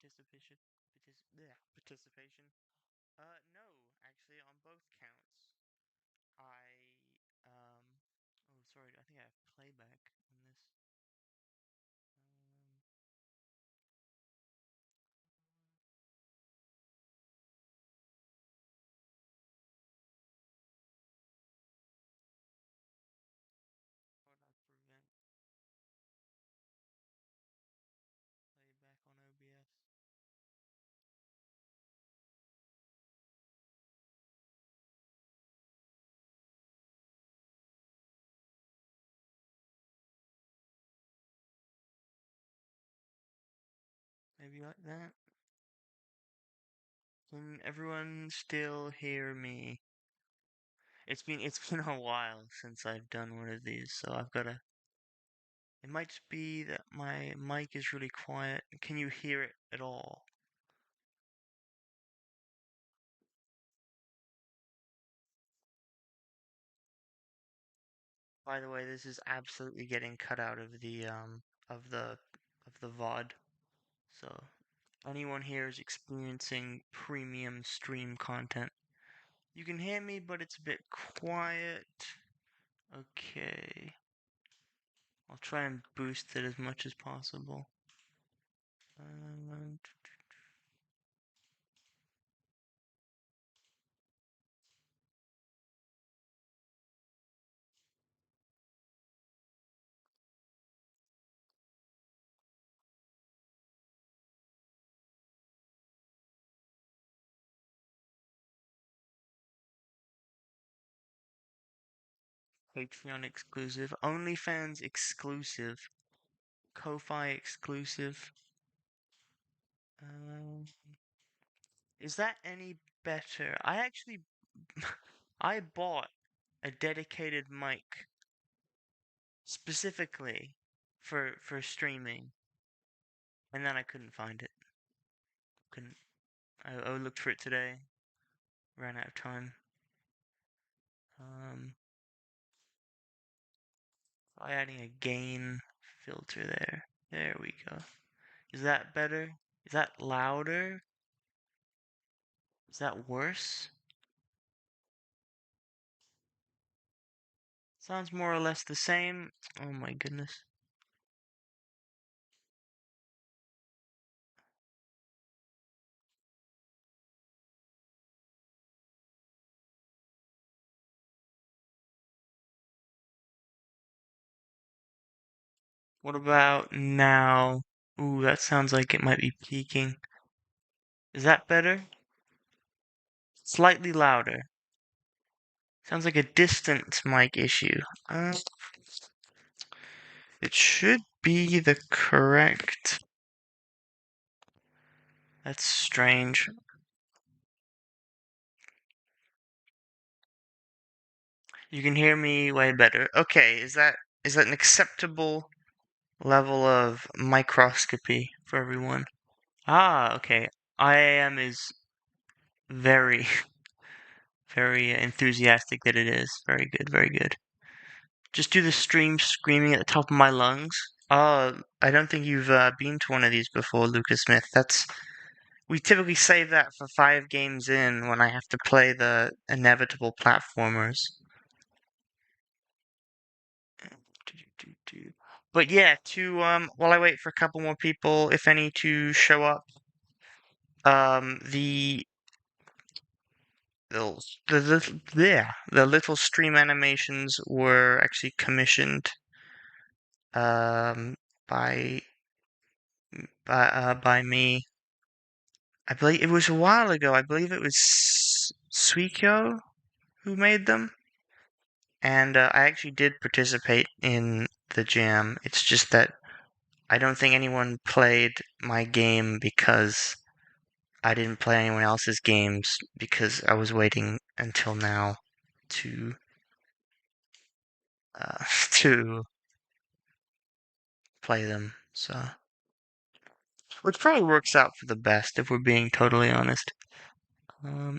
participation. No, actually, on both counts, oh, sorry, I think I have playback on this. How would I prevent playback on OBS? Maybe like that. Can everyone still hear me? It's been a while since I've done one of these, so I've gotta. It might just be that my mic is really quiet. Can you hear it at all? By the way, this is absolutely getting cut out of of the the VOD. So anyone here is experiencing premium stream content. You can hear me, but it's a bit quiet. Okay. I'll try and boost it as much as possible. Um, Patreon exclusive, OnlyFans exclusive, Ko-Fi exclusive. Um, is that any better? I actually I bought a dedicated mic specifically for streaming, and then I couldn't find it. Couldn't. I looked for it today. Ran out of time. By adding a gain filter there. There we go. Is that better? Is that louder? Is that worse? Sounds more or less the same. Oh my goodness. What about now? Ooh, that sounds like it might be peaking. Is that better? Slightly louder. Sounds like a distant mic issue. It should be the correct. That's strange. You can hear me way better. Okay, is that an acceptable level of microscopy for everyone? Ah, okay. IAM is very, very enthusiastic that it is. Very good, very good. Just do the stream screaming at the top of my lungs. I don't think you've been to one of these before, Lucas Smith. We typically save that for 5 games in when I have to play the inevitable platformers. But yeah, to while I wait for a couple more people, if any, to show up, the the little stream animations were actually commissioned um by by me. I believe it was a while ago. I believe it was Suiko who made them, and I actually did participate in the jam. It's just that I don't think anyone played my game because I didn't play anyone else's games because I was waiting until now to to play them. So, which probably works out for the best if we're being totally honest. Um,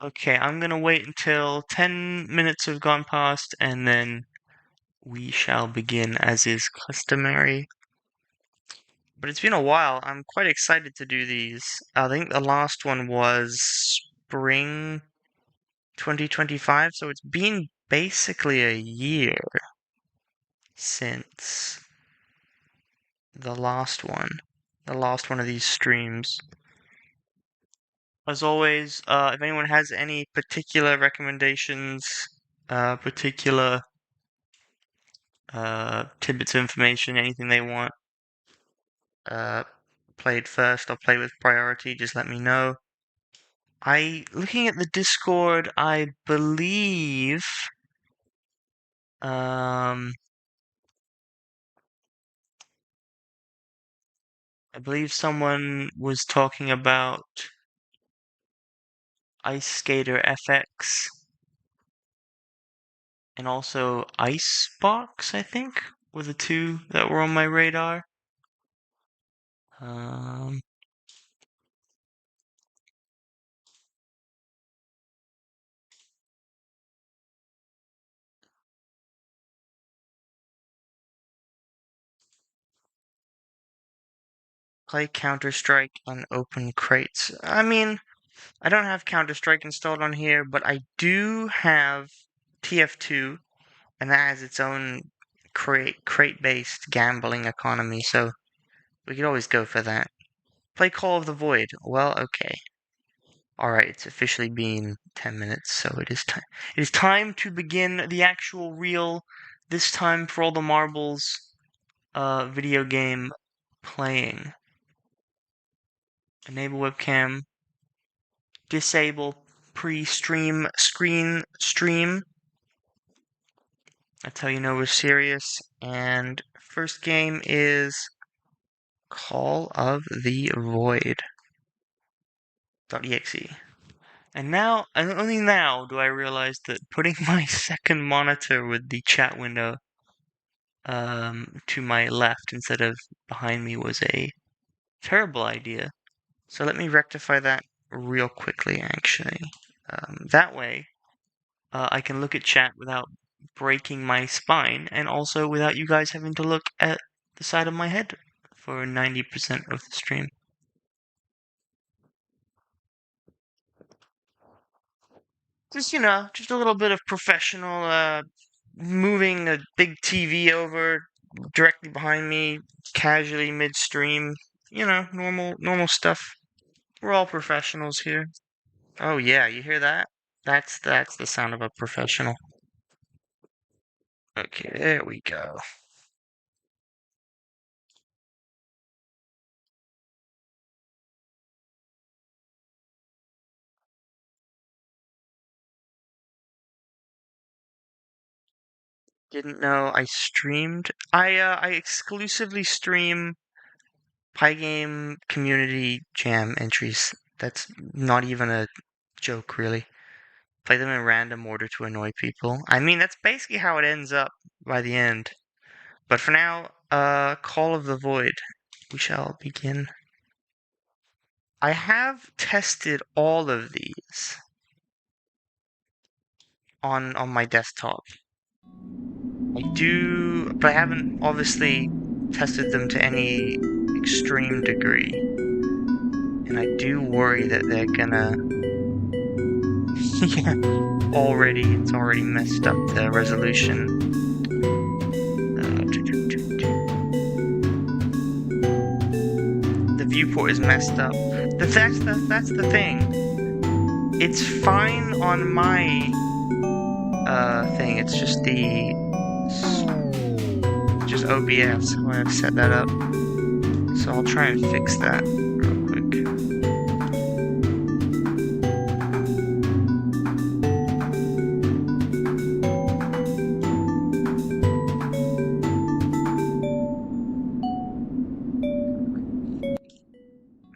okay, I'm gonna wait until 10 minutes have gone past and then we shall begin as is customary. But it's been a while. I'm quite excited to do these. I think the last one was spring 2025, so it's been basically a year since the last one. The last one of these streams. As always, if anyone has any particular recommendations, particular tidbits of information, anything they want played first or play with priority, just let me know. Looking at the Discord, I believe, someone was talking about Ice Skater FX and also Icebox, I think, were the two that were on my radar. Play Counter-Strike and open crates. I mean, I don't have Counter-Strike installed on here, but I do have TF2, and that has its own crate-based gambling economy, so we could always go for that. Play Call of the Void. Well, okay. Alright, it's officially been 10 minutes, so it is time. It is time to begin the actual real, this time for all the marbles, video game playing. Enable webcam. Disable pre-stream screen stream. That's how you know we're serious. And first game is Call of the Void. .exe. And now, and only now, do I realize that putting my second monitor with the chat window to my left instead of behind me was a terrible idea. So let me rectify that real quickly, actually. That way, I can look at chat without breaking my spine, and also without you guys having to look at the side of my head for 90% of the stream. Just, just a little bit of professional, moving a big TV over directly behind me, casually midstream. Normal stuff. We're all professionals here. Oh yeah, you hear that? That's the sound of a professional. Okay, there we go. Didn't know I streamed. I exclusively stream Pygame community jam entries. That's not even a joke, really. Play them in random order to annoy people. I mean, that's basically how it ends up by the end. But for now, Call of the Void. We shall begin. I have tested all of these on my desktop. But I haven't obviously tested them to any extreme degree. And I do worry that they're gonna... yeah, it's already messed up the resolution. The viewport is messed up. That's the thing. It's fine on my thing. It's just just OBS when I've set that up. So I'll try and fix that real quick.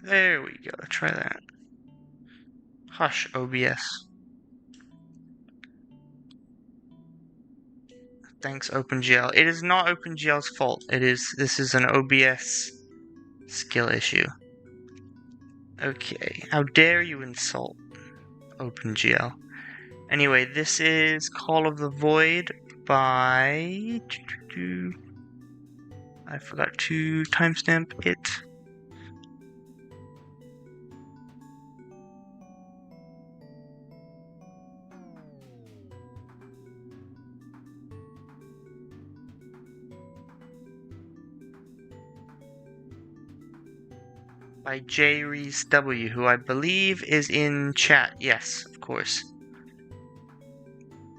There we go. Try that. Hush, OBS. Thanks, OpenGL. It is not OpenGL's fault. This is an OBS skill issue. Okay, how dare you insult OpenGL. Anyway, this is Call of the Void by I forgot to timestamp it. By JReesW, who I believe is in chat. Yes, of course.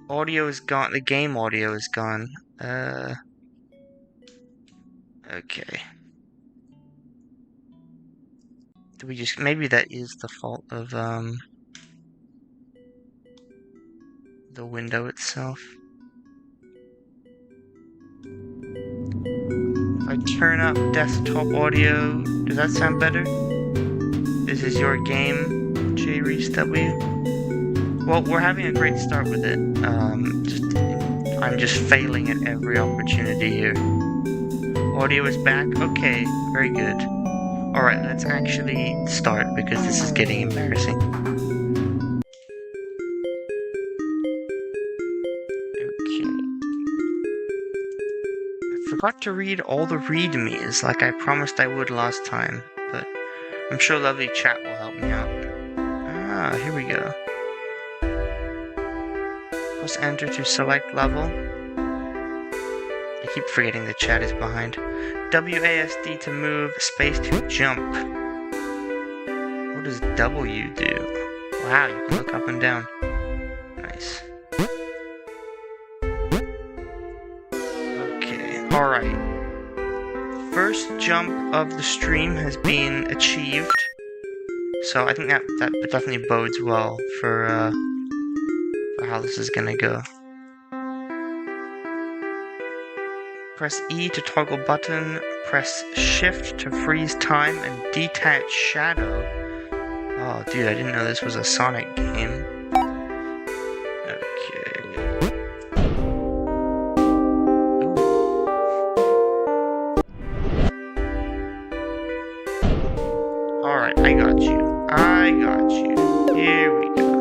Audio is gone. The game audio is gone. Okay. Do we just... Maybe that is the fault of, the window itself. If I turn up desktop audio, does that sound better? This is your game, JReesW. Well, we're having a great start with it. I'm just failing at every opportunity here. Audio is back. Okay, very good. Alright, let's actually start because this is getting embarrassing. Okay. I forgot to read all the readmes like I promised I would last time, but I'm sure lovely chat will help me out. Ah, here we go. Press enter to select level. I keep forgetting the chat is behind. WASD to move, space to jump. What does W do? Wow, you can look up and down. Nice. Okay, alright. First jump of the stream has been achieved. So I think that definitely bodes well for how this is gonna go. Press E to toggle button, press shift to freeze time, and detach shadow. Oh dude, I didn't know this was a Sonic game. Okay. Alright, I got you. I got you. Here we go.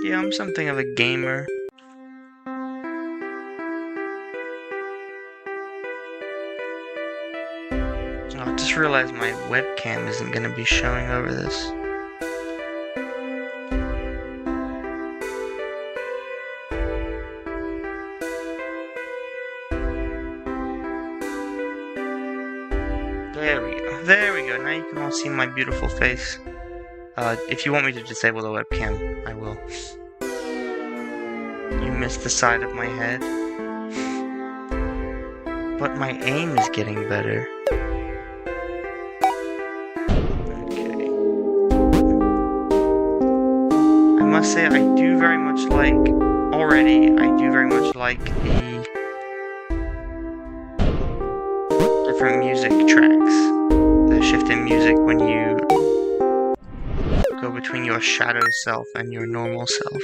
Yeah, I'm something of a gamer. Oh, I just realized my webcam isn't going to be showing over this. There we go. There we go. Now you can all see my beautiful face. If you want me to disable the webcam, I will. You missed the side of my head. But my aim is getting better. Okay. I must say, I do very much like the different music tracks. The shift in music when you go between your shadow self and your normal self.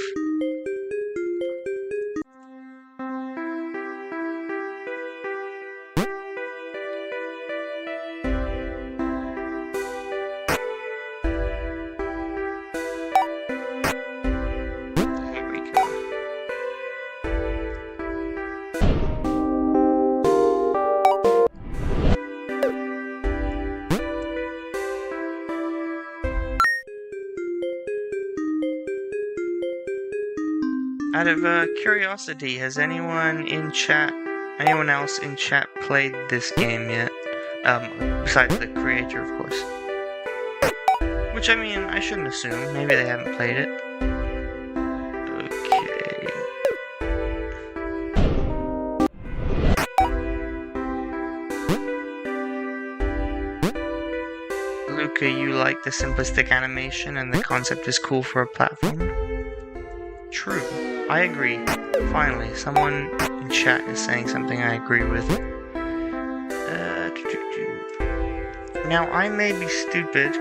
There we go. Out of curiosity, has anyone else in chat played this game yet? Besides the creator, of course. Which, I mean, I shouldn't assume. Maybe they haven't played it. Okay. Luca, you like the simplistic animation and the concept is cool for a platform? True. I agree. Finally, someone in chat is saying something I agree with. Now, I may be stupid.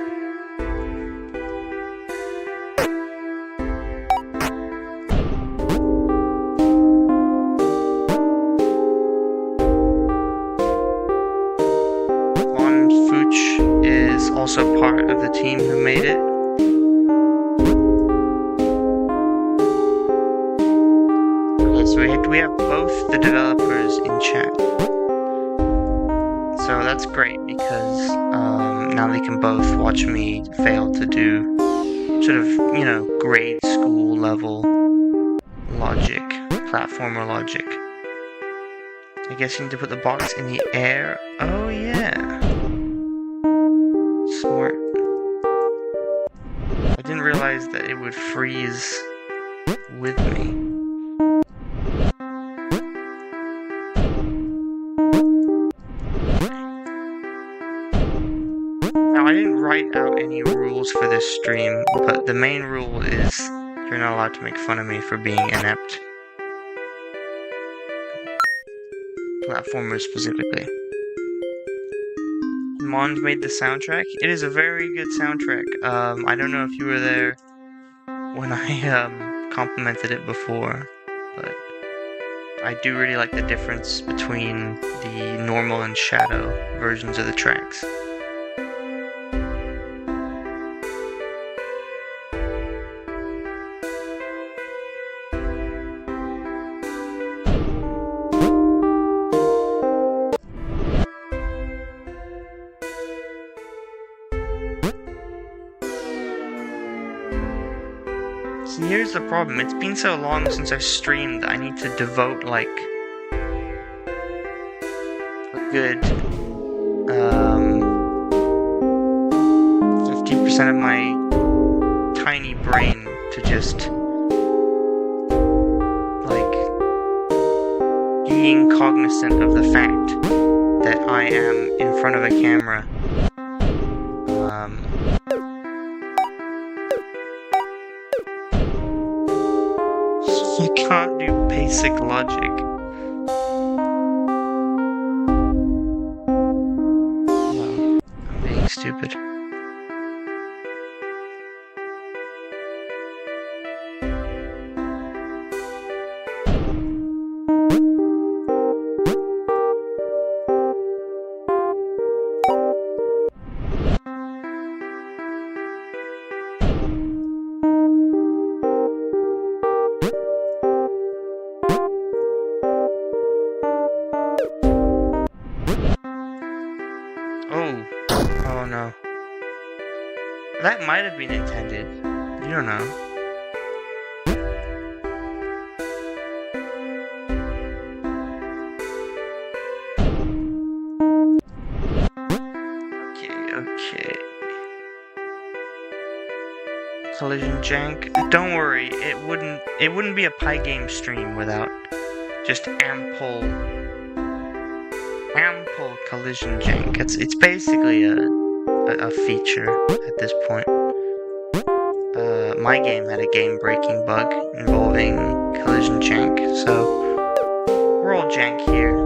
Von Fuch is also part of the team who made it. So So we have both the developers in chat. So that's great because now they can both watch me fail to do sort of, you know, grade school level logic, platformer logic. I guess you need to put the box in the air. Oh yeah. Smart. I didn't realize that it would freeze with me. Now, I didn't write out any rules for this stream, but the main rule is you're not allowed to make fun of me for being inept. Platformers specifically. Mond made the soundtrack. It is a very good soundtrack. I don't know if you were there when I complimented it before, but I do really like the difference between the normal and shadow versions of the tracks. See, here's the problem. It's been so long since I've streamed, I need to devote, like, a good, 50% of my tiny brain to just, like, being cognizant of the fact that I am in front of a camera. I can't do basic logic. No, I'm being stupid. Oh no. That might have been intended. You don't know. Okay. Collision jank. Don't worry, it wouldn't be a Pygame stream without just ample collision jank. It's basically a feature at this point. My game had a game-breaking bug involving collision jank, so we're all jank here.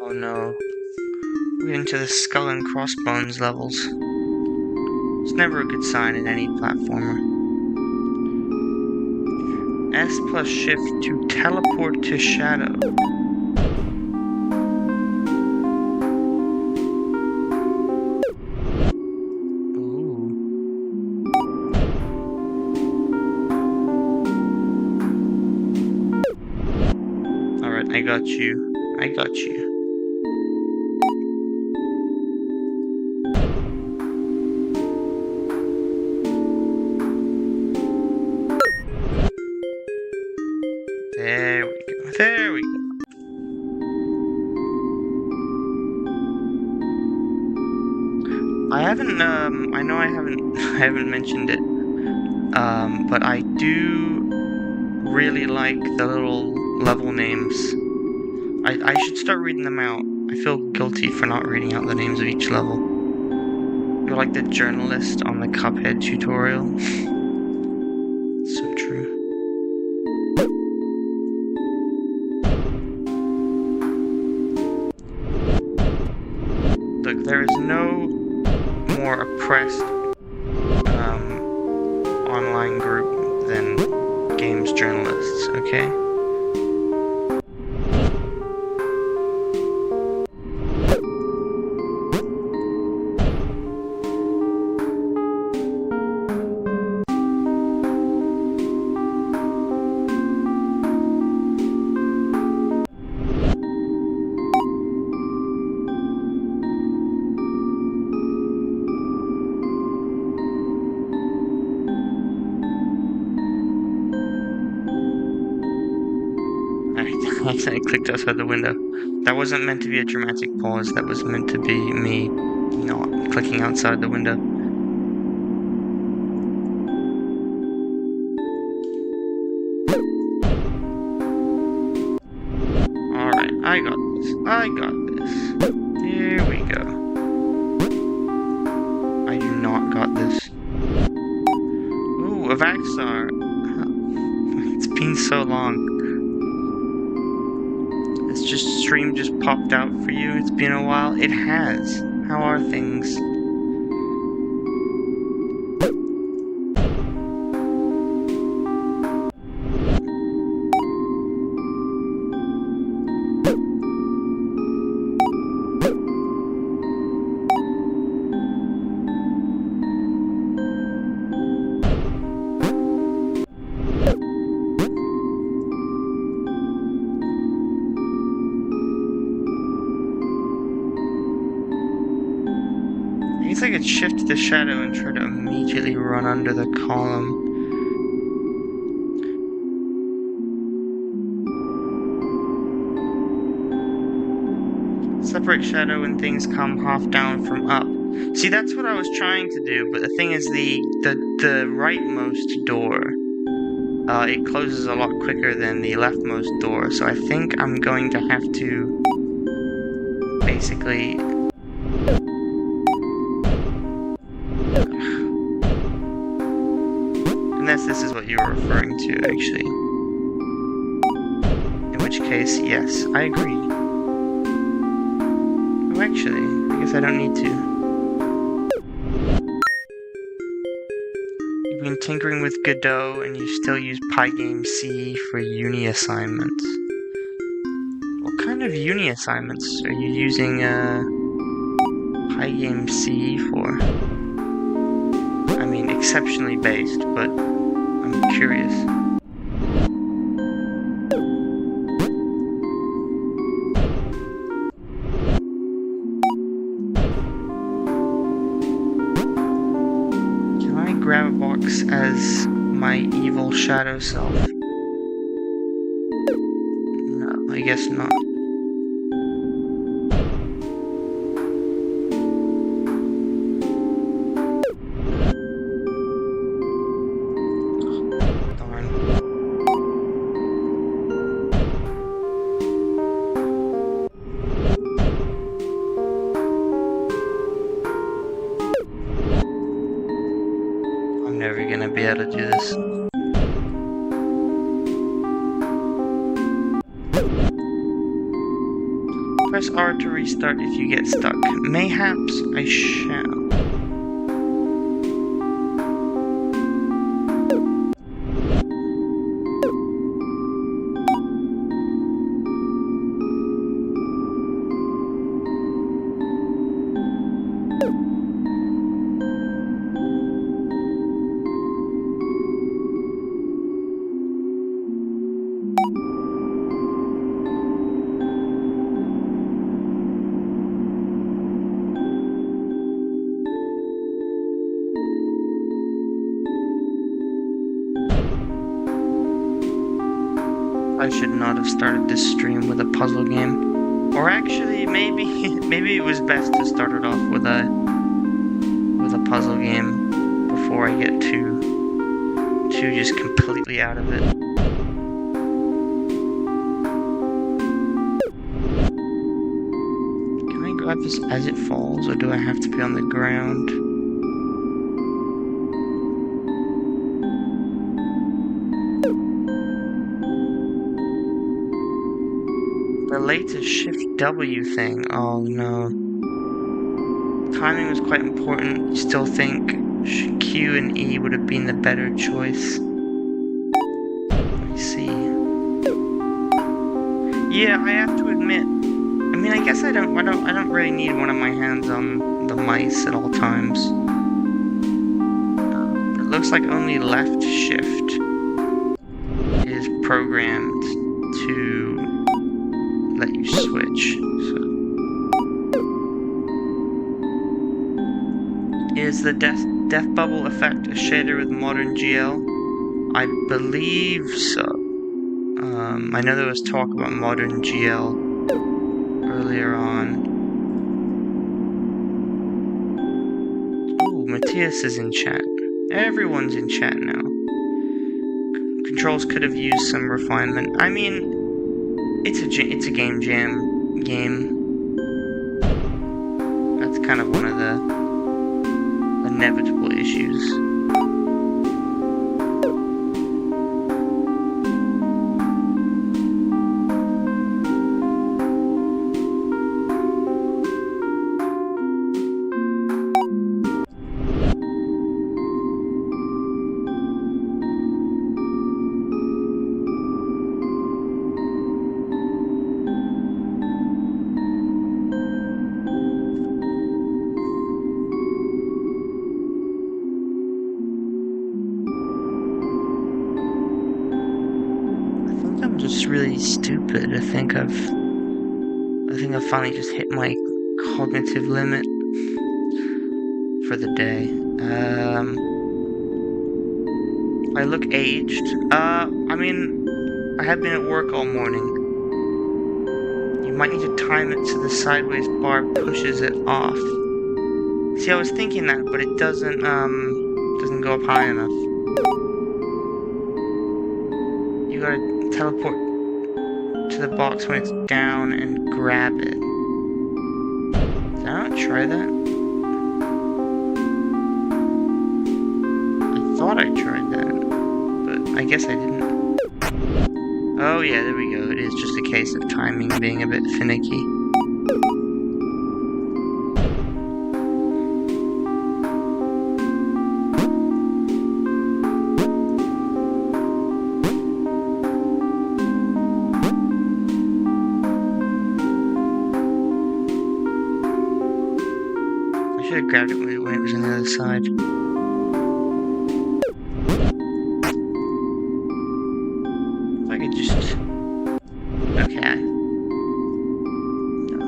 Oh no. We're into the skull and crossbones levels. It's never a good sign in any platformer. S plus shift to teleport to shadow. Ooh. Alright, I got you. There we go. I haven't, I know I haven't mentioned it, but I do really like the little level names. I should start reading them out. I feel guilty for not reading out the names of each level. You're like the journalist on the Cuphead tutorial. So true. Look, there is no more oppressed online group than games journalists, okay? I accidentally clicked outside the window. That wasn't meant to be a dramatic pause, that was meant to be me not clicking outside the window. Alright, I got this. Here we go. I do not got this. Ooh, a Vaxar. It's been so long. Stream just popped out for you. It's been a while. It has. How are things? I guess I could shift the shadow and try to immediately run under the column. Separate shadow when things come half down from up. See, that's what I was trying to do, but the thing is the rightmost door, it closes a lot quicker than the leftmost door, so I think I'm going to have to basically... Unless this is what you were referring to, actually. In which case, yes, I agree. Oh, actually, I guess I don't need to. You've been tinkering with Godot, and you still use Pygame C for uni assignments. What kind of uni assignments are you using Pygame C for? I mean, exceptionally based, but I'm curious. Can I grab a box as my evil shadow self? No, I guess not. Never gonna be able to do this. Press R to restart if you get stuck. Mayhaps I shall. I should not have started this stream with a puzzle game. Or actually, maybe it was best to start it off with a puzzle game before I get too just completely out of it. surface as it falls, or do I have to be on the ground? The latest Shift W thing, oh no. Timing was quite important. You still think Q and E would have been the better choice? I see. Yeah, I have to admit. I mean, I guess I don't really need one of my hands on the mice at all times. It looks like only left shift is programmed to let you switch. So. Is the death bubble effect a shader with modern GL? I believe so. I know there was talk about modern GL earlier on. Ooh, Matthias is in chat. Everyone's in chat now. Controls could have used some refinement. I mean, it's a game jam game. That's kind of one of the inevitable issues. Really stupid. I think I've finally just hit my cognitive limit for the day. I look aged. I mean, I have been at work all morning. You might need to time it so the sideways bar pushes it off. See, I was thinking that, but it doesn't go up high enough. You gotta teleport to the box when it's down and grab it. Did I not try that? I thought I tried that, but I guess I didn't. Oh yeah, there we go. It is just a case of timing being a bit finicky. I should have grabbed it when it was on the other side. If I could just... Okay. No.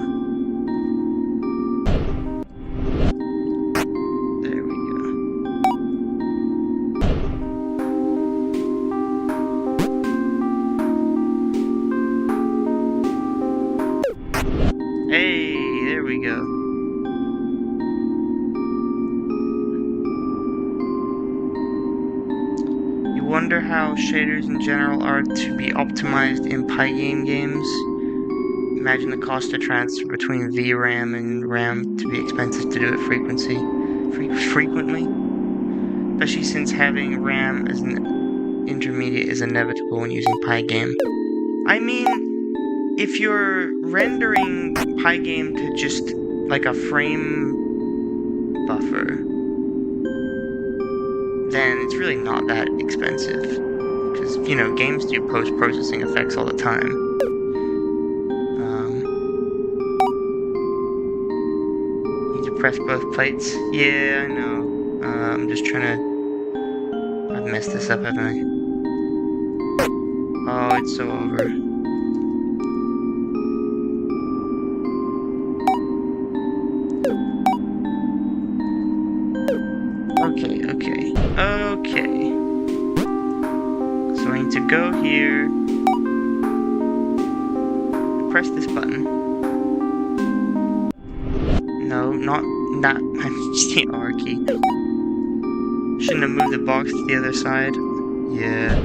There we go. Hey, there we go. Wonder how shaders in general are to be optimized in Pygame games. Imagine the cost of transfer between VRAM and RAM to be expensive to do it frequently. Especially since having RAM as an intermediate is inevitable when using Pygame. I mean, if you're rendering Pygame to just like a frame buffer, then it's really not that expensive. Because, you know, games do post-processing effects all the time. Need to press both plates? Yeah, I know. I'm just trying to... I've messed this up, haven't I? Oh, it's so over. Okay. So I need to go here, press this button. No, not that. Just the R key. Shouldn't have moved the box to the other side. Yeah.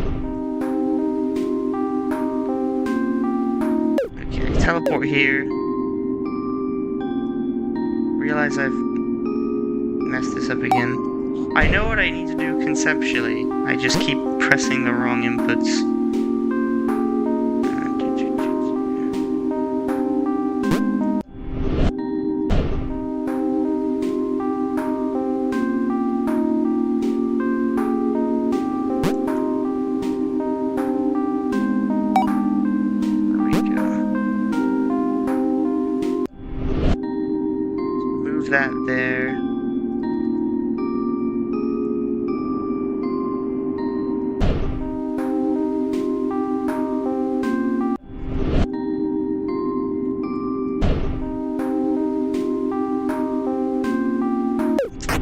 Okay, teleport here. realize I've messed this up again. I know what I need to do conceptually. I just keep pressing the wrong inputs. That there.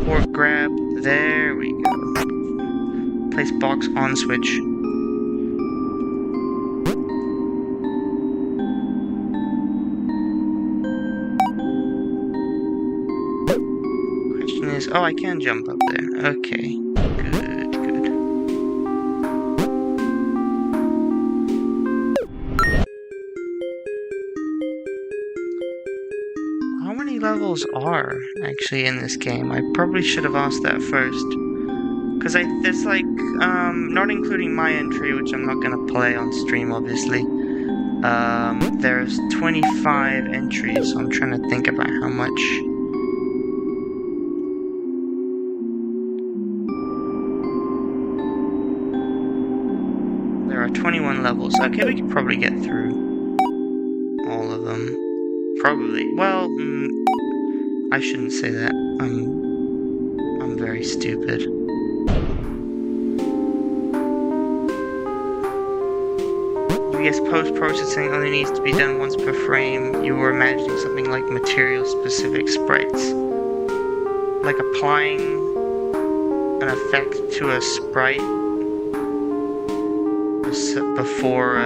Port grab. There we go. Place box on switch. Oh, I can jump up there. Okay. Good, good. How many levels are actually in this game? I probably should have asked that first. Because there's like, not including my entry, which I'm not gonna play on stream, obviously. There's 25 entries, so I'm trying to think about how much. There are 21 levels. Okay, we could probably get through all of them. Probably. Well, I shouldn't say that. I'm very stupid. Yes, post-processing only needs to be done once per frame. You were imagining something like material-specific sprites. Like applying an effect to a sprite before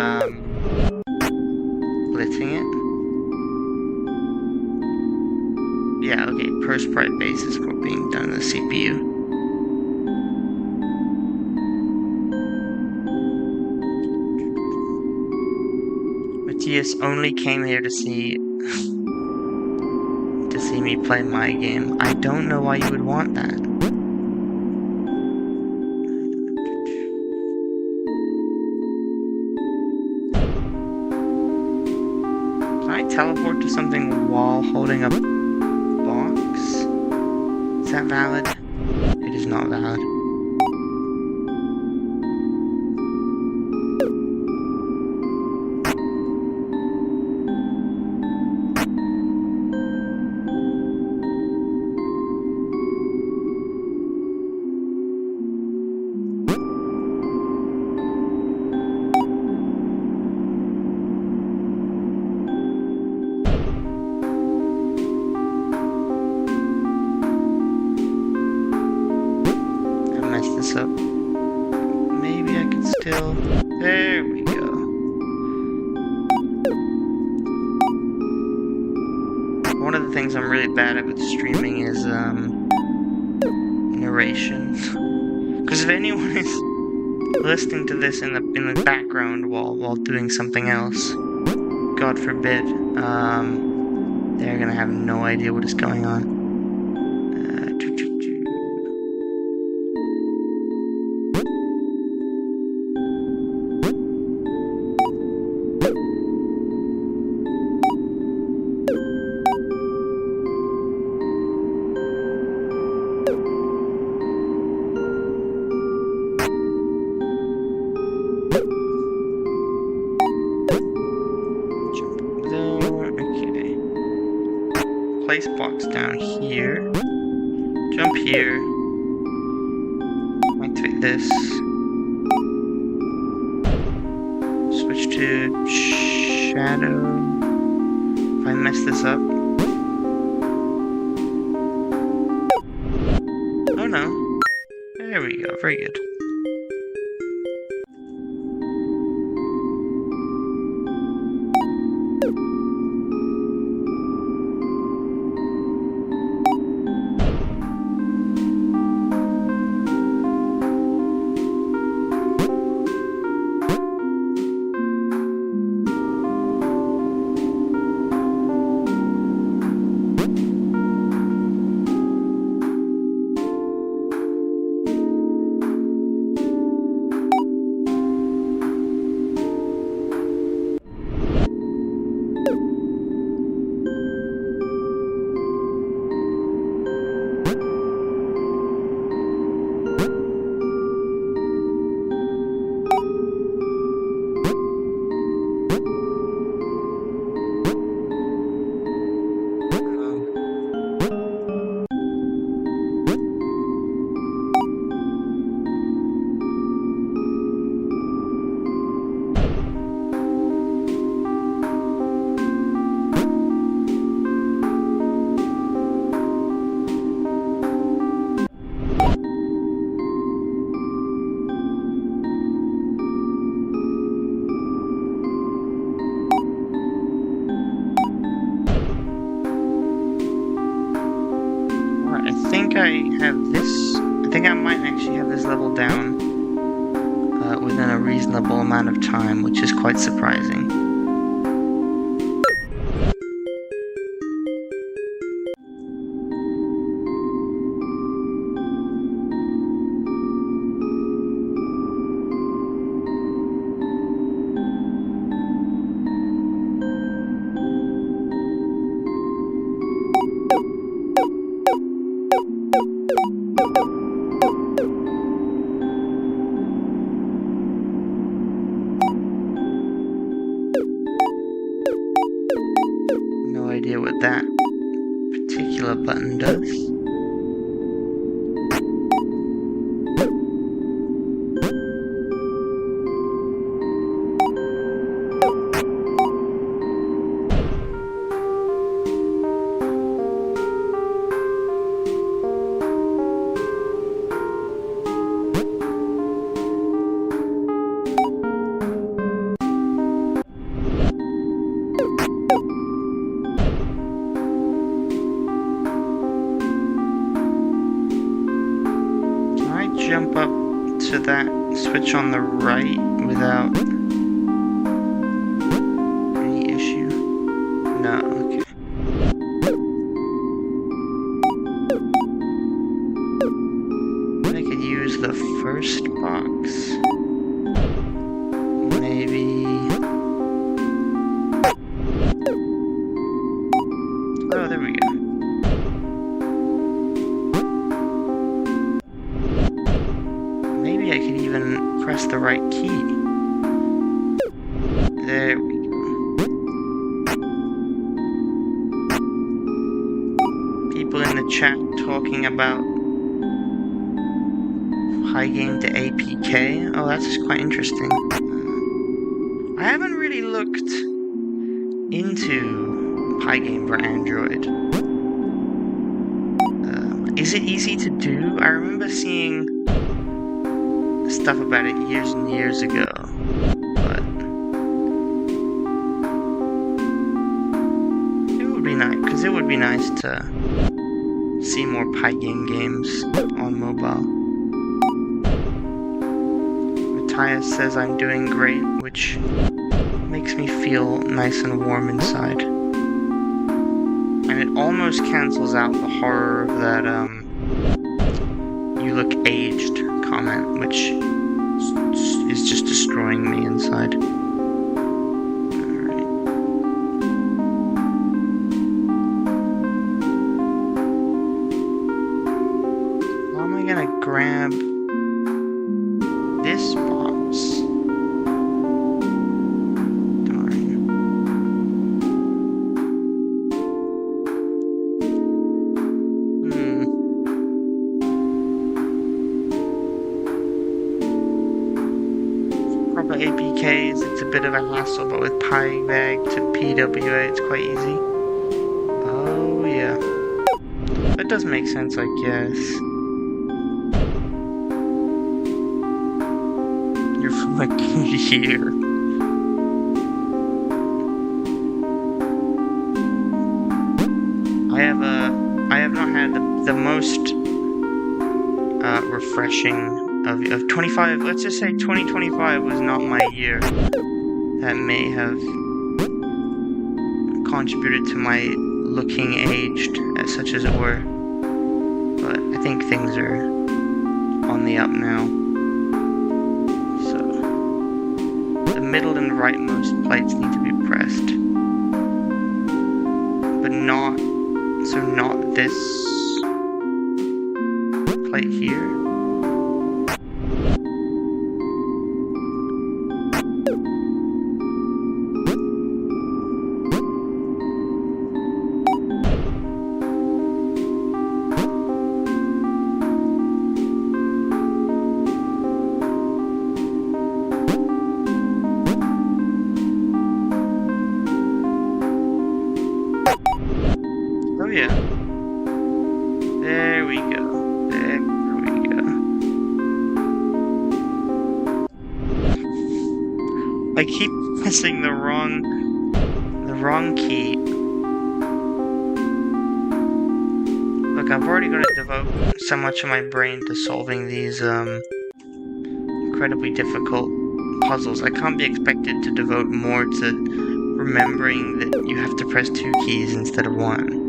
splitting it. Yeah, okay, per sprite basis for being done in the CPU. Matthias only came here to see me play my game. I don't know why you would want that. Can I teleport to something while holding a box? Is that valid? It is not valid. Up. Maybe I can still... There we go. One of the things I'm really bad at with streaming is narration. Because if anyone is listening to this in the background while doing something else, God forbid, they're gonna have no idea what is going on. Place box down here. Jump here. Activate this. Switch to shadow. If I mess this up. Oh no. There we go. Very good. I think I might actually have this level down within a reasonable amount of time, which is quite surprising. No idea what that particular button does. Jump up to that switch on the right without any issue? No, okay. I could use the first box. Maybe. Oh, there we go. Maybe I could even press the right key. There we go. People in the chat talking about Pygame to APK. Oh, that's quite interesting. I haven't really looked into Pygame for Android. Is it easy to do? I remember seeing stuff about it years and years ago, but it would be nice, because it would be nice to see more Pygame games on mobile. Matthias says I'm doing great, which makes me feel nice and warm inside. And it almost cancels out the horror of that, you look aged comment, which is just destroying me inside. Alright. How am I gonna grab this box? Darn. APKs, it's a bit of a hassle, but with Pygame to PWA, it's quite easy. Oh, yeah. That does make sense, I guess. You're from like a year. I have not had the most refreshing of 25, let's just say 2025 was not my year. That may have contributed to my looking aged, as such as it were. But I think things are on the up now. So, the middle and rightmost plates need to be pressed. But not this plate here. Oh yeah. There we go. There we go. I keep pressing the wrong key. Look, I've already got to devote so much of my brain to solving these, incredibly difficult puzzles. I can't be expected to devote more to remembering that you have to press 2 keys instead of 1.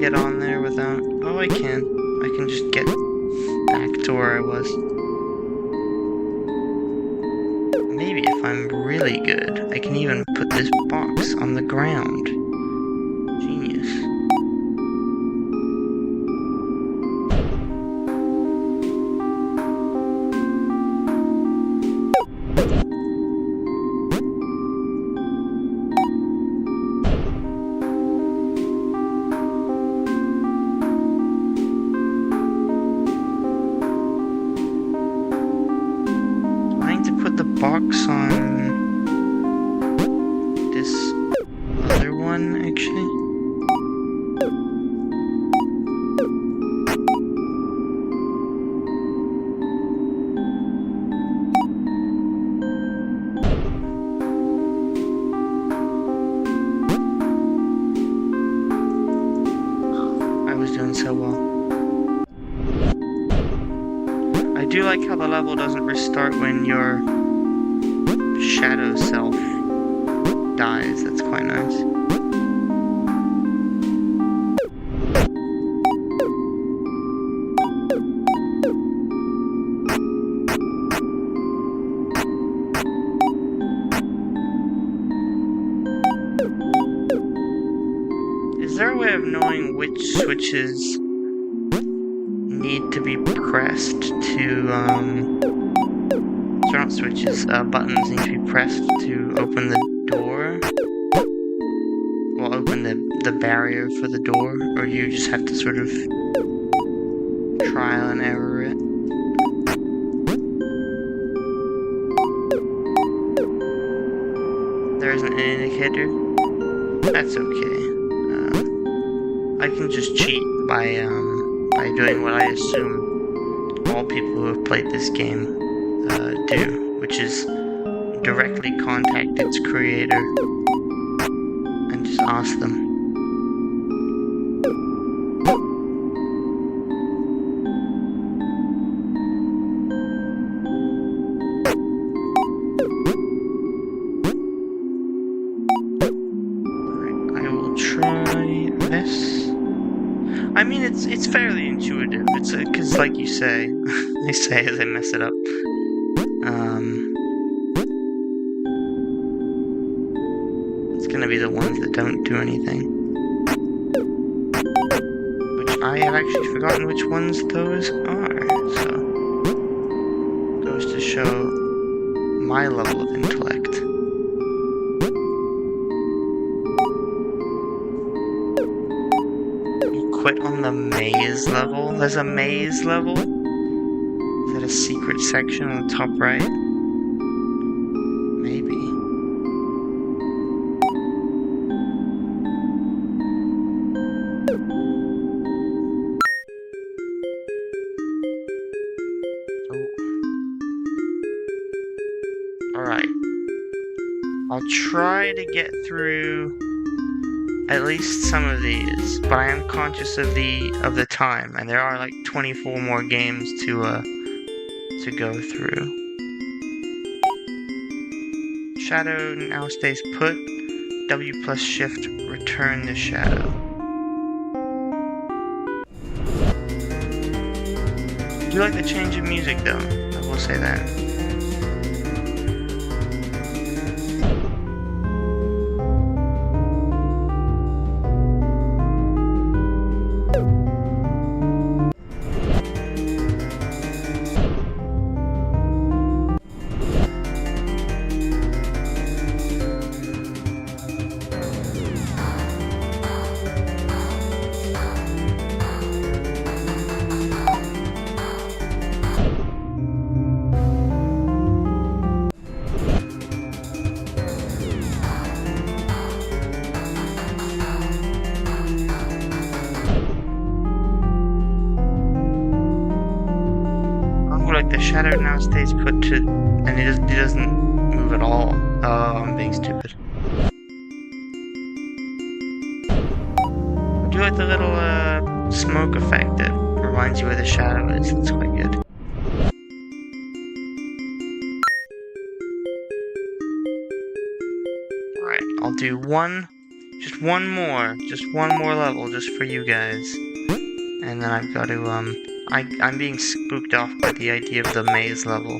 Get on there without... Oh, I can. I can just get back to where I was. Maybe if I'm really good, I can even put this box on the ground. Genius. Box on this other one, actually. I was doing so well. I do like how the level doesn't restart when you're shadow self dies. That's quite nice. Is there a way of knowing which switches need to be pressed to they're not switches, buttons need to be pressed to open the door? Well, open the barrier for the door, or you just have to sort of trial and error it? There isn't an indicator? That's okay. I can just cheat by doing what I assume all people who have played this game do, which is directly contact its creator and just ask them. Alright, I will try this. I mean, it's fairly intuitive. It's because, like you say, they say as I mess it up. It's gonna be the ones that don't do anything. Which I have actually forgotten which ones those are, so... goes to show my level of intellect. You quit on the maze level? There's a maze level? Is that a secret section on the top right? Maybe. Oh. Alright. I'll try to get through at least some of these, but I am conscious of the time, and there are like 24 more games to go through. Shadow now stays put. W plus shift return the shadow. I do like the change of music though, I will say that. the shadow now stays put to, and it doesn't move at all. Oh, I'm being stupid. I do like the little smoke effect that reminds you where the shadow is. That's quite good. Alright, I'll do just one more level just for you guys. And then I've got to, I'm being spooked off by the idea of the maze level.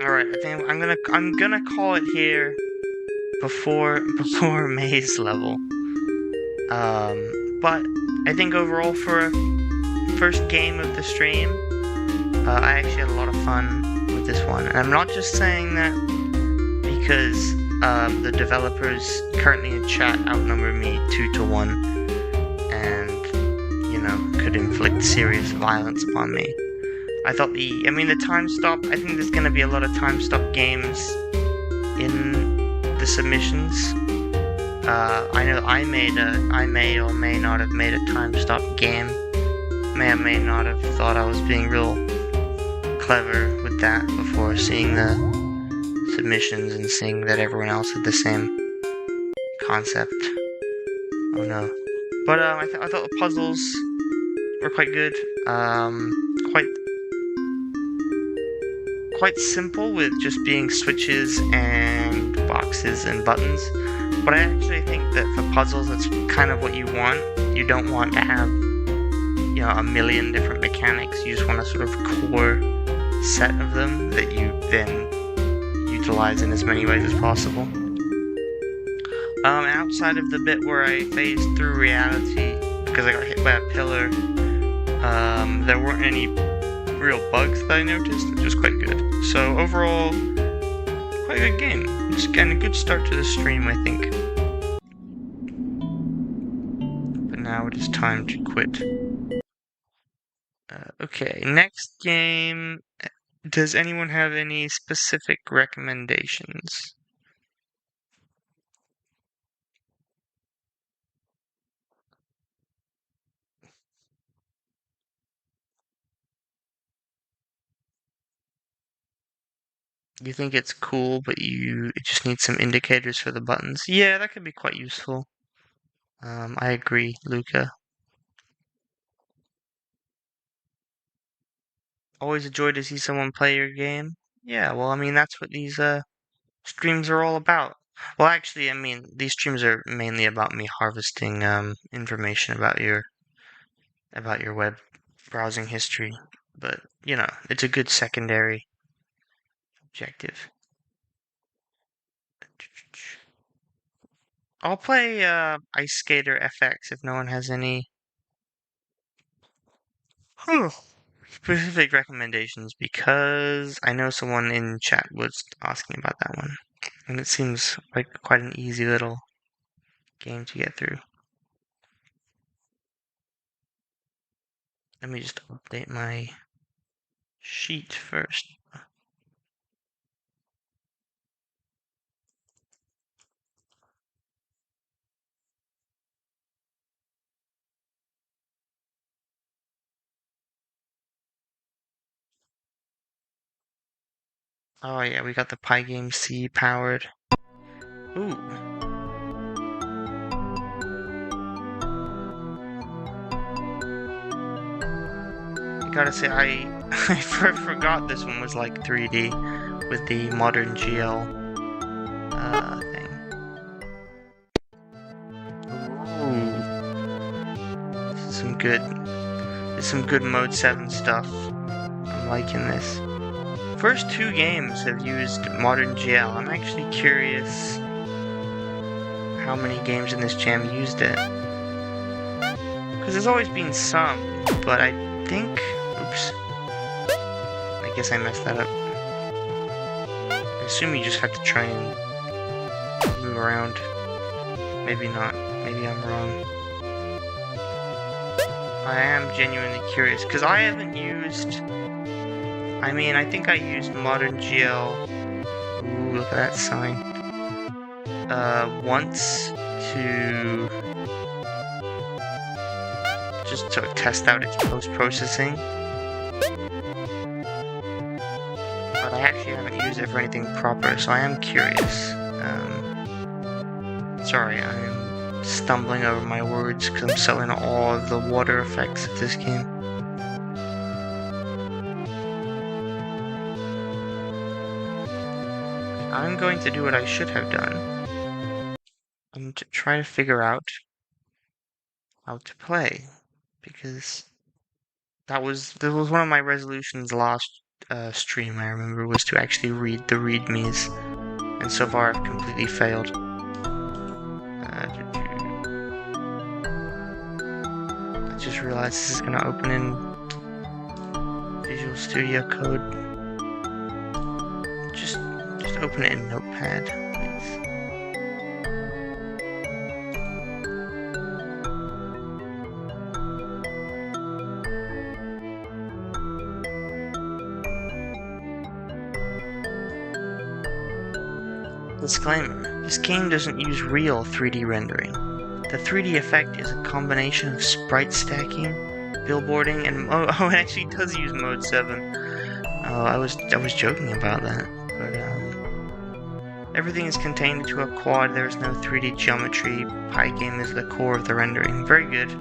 Alright, I think I'm gonna call it here before maze level. But I think overall for a first game of the stream, I actually had a lot of fun with this one. And I'm not just saying that because the developers currently in chat outnumber me 2-1 and, you know, could inflict serious violence upon me. I thought the time stop, I think there's gonna be a lot of time stop games in the submissions. I know I may or may not have made a time stop game. May or may not have thought I was being real clever with that before seeing the submissions and seeing that everyone else had the same concept. Oh no. But I thought the puzzles were quite good. Quite simple with just being switches and boxes and buttons. But I actually think that for puzzles, that's kind of what you want. You don't want to have, you know, a million different mechanics. You just want a sort of core set of them that you then utilize in as many ways as possible. Outside of the bit where I phased through reality because I got hit by a pillar, there weren't any real bugs that I noticed, which was quite good. So overall, quite a good game. It's kind of a good start to the stream, I think. But now it is time to quit. Okay, next game. Does anyone have any specific recommendations? You think it's cool, but it just needs some indicators for the buttons? Yeah, that could be quite useful. I agree, Luca. Always a joy to see someone play your game. Yeah, well, I mean, that's what these streams are all about. Well, actually, I mean, these streams are mainly about me harvesting information about your web browsing history. But, you know, it's a good secondary objective. I'll play Ice Skater FX if no one has any specific recommendations, because I know someone in chat was asking about that one. And it seems like quite an easy little game to get through. Let me just update my sheet first. Oh yeah, we got the Pygame C powered. Ooh. I gotta say, I forgot this one was like 3D with the modern GL thing. Ooh. This is some good Mode 7 stuff. I'm liking this. First 2 games have used modern GL. I'm actually curious how many games in this jam used it. Because there's always been some, but I think... Oops. I guess I messed that up. I assume you just have to try and move around. Maybe not. Maybe I'm wrong. I am genuinely curious, because I haven't used... I mean, I think I used modern GL... Ooh, look at that sign. Once to... just to test out its post-processing. But I actually haven't used it for anything proper, so I am curious. Sorry, I'm stumbling over my words because I'm so in awe of the water effects of this game. I'm going to do what I should have done. I'm to try to figure out how to play, because that was one of my resolutions last stream, I remember, was to actually read the readmes, and so far I've completely failed. I just realized this is going to open in Visual Studio Code. Just open it in Notepad, please. Disclaimer, this game doesn't use real 3D rendering. The 3D effect is a combination of sprite stacking, billboarding, and oh, it actually does use Mode 7. Oh, I was joking about that, but everything is contained into a quad. There is no 3D geometry. Pygame is the core of the rendering. Very good.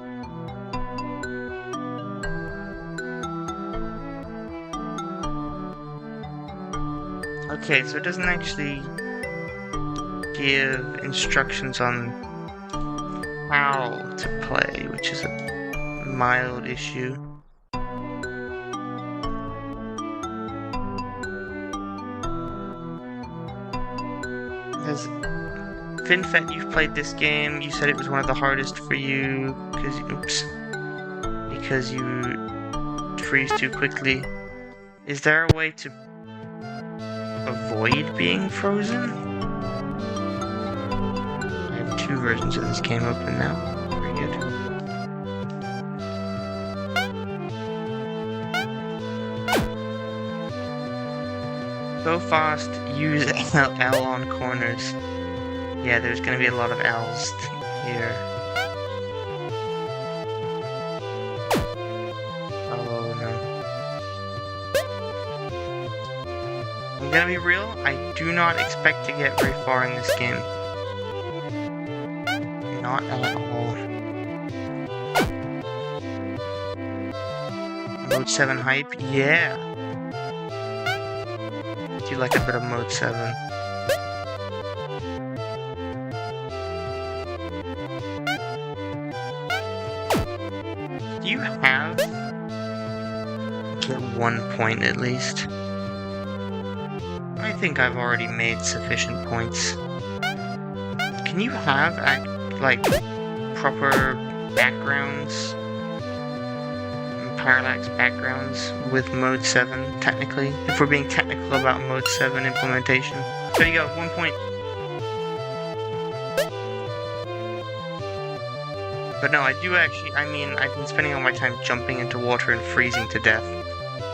Okay, so it doesn't actually give instructions on how to play, which is a mild issue. As FinFet, you've played this game. You said it was one of the hardest for you because you freeze too quickly. Is there a way to avoid being frozen? I have 2 versions of this game open now. Very good. Go fast, use L on corners. Yeah, there's gonna be a lot of L's here. Oh no. I'm gonna be real, I do not expect to get very far in this game. Not at all. Mode 7 hype? Yeah! I do like a bit of Mode 7. Do you have... get 1 point at least? I think I've already made sufficient points. Can you have, like, proper backgrounds? Parallax backgrounds with Mode 7, technically? If we're being technical about Mode 7 implementation. There you go, 1 point. But no, I do actually, I mean, I've been spending all my time jumping into water and freezing to death.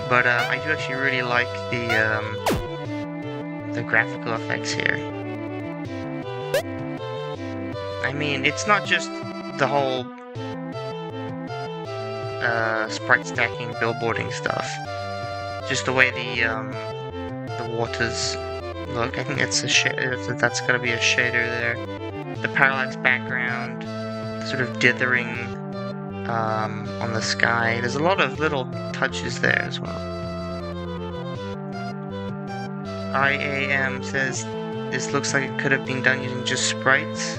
But I do actually really like the graphical effects here. I mean, it's not just the whole sprite stacking, billboarding stuff. Just the way the waters look. I think that's that's gotta be a shader there. The parallax background, sort of dithering on the sky. There's a lot of little touches there as well. IAM says this looks like it could have been done using just sprites.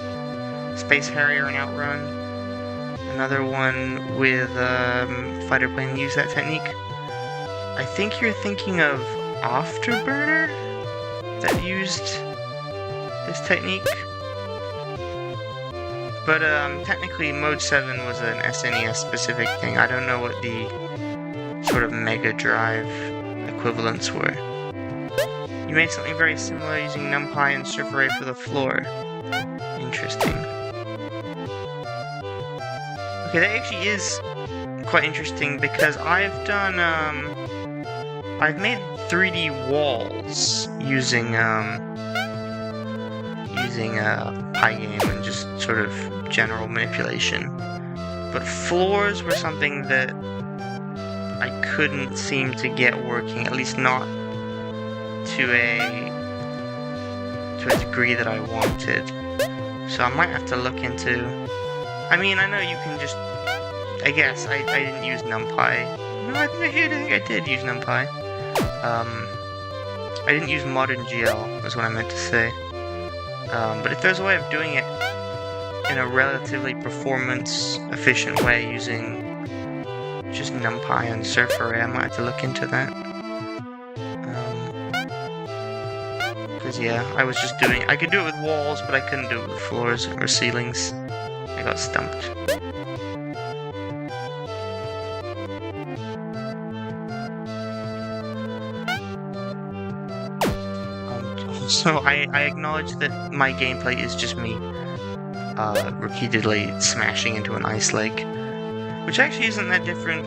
Space Harrier and Outrun. Another one with fighter plane use that technique. I think you're thinking of Afterburner that used this technique. But technically Mode 7 was an SNES specific thing. I don't know what the sort of Mega Drive equivalents were. You made something very similar using NumPy and Surf Array for the floor. Interesting. Okay, that actually is quite interesting because I've done, I've made 3D walls using Pygame and just sort of general manipulation. But floors were something that I couldn't seem to get working, at least not to a degree that I wanted. So I might have to look into... I mean, I know you can just... I guess I didn't use NumPy. No, I think I did use NumPy. I didn't use Modern GL, was what I meant to say. But if there's a way of doing it in a relatively performance-efficient way using just NumPy and Surf Array, I might have to look into that. Because yeah, I was just doing... I could do it with walls, but I couldn't do it with floors or ceilings. I got stumped. So I acknowledge that my gameplay is just me repeatedly smashing into an ice lake, which actually isn't that different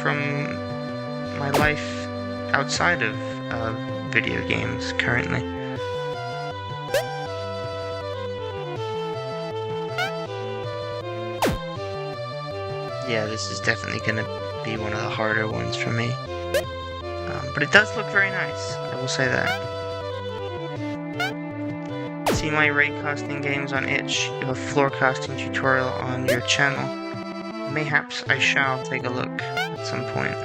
from my life outside of video games currently. Yeah, this is definitely going to be one of the harder ones for me. But it does look very nice, I will say that. See my raycasting games on itch. You have a floor casting tutorial on your channel. Mayhaps I shall take a look at some point.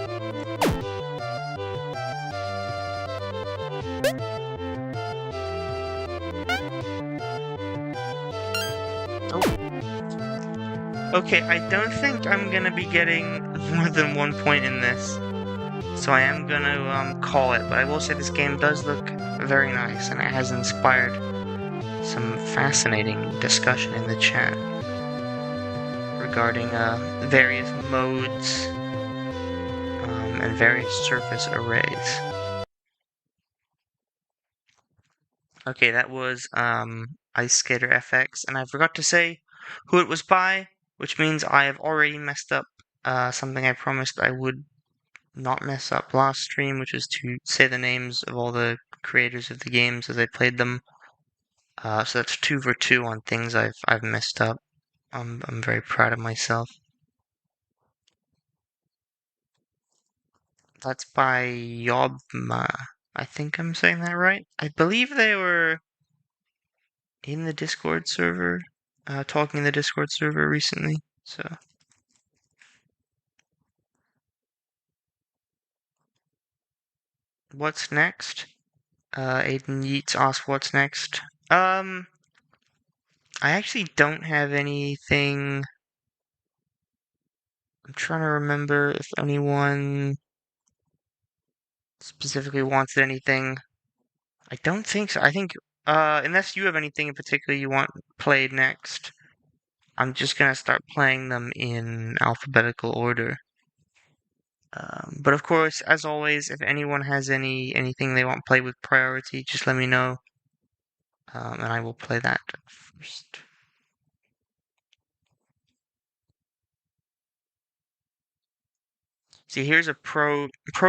Okay, I don't think I'm gonna be getting more than 1 point in this, so I am gonna call it, but I will say this game does look very nice, and it has inspired some fascinating discussion in the chat regarding various modes and various surface arrays. Okay, that was Ice Skater FX, and I forgot to say who it was by, which means I have already messed up something I promised I would not mess up last stream, which is to say the names of all the creators of the games as I played them. So that's 2 for 2 on things I've messed up. I'm very proud of myself. That's by Yobma. I think I'm saying that right. I believe they were in the Discord server, talking in the Discord server recently. So what's next? Aiden Yeats asked what's next. I actually don't have anything. I'm trying to remember if anyone specifically wanted anything. I don't think so. I think, unless you have anything in particular you want played next, I'm just gonna start playing them in alphabetical order. But of course, as always, if anyone has anything they want played with priority, just let me know, and I will play that first. See, here's a pro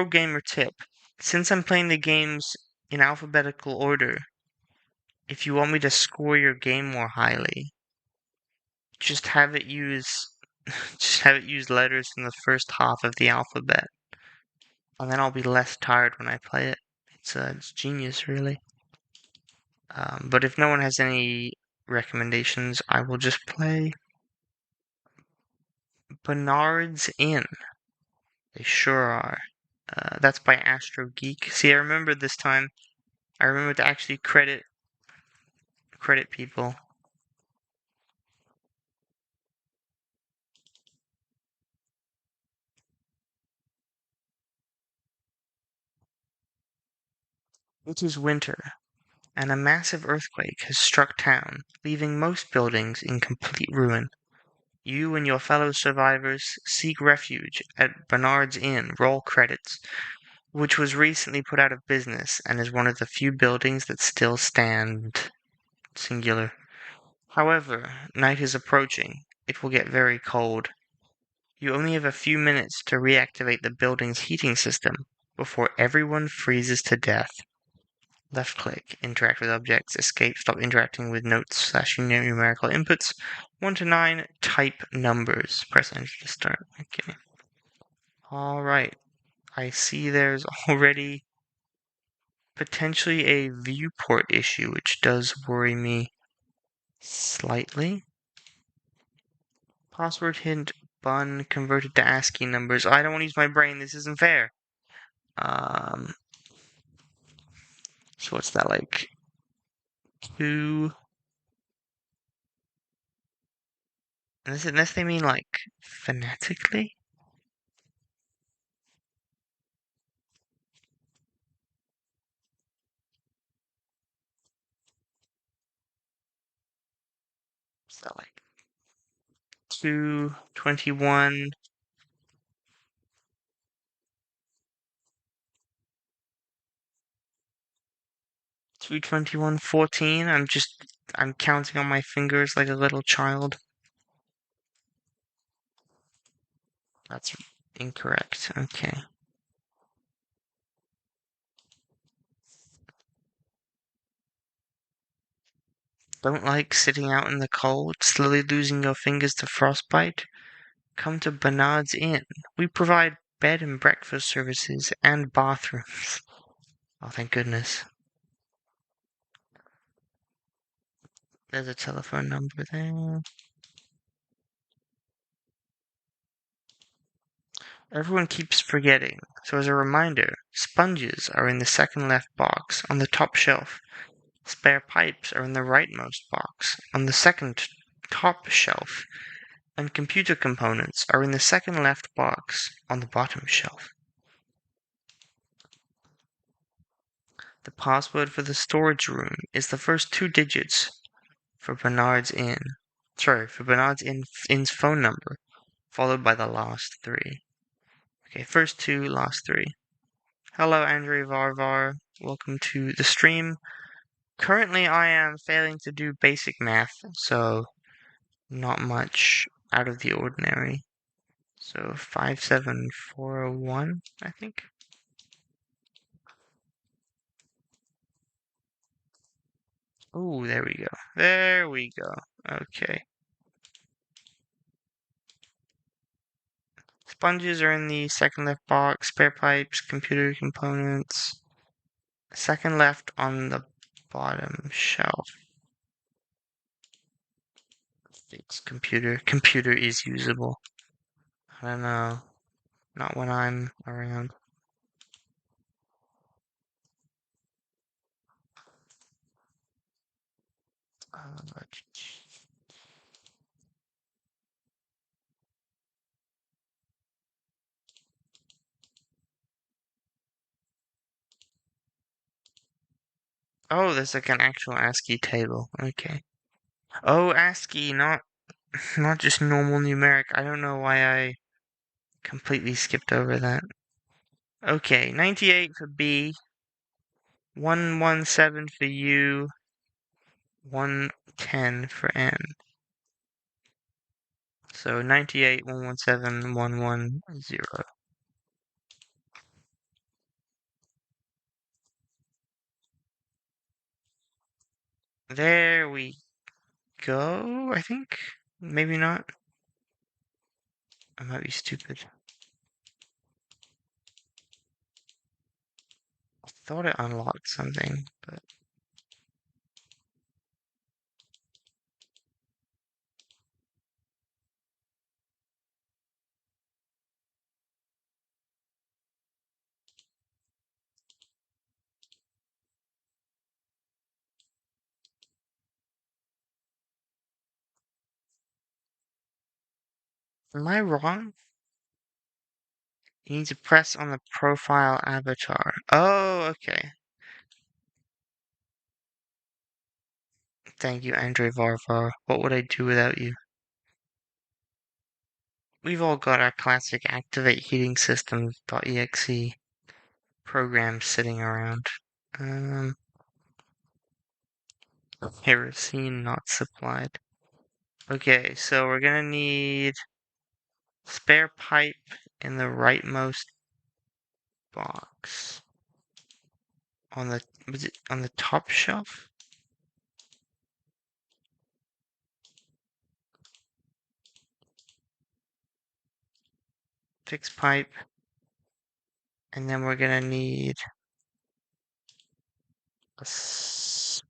gamer tip. Since I'm playing the games in alphabetical order, if you want me to score your game more highly, just have it use letters from the first half of the alphabet, and then I'll be less tired when I play it. It's genius, really. But if no one has any recommendations, I will just play Bernard's Inn. They sure are. That's by Astro Geek. See, I remember this time I remember to actually credit people. It is winter, and a massive earthquake has struck town, leaving most buildings in complete ruin. You and your fellow survivors seek refuge at Bernard's Inn. Roll credits, which was recently put out of business and is one of the few buildings that still stand. Singular. However, night is approaching. It will get very cold. You only have a few minutes to reactivate the building's heating system before everyone freezes to death. Left click, interact with objects, escape, stop interacting with notes / numerical inputs. 1 to 9, type numbers. Press enter to start. Okay. Alright. I see there's already potentially a viewport issue, which does worry me slightly. Password hint bun converted to ASCII numbers. I don't want to use my brain. This isn't fair. So what's that like? 2. Unless they mean like phonetically? What's that like? 221. 22114. I'm counting on my fingers like a little child. That's incorrect. Okay. Don't like sitting out in the cold, slowly losing your fingers to frostbite? Come to Bernard's Inn. We provide bed and breakfast services and bathrooms. Oh, thank goodness. There's a telephone number there. Everyone keeps forgetting, so as a reminder, sponges are in the second left box on the top shelf. Spare pipes are in the rightmost box on the second top shelf. And computer components are in the second left box on the bottom shelf. The password for the storage room is the first 2 digits for Bernard's Inn. For Bernard's Inn's phone number, followed by the last 3. Okay, first 2, last 3. Hello, Andre Varvar. Welcome to the stream. Currently, I am failing to do basic math, so not much out of the ordinary. So 57401, I think. Oh, there we go. There we go. Okay. Sponges are in the second left box. Spare pipes, computer components. Second left on the bottom shelf. Fix computer. Computer is usable. I don't know. Not when I'm around. Oh, there's like an actual ASCII table. Okay. Oh, ASCII, not just normal numeric. I don't know why I completely skipped over that. Okay, 98 for B, 117 for U, 110 for N. So 98, 117, 110. There we go, I think. Maybe not. I might be stupid. I thought it unlocked something, but Am I wrong? You need to press on the profile avatar. Oh, okay. Thank you, Andre Varvar. What would I do without you? We've all got our classic activate heating system.exe programs sitting around. Kerosene not supplied. Okay, so we're gonna need spare pipe in the rightmost box. Was it on the top shelf? Fixed pipe. And then we're gonna need a sponge,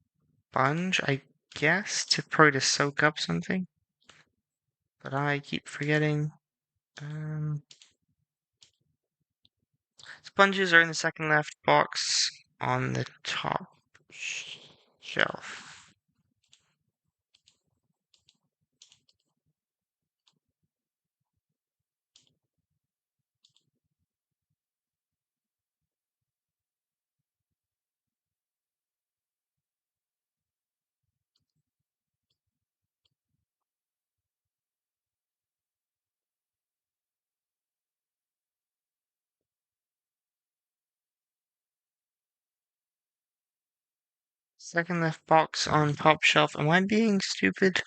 I guess, probably to soak up something. But I keep forgetting. Sponges are in the second left box on the top shelf. Second left box on top shelf. Am I being stupid?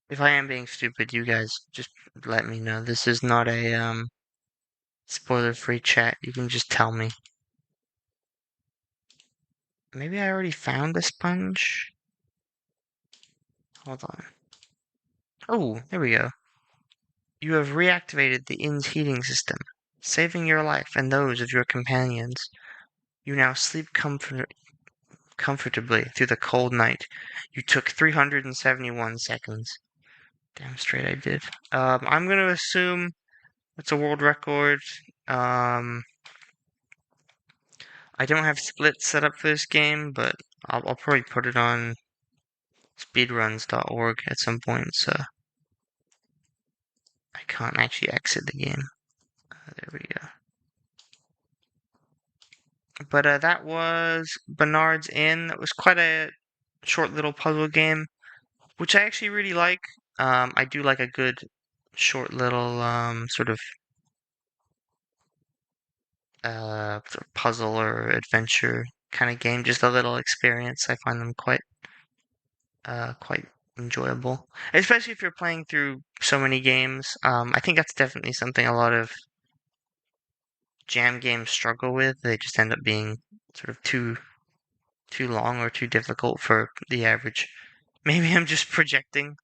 If I am being stupid, you guys just let me know. This is not a spoiler-free chat. You can just tell me. Maybe I already found a sponge? Hold on. Oh, there we go. You have reactivated the inn's heating system, saving your life and those of your companions. You now sleep comfortably through the cold night. You took 371 seconds. Damn straight I did. I'm gonna assume it's a world record. I don't have splits set up for this game, but I'll probably put it on speedruns.org at some point, so I can't actually exit the game. There we go. But that was Bernard's Inn. It was quite a short little puzzle game, which I actually really like. I do like a good short little sort of puzzle or adventure kind of game. Just a little experience. I find them quite enjoyable, especially if you're playing through so many games. I think that's definitely something a lot of jam games struggle with. They just end up being sort of too long or too difficult for the average. Maybe I'm just projecting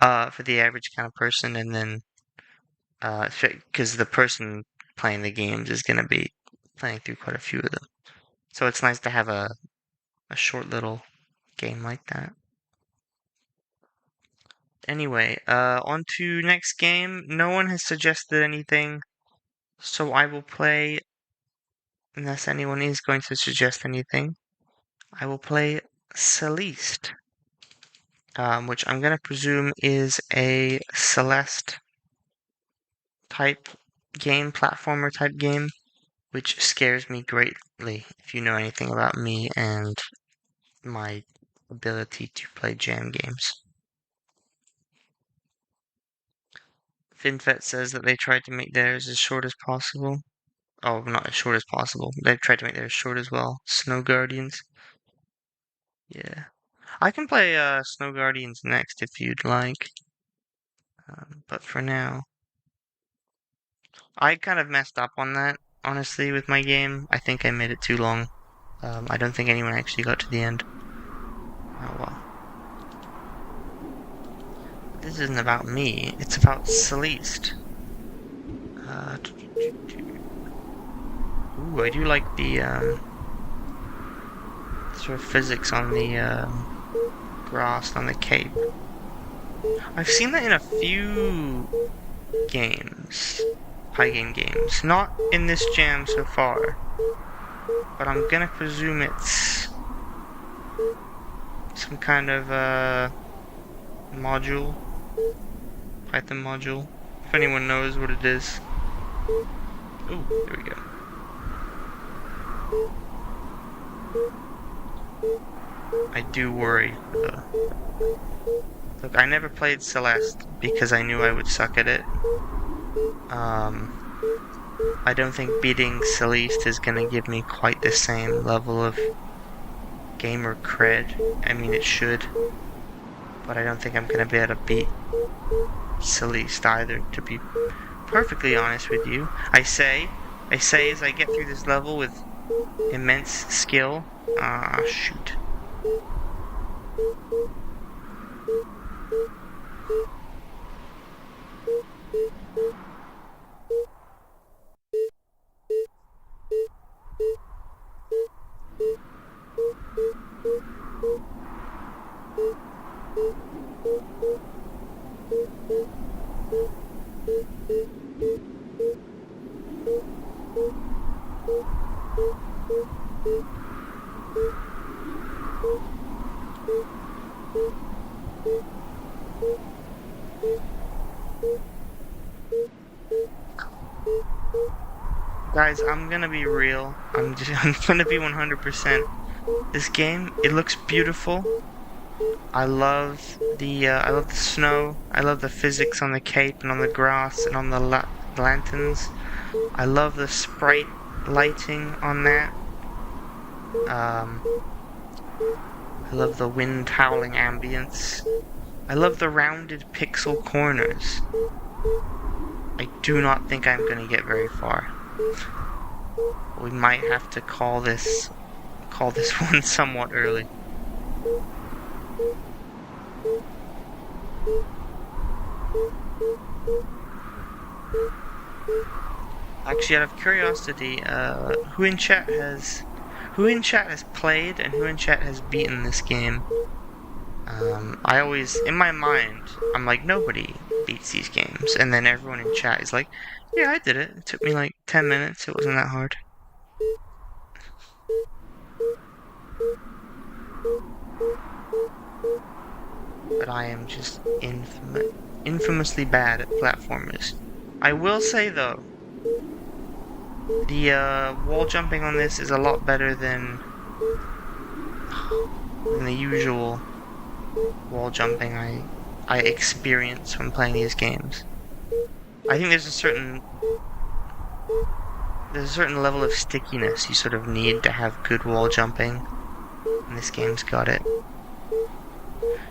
for the average kind of person, and then because the person playing the games is going to be playing through quite a few of them. So it's nice to have a short little game like that. Anyway, on to next game. No one has suggested anything, so I will play, unless anyone is going to suggest anything, I will play Celeast, which I'm going to presume is a Celeste type game, platformer type game, which scares me greatly if you know anything about me and my ability to play jam games. FinFet says that they tried to make theirs as short as possible. Oh, not as short as possible. They tried to make theirs short as well. Snow Guardians. Yeah. I can play Snow Guardians next if you'd like. But for now, I kind of messed up on that, honestly, with my game. I think I made it too long. I don't think anyone actually got to the end. Oh well. This isn't about me, it's about Celeast. Ooh, I do like the sort of physics on the grass on the cape. I've seen that in a few games, Pygame games. Not in this jam so far, but I'm gonna presume it's some kind of module. Python module, if anyone knows what it is. Ooh, there we go. I do worry, though. Look, I never played Celeast because I knew I would suck at it. I don't think beating Celeast is gonna give me quite the same level of gamer cred. I mean, it should. But I don't think I'm gonna be able to beat Celeast either, to be perfectly honest with you. I say as I get through this level with immense skill. Ah, shoot. Guys, I'm gonna be real. I'm gonna be 100%. This game, it looks beautiful. I love the snow. I love the physics on the cape and on the grass and on the lanterns. I love the sprite lighting on that. I love the wind howling ambience. I love the rounded pixel corners. I do not think I'm gonna get very far. We might have to call this one somewhat early. Actually, out of curiosity, who in chat has played and who in chat has beaten this game? I always, in my mind, I'm like, nobody beats these games, and then everyone in chat is like, yeah, I did it. It took me like 10 minutes. It wasn't that hard. But I am just infamously bad at platformers. I will say though, the wall jumping on this is a lot better than the usual wall jumping I experience when playing these games. I think there's a certain level of stickiness you sort of need to have good wall jumping, and this game's got it.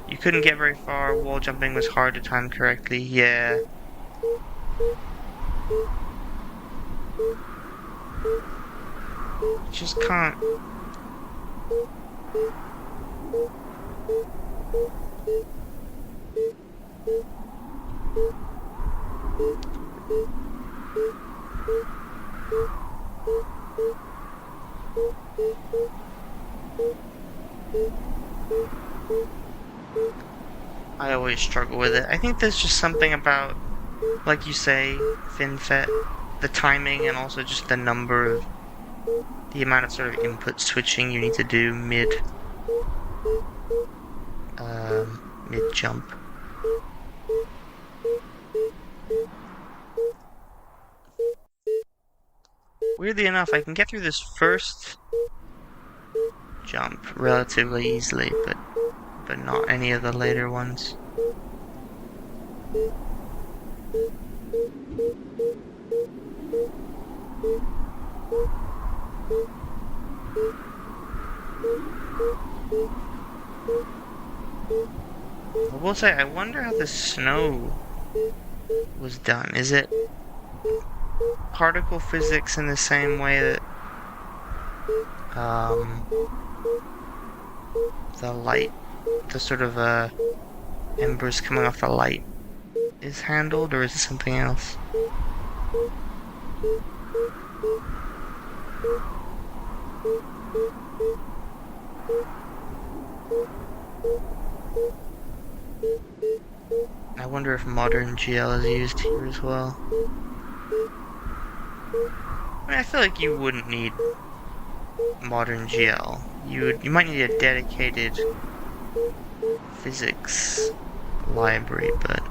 You couldn't get very far, wall jumping was hard to time correctly, yeah. Just can't. I always struggle with it. I think there's just something about, like you say, FinFET, the timing, and also just the amount of sort of input switching you need to do mid jump. Weirdly enough, I can get through this first jump relatively easily, but not any of the later ones. I will say, I wonder how the snow was done. Is it particle physics in the same way that the light, the sort of embers coming off the light is handled, or is it something else? I wonder if modern GL is used here as well. I mean, I feel like you wouldn't need modern GL. You might need a dedicated physics library, but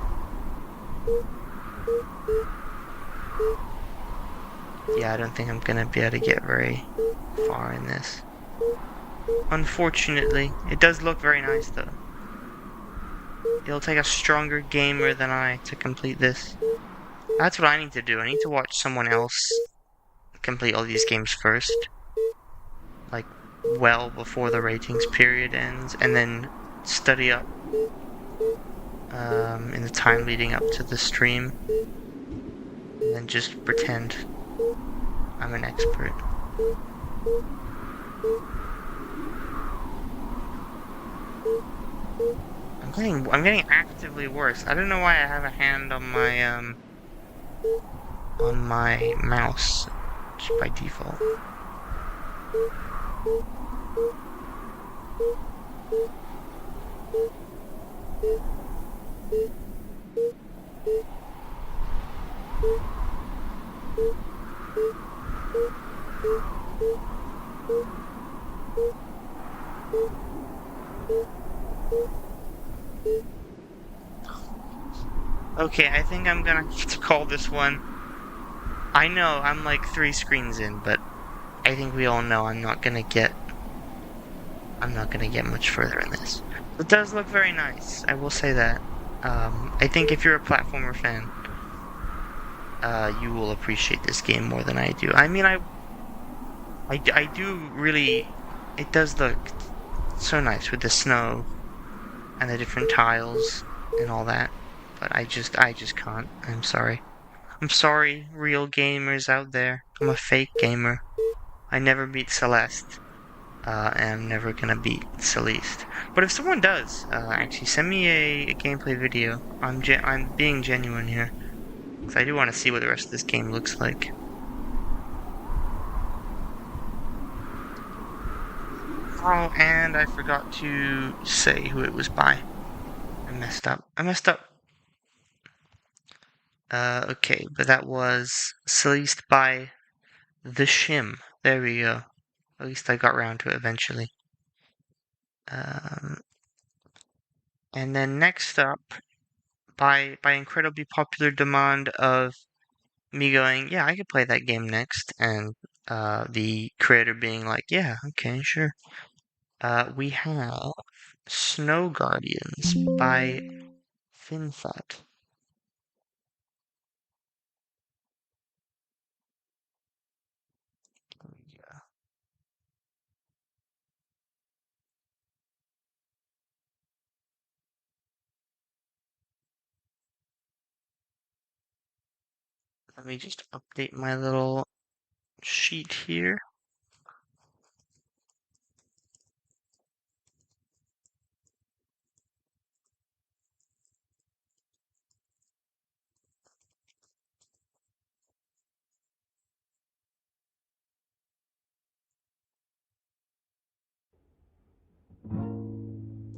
Yeah, I don't think I'm gonna be able to get very far in this. Unfortunately, it does look very nice though. It'll take a stronger gamer than I to complete this. That's what I need to do. I need to watch someone else complete all these games first. Like, well before the ratings period ends, and then study up in the time leading up to the stream. And then just pretend I'm an expert. I'm getting actively worse. I don't know why I have a hand on my mouse just by default. Okay, I think I'm gonna have to call this one. I know I'm like 3 screens in, but I think we all know I'm not gonna get much further in this. It does look very nice, I will say that. I think if you're a platformer fan, you will appreciate this game more than I do. I mean, I do really. It does look so nice with the snow and the different tiles and all that. But I just can't. I'm sorry. I'm sorry, real gamers out there. I'm a fake gamer. I never beat Celeast. And I'm never gonna beat Celeast. But if someone does, actually send me a gameplay video. I'm being genuine here. Because I do want to see what the rest of this game looks like. Oh, and I forgot to say who it was by. I messed up. Okay, but that was Celeast by The Shim. There we go. At least I got around to it eventually. And then next up, by incredibly popular demand of me going, yeah, I could play that game next, and the creator being like, yeah, okay, sure. We have Snow Guardians by FinFat. Let me just update my little sheet here.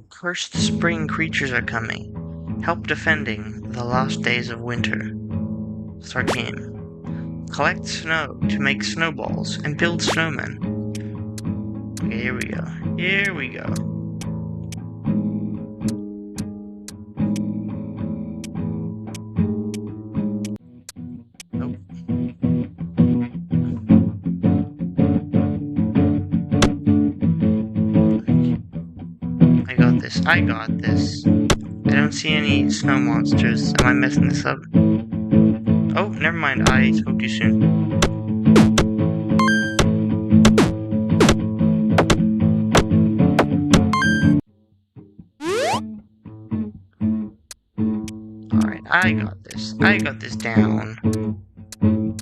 Cursed spring creatures are coming. Help defending the last days of winter. Start game. Collect snow to make snowballs and build snowmen. Okay, here we go. Here we go. Nope. I got this. I don't see any snow monsters. Am I messing this up? Oh, never mind. I spoke too soon. Alright, I got this. I got this down.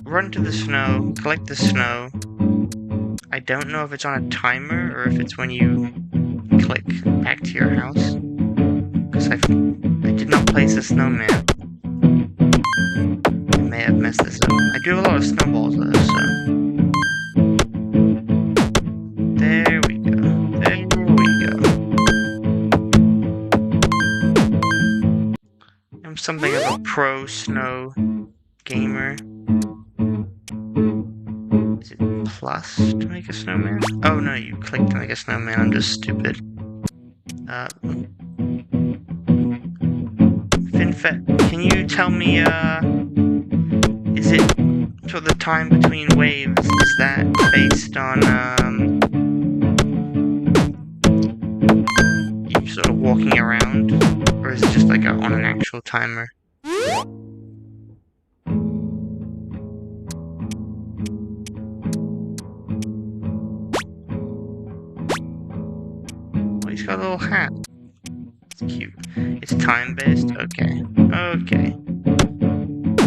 Run to the snow. Collect the snow. I don't know if it's on a timer or if it's when you click back to your house. Because I did not place a snowman. I may have messed this up. I do have a lot of snowballs though, so. There we go. There we go. I'm something of a pro snow gamer. Is it plus to make a snowman? Oh no, you click to make a snowman. I'm just stupid. can you tell me, is it, so the time between waves, is that based on, you sort of walking around, or is it just like on an actual timer? Oh, he's got a little hat. It's cute. It's time-based? Okay. Okay.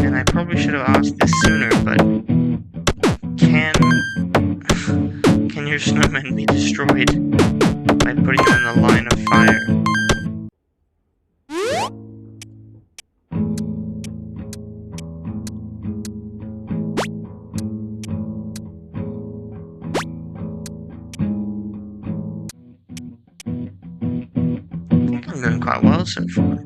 And I probably should have asked this sooner, but can your snowman be destroyed by putting them in the line of fire? I think I'm doing quite well so far.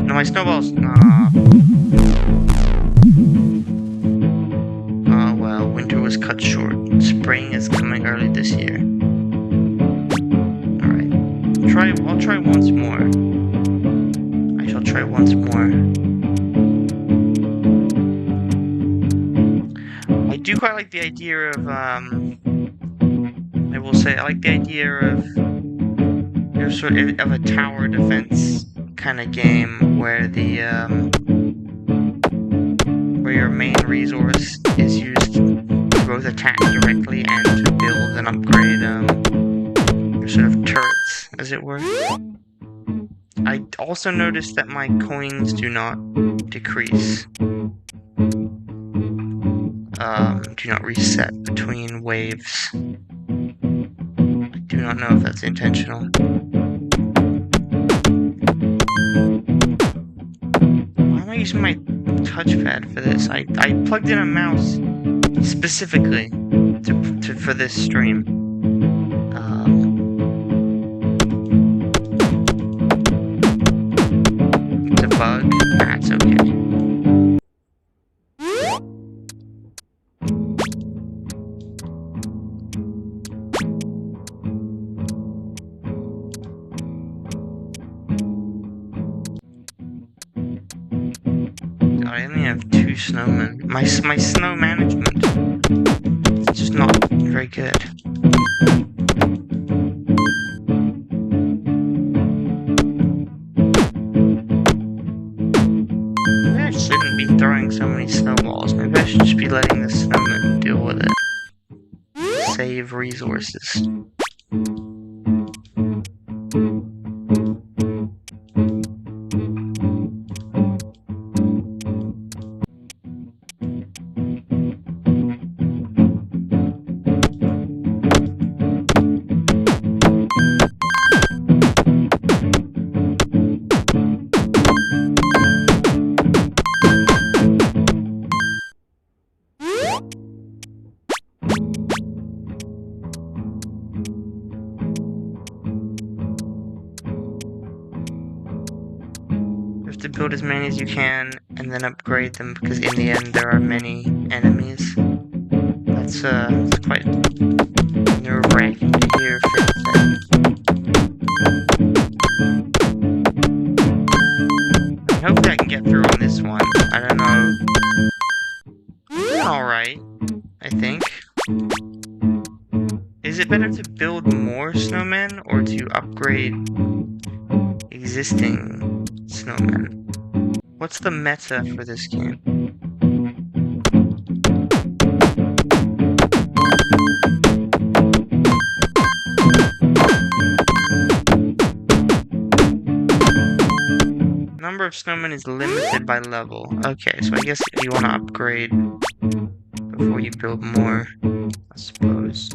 My snowballs! Oh well, winter was cut short. Spring is coming early this year. Alright. I'll try once more. I shall try once more. I do quite like the idea of, I will say, I like the idea of, sort of a tower defense kind of game where the where your main resource is used to both attack directly and to build and upgrade your sort of turrets, as it were. I also noticed that my coins do not decrease. Do not reset between waves. I do not know if that's intentional. I'm using my touchpad for this. I plugged in a mouse specifically for this stream. It's a bug. That's okay. I only have 2 snowmen. My snow management is just not very good. Maybe I shouldn't be throwing so many snowballs. Maybe I should just be letting the snowmen deal with it. Save resources. To build as many as you can and then upgrade them, because in the end there are many enemies. That's quite nerve-wracking to hear. I hope that I can get through on this one. I don't know. Alright, I think. Is it better to build more snowmen or to upgrade existing snowmen? What's the meta for this game? Number of snowmen is limited by level. Okay, so I guess you want to upgrade before you build more, I suppose.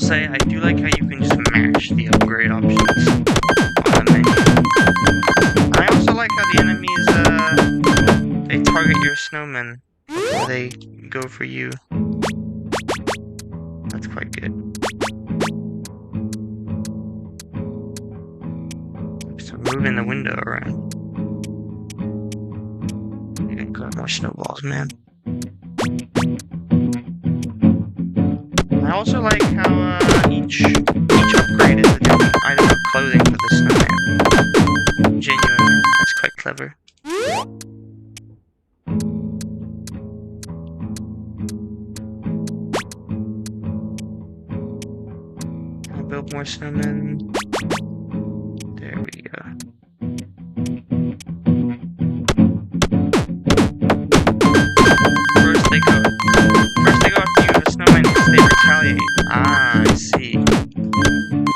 say, I do like how you can just mash the upgrade options on the menu. I also like how the enemies, they target your snowmen before they go for you. That's quite good. So moving the window around. You can got more snowballs, man. I also like how each upgrade is a different item of clothing for the snowman. Genuinely, that's quite clever. Can I build more snowmen? There we go. First they go after you with a snowman because they retaliate. Ah, I see.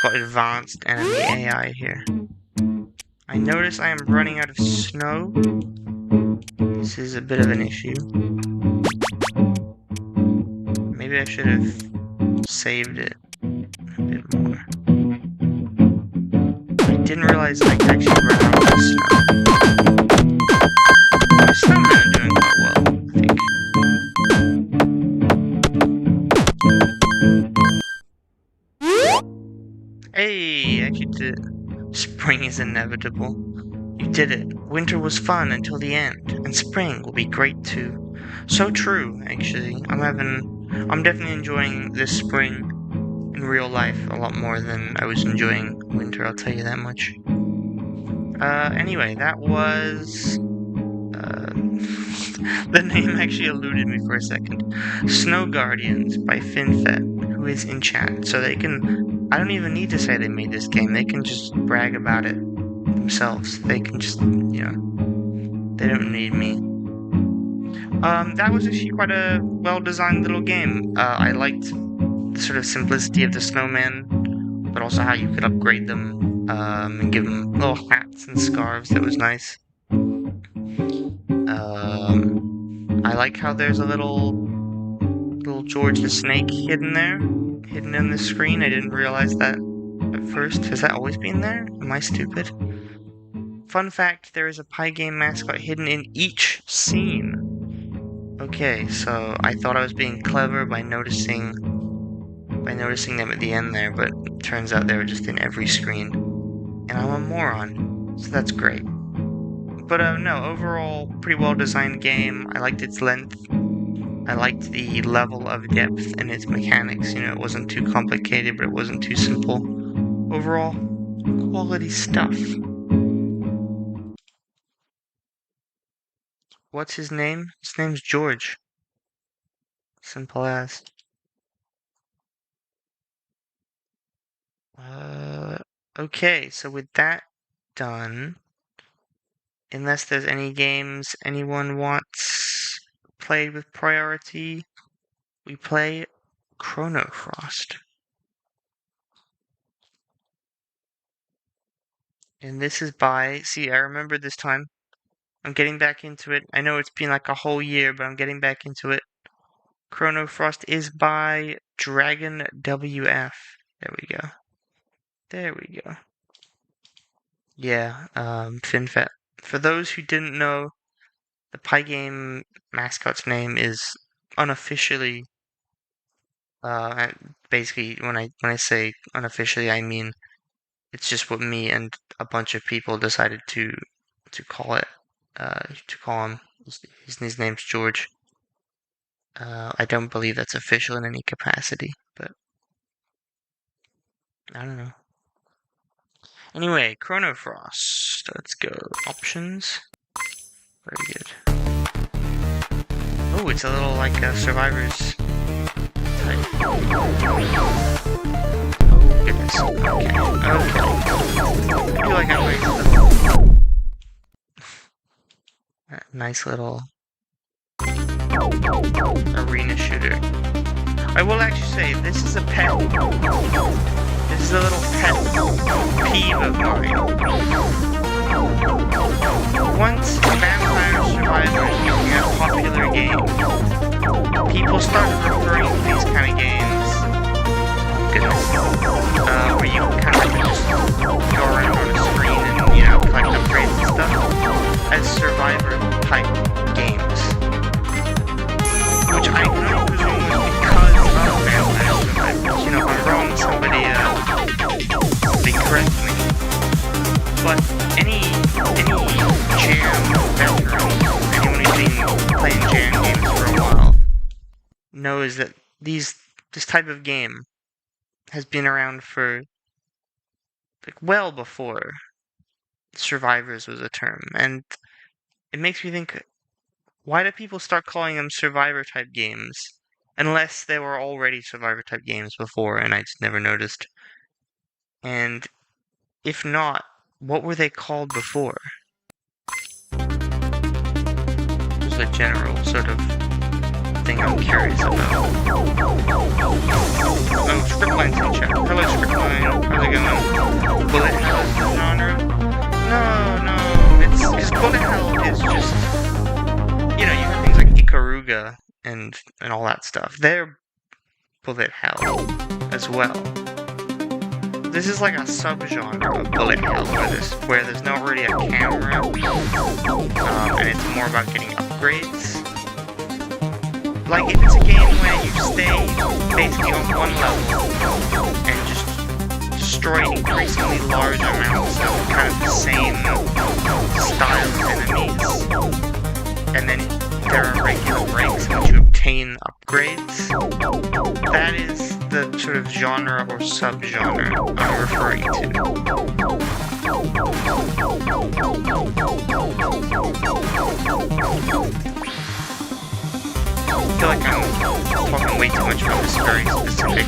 Got advanced enemy AI here. I notice I am running out of snow. This is a bit of an issue. Maybe I should have saved it a bit more. I didn't realize I could actually run out of snow. My snowmen are doing quite well, I think. Hey, actually did it. Spring is inevitable. You did it. Winter was fun until the end, and spring will be great too. So true, actually. I'm definitely enjoying this spring in real life a lot more than I was enjoying winter, I'll tell you that much. Anyway, that was... the name actually eluded me for a second. Snow Guardians by FinFet, who is in chat, so they can... I don't even need to say they made this game, they can just brag about it themselves. They can just, you know, they don't need me. That was actually quite a well-designed little game. I liked the sort of simplicity of the snowman, but also how you could upgrade them, and give them little hats and scarves. That was nice. I like how there's a little George the Snake hidden in the screen. I didn't realize that at first. Has that always been there? Am I stupid? Fun fact, there is a Pygame mascot hidden in each scene. Okay, so I thought I was being clever by noticing them at the end there, but it turns out they were just in every screen. And I'm a moron, so that's great. But no, overall, pretty well designed game. I liked its length. I liked the level of depth in its mechanics. You know, it wasn't too complicated, but it wasn't too simple. Overall, quality stuff. What's his name? His name's George. Simple as. Okay, so with that done, unless there's any games anyone wants played with priority, we play ChronoFrost. And this is by, see, I remember this time. I'm getting back into it. I know it's been like a whole year, but I'm getting back into it. ChronoFrost is by Dragon WF. There we go. There we go. Yeah, FinFet. For those who didn't know, the Pygame mascot's name is unofficially, basically, when I say unofficially, I mean it's just what me and a bunch of people decided to call it, to call him. His name's George. I don't believe that's official in any capacity, but I don't know. Anyway, ChronoFrost. Let's go. Options. Very good. Oh, it's a little like a Survivor's type. Oh, goodness. Okay. I feel like I'm going to nice little arena shooter. I will actually say, this is a pet. This is a little pet peeve of mine. Once Vampire Survivors became a popular game, people started referring to these kind of games. Goodness. where you kind of just go around on a screen and, you know, collect upgrades and stuff, as survivor-type games. Which I know presume was because of Vampire Survivors. You know, if I'm wrong, somebody correct me. But any jam veteran, anyone who's been playing jam games for a while, knows that this type of game has been around for like well before Survivors was a term, and it makes me think, why do people start calling them Survivor-type games? Unless they were already Survivor-type games before, and I just never noticed. And if not, what were they called before? Just a general sort of thing I'm curious about. Oh, Scriptline's in chat. Hello, Scriptline. How's it going? Bullet Hell is the genre? No. It's because Bullet Hell is just, you know, you have things like Ikaruga and all that stuff. They're Bullet Hell as well. This is like a subgenre of Bullet Hell where there's not really a camera, and it's more about getting upgrades. Like, if it's a game where you stay basically on one level and just destroy increasingly large amounts of kind of the same style of enemies, and then there are regular breaks in which you obtain upgrades, that is the sort of genre or subgenre I'm referring to. I feel like I'm talking way too much about this very specific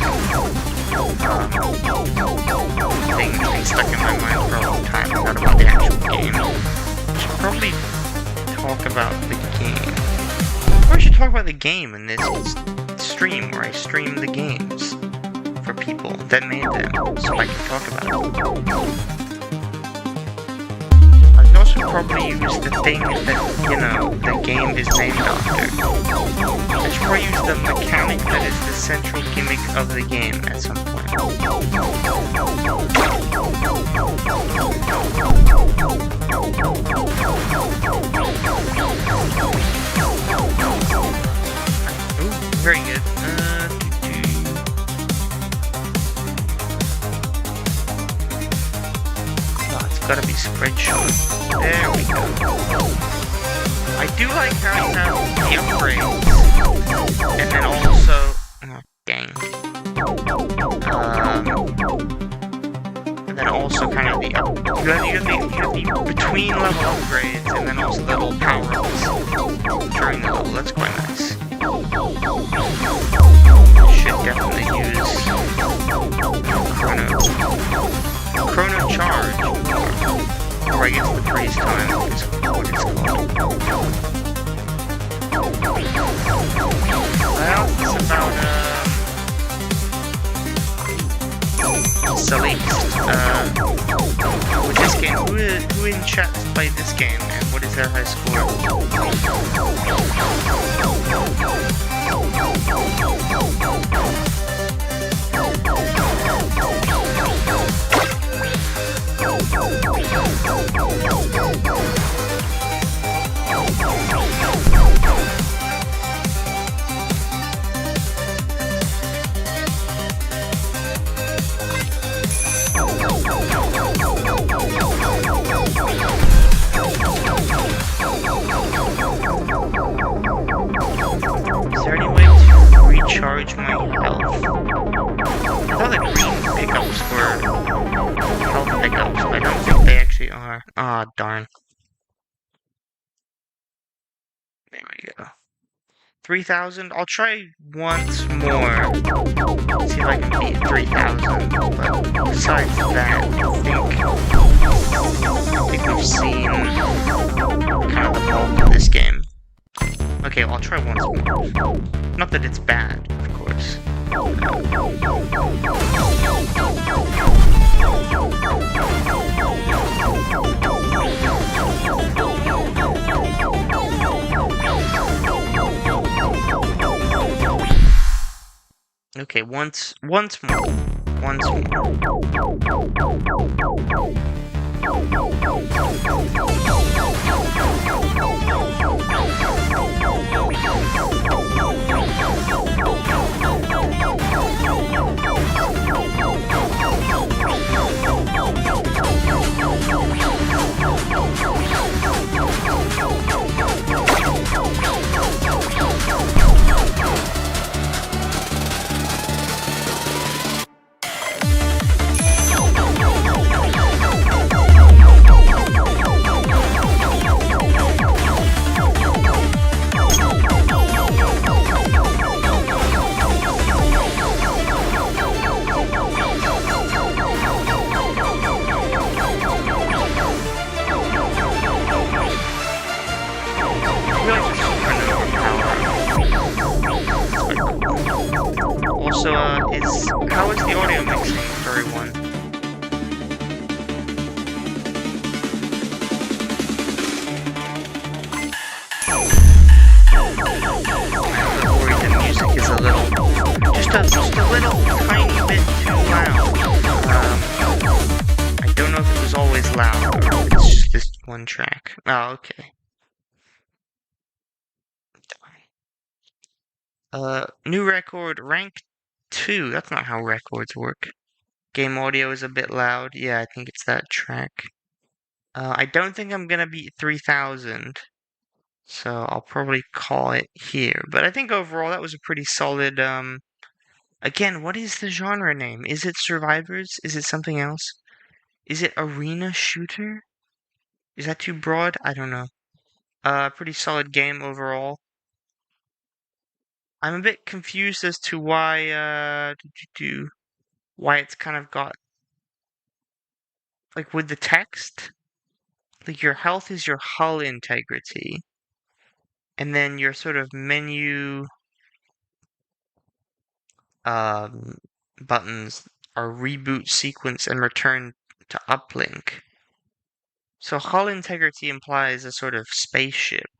thing that's been stuck in my mind for a long time, not about the actual game. I should probably talk about the game. Or I should talk about the game in this stream where I stream the games for people that made them, so I can talk about it. I can also probably use the thing that, you know, the game is named after. I should probably use the mechanic that is the central gimmick of the game at some point. Ooh, very good. Gotta be spreadshot. There we go. I do like how you have the upgrades, and then also, oh dang, and then also kind of you have the between level upgrades, and then also the little power-ups during the level. That's quite nice. Should definitely use Chrono Charge, or I guess the freeze time is what it's called. Well, it's about, Celeast. With this game, who in chat has played this game, and what is their high score? Is there any way to recharge my health? I thought the green pickups were health pickups, but I don't think they actually are. Ah, oh, darn. There we go. 3,000? I'll try once more. See if I can beat 3,000. But besides that, I think we've seen kind of the bulk of this game. Okay, well, I'll try once more. Not that it's bad, of course. Okay, once more. once more. Also, how is the audio mixing for everyone? I'm worried the music is just a little tiny bit too loud. I don't know if it was always loud or if it's just this one track. Oh, okay. New record, rank 2. That's not how records work. Game audio is a bit loud. Yeah, I think it's that track. I don't think I'm gonna beat 3,000, so I'll probably call it here. But I think overall that was a pretty solid, again, what is the genre name? Is it Survivors? Is it something else? Is it Arena Shooter? Is that too broad? I don't know. Pretty solid game overall. I'm a bit confused as to why, why it's kind of got, like, with the text, like, your health is your hull integrity, and then your sort of menu, buttons are reboot sequence and return to uplink. So hull integrity implies a sort of spaceship,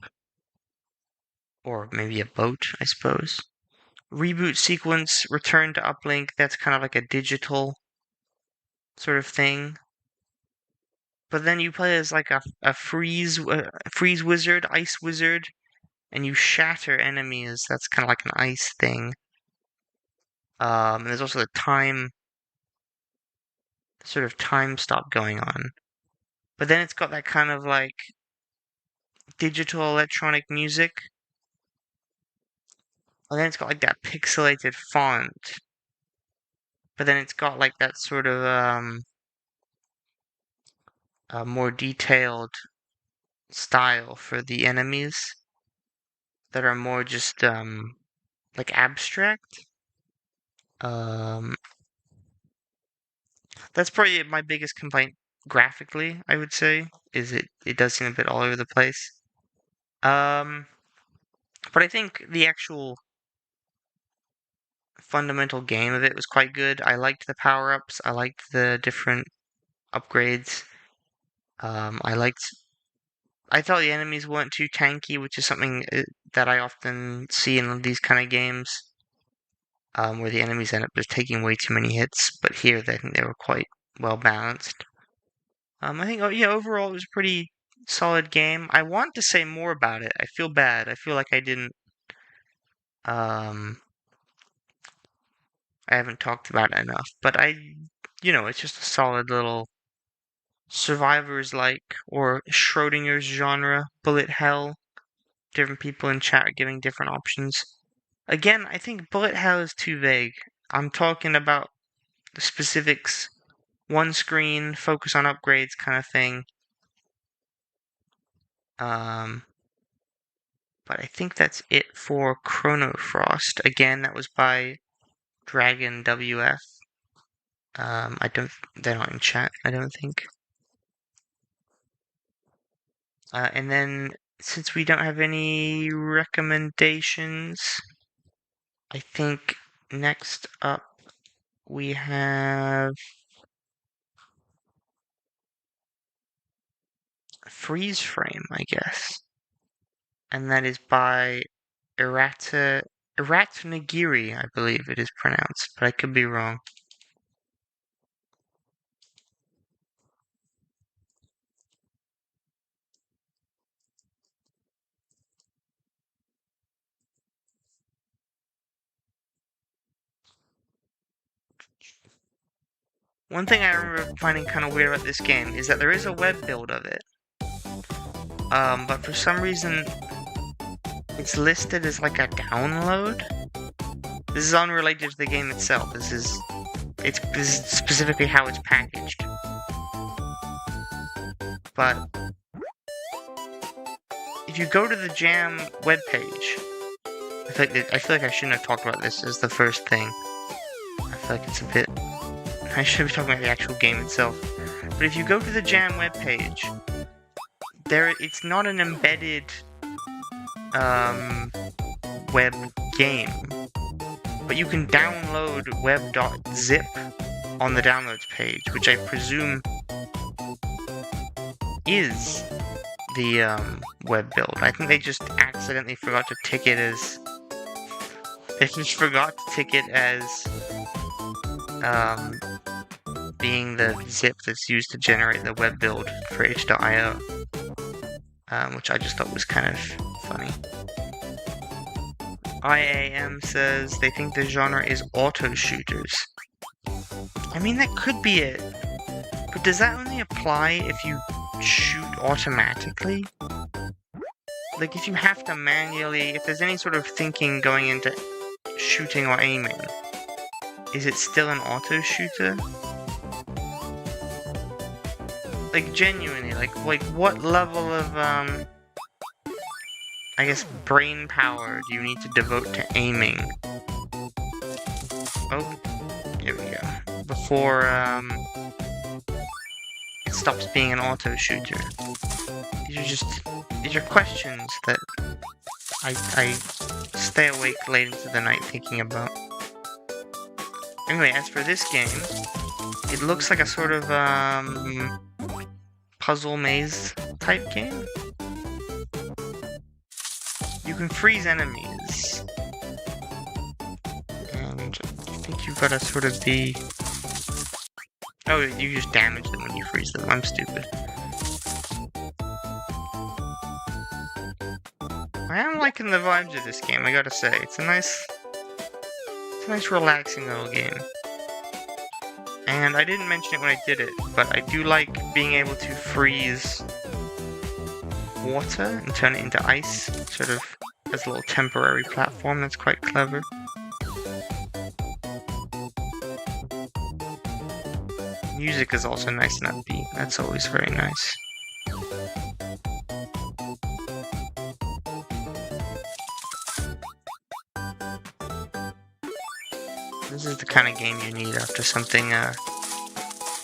or maybe a boat, I suppose. Reboot sequence, return to uplink, that's kind of like a digital sort of thing. But then you play as like a freeze wizard, ice wizard, and you shatter enemies. That's kind of like an ice thing. And there's also the sort of time stop going on. But then it's got that kind of like digital electronic music. And then it's got like that pixelated font. But then it's got like that sort of more detailed style for the enemies that are more just like abstract. That's probably my biggest complaint graphically, I would say, is it does seem a bit all over the place. But I think the actual fundamental game of it was quite good. I liked the power-ups. I liked the different upgrades. I thought the enemies weren't too tanky, which is something that I often see in these kind of games, where the enemies end up just taking way too many hits. But here, I think they were quite well balanced. I think, oh, yeah, overall it was a pretty solid game. I want to say more about it. I feel bad. I feel like I didn't. I haven't talked about it enough. But it's just a solid little Survivors-like or Schrodinger's genre, bullet hell. Different people in chat are giving different options. Again, I think bullet hell is too vague. I'm talking about the specifics, one screen, focus on upgrades kind of thing. But I think that's it for ChronoFrost. Again, that was by Dragon WF. They're not in chat, I don't think. And then, since we don't have any recommendations, I think next up we have FreezeFrame, I guess. And that is by Iratnagiri, I believe it is pronounced, but I could be wrong. One thing I remember finding kind of weird about this game is that there is a web build of it. But for some reason, it's listed as like a download. This is unrelated to the game itself. This is specifically how it's packaged. But if you go to the Jam webpage, I feel like I shouldn't have talked about this as the first thing. I feel like it's a bit... I should be talking about the actual game itself. But if you go to the Jam webpage, it's not an embedded web game, but you can download web.zip on the downloads page, which I presume is the web build. I think they just accidentally forgot to tick it as... They just forgot to tick it as being the zip that's used to generate the web build for H.io, which I just thought was kind of funny. IAM says they think the genre is auto shooters. I mean, that could be it, but does that only apply if you shoot automatically? Like, if you have to manually, if there's any sort of thinking going into shooting or aiming, is it still an auto shooter? Like, genuinely, like what level of, I guess, brain power do you need to devote to aiming? Oh, here we go. Before, it stops being an auto shooter. These are questions that I stay awake late into the night thinking about. Anyway, as for this game, it looks like a sort of, puzzle maze type game. You can freeze enemies, and I think you've got to sort of be... Oh, you just damage them when you freeze them. I'm stupid. I am liking the vibes of this game, I gotta say. It's a nice relaxing little game. And I didn't mention it when I did it, but I do like being able to freeze water and turn it into ice, sort of as a little temporary platform. That's quite clever. Music is also nice and upbeat. That's always very nice. This is the kind of game you need after something,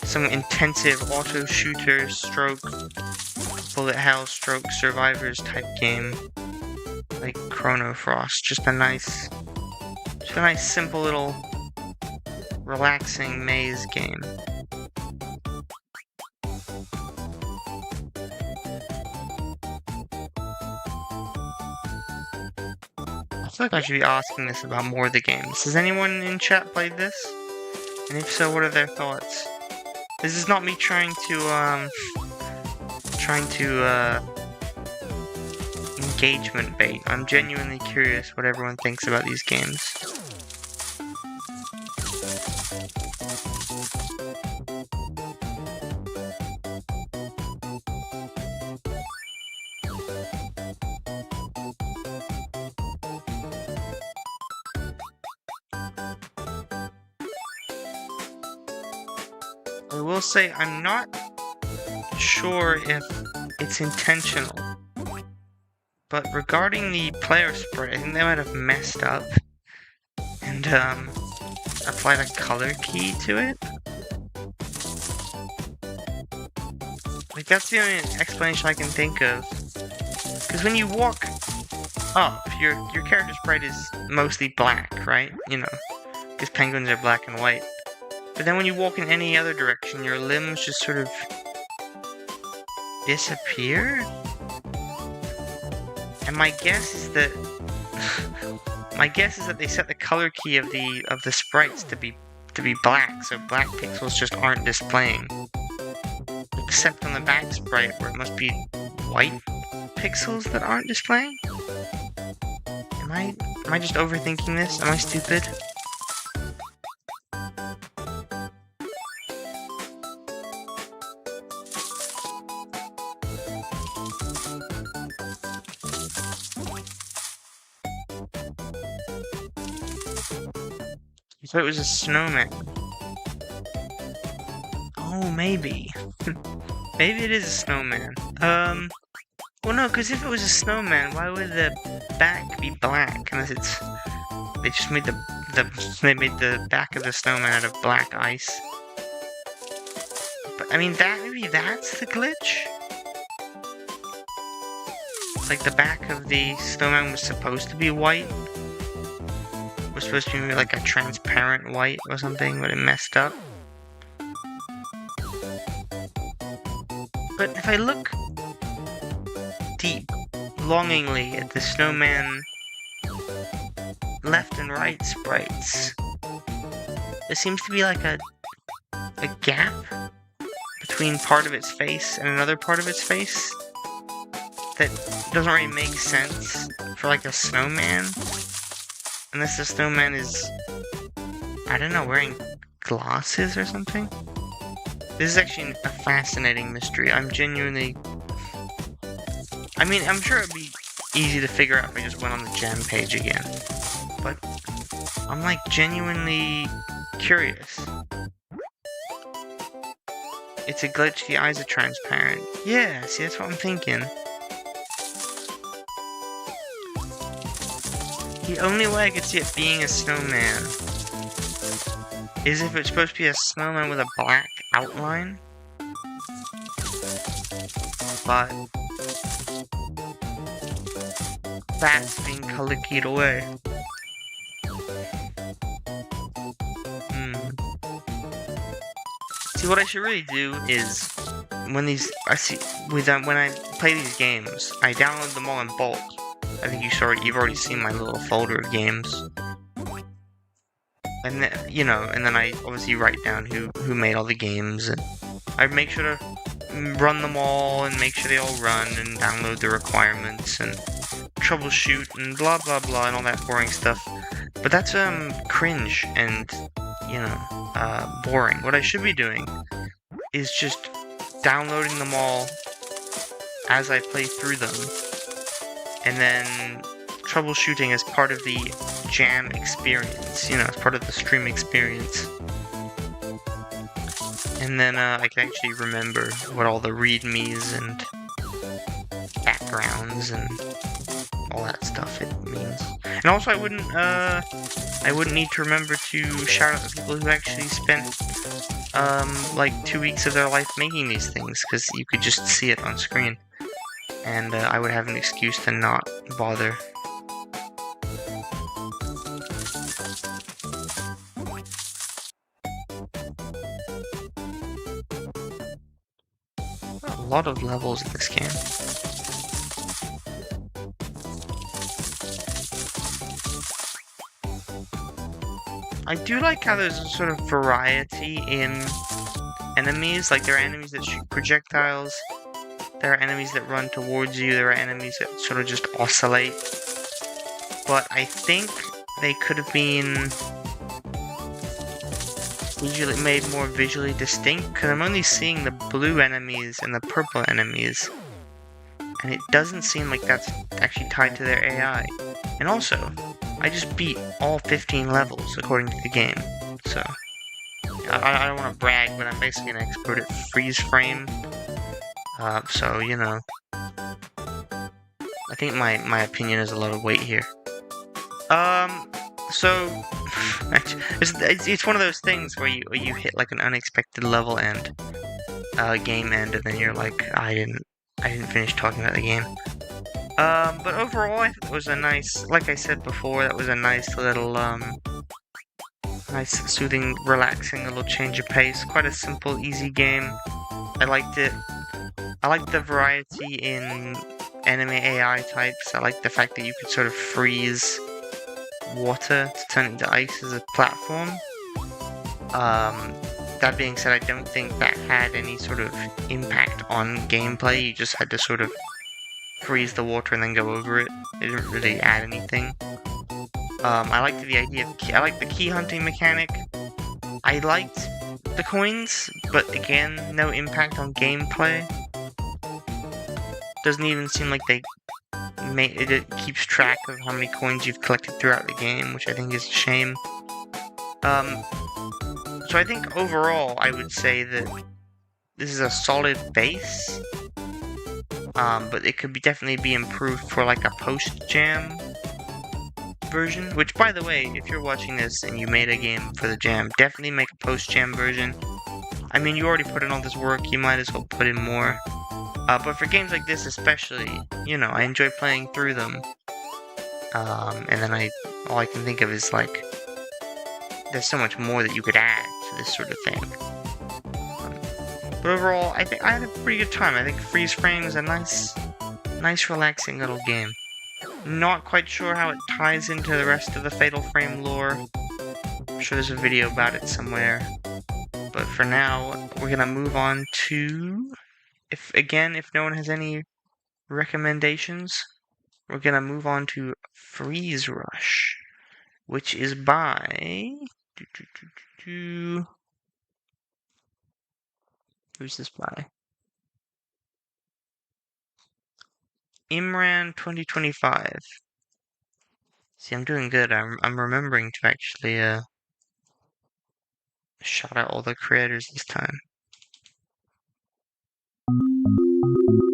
some intensive auto shooter stroke bullet hell stroke survivors type game like ChronoFrost. Just a nice simple little relaxing maze game. I feel like I should be asking this about more of the games. Has anyone in chat played this? And if so, what are their thoughts? This is not me trying to engagement bait. I'm genuinely curious what everyone thinks about these games. I will say I'm not sure if it's intentional, but regarding the player sprite, I think they might have messed up and applied a color key to it. Like, that's the only explanation I can think of. Because when you walk up, your character sprite is mostly black, right? You know, because penguins are black and white. But then when you walk in any other direction, your limbs just sort of disappear? And my guess is that they set the color key of the sprites to be black, so black pixels just aren't displaying. Except on the back sprite where it must be white pixels that aren't displaying? Am I just overthinking this? Am I stupid? So it was a snowman. Oh, maybe. Maybe it is a snowman. Well, no, because if it was a snowman, why would the back be black? Unless it's... They just made they made the back of the snowman out of black ice. But, I mean, maybe that's the glitch? Like, the back of the snowman was supposed to be white? Was supposed to be like a transparent white or something, but it messed up. But if I look deep, longingly at the snowman left and right sprites, there seems to be like a gap between part of its face and another part of its face that doesn't really make sense for like a snowman. Unless the snowman is, I don't know, wearing glasses or something? This is actually a fascinating mystery. I'm genuinely... I mean, I'm sure it'd be easy to figure out if I just went on the gem page again. But I'm like genuinely curious. It's a glitch, the eyes are transparent. Yeah, see, that's what I'm thinking. The only way I could see it being a snowman is if it's supposed to be a snowman with a black outline. But that's being color keyed away. See, what I should really do is when I play these games, I download them all in bulk. I think you've already seen my little folder of games. And then, and then I obviously write down who made all the games, and I make sure to run them all and make sure they all run and download the requirements and troubleshoot and blah blah blah and all that boring stuff. But that's cringe and boring. What I should be doing is just downloading them all as I play through them, and then troubleshooting as part of the jam experience, as part of the stream experience. And then I can actually remember what all the readmes and backgrounds and all that stuff it means. And also I wouldn't need to remember to shout out the people who actually spent like 2 weeks of their life making these things, because you could just see it on screen. And I would have an excuse to not bother. A lot of levels in this game. I do like how there's a sort of variety in enemies. Like, there are enemies that shoot projectiles, there are enemies that run towards you, there are enemies that sort of just oscillate. But I think they could have been made more visually distinct, because I'm only seeing the blue enemies and the purple enemies, and it doesn't seem like that's actually tied to their AI. And also, I just beat all 15 levels according to the game, so I don't want to brag, but I'm basically an expert at freezeframe. So I think my opinion has a lot of weight here. So it's one of those things where you hit like an unexpected level end, game end, and then you're like, I didn't finish talking about the game. But overall, I think it was a nice, like I said before, that was a nice little, nice, soothing, relaxing little change of pace. Quite a simple, easy game. I liked it. I liked the variety in anime AI types. I liked the fact that you could sort of freeze water to turn it into ice as a platform. That being said, I don't think that had any sort of impact on gameplay. You just had to sort of freeze the water and then go over it. It didn't really add anything. I liked the idea of I liked the key hunting mechanic. I liked the coins, but again, no impact on gameplay. Doesn't even seem like it keeps track of how many coins you've collected throughout the game, which I think is a shame. So I think overall, I would say that this is a solid base. But it could definitely be improved for like a post-jam version. Which, by the way, if you're watching this and you made a game for the jam, definitely make a post-jam version. I mean, you already put in all this work, you might as well put in more. But for games like this especially, you know, I enjoy playing through them. And then all I can think of is like, there's so much more that you could add to this sort of thing. But overall, I think I had a pretty good time. I think FreezeFrame is a nice, relaxing little game. Not quite sure how it ties into the rest of the Fatal Frame lore. I'm sure there's a video about it somewhere. But for now, we're gonna move on to, if no one has any recommendations, we're gonna move on to FreezeRush, which is by who's this by? Imran 2025. See, I'm doing good. I'm remembering to actually shout out all the creators this time.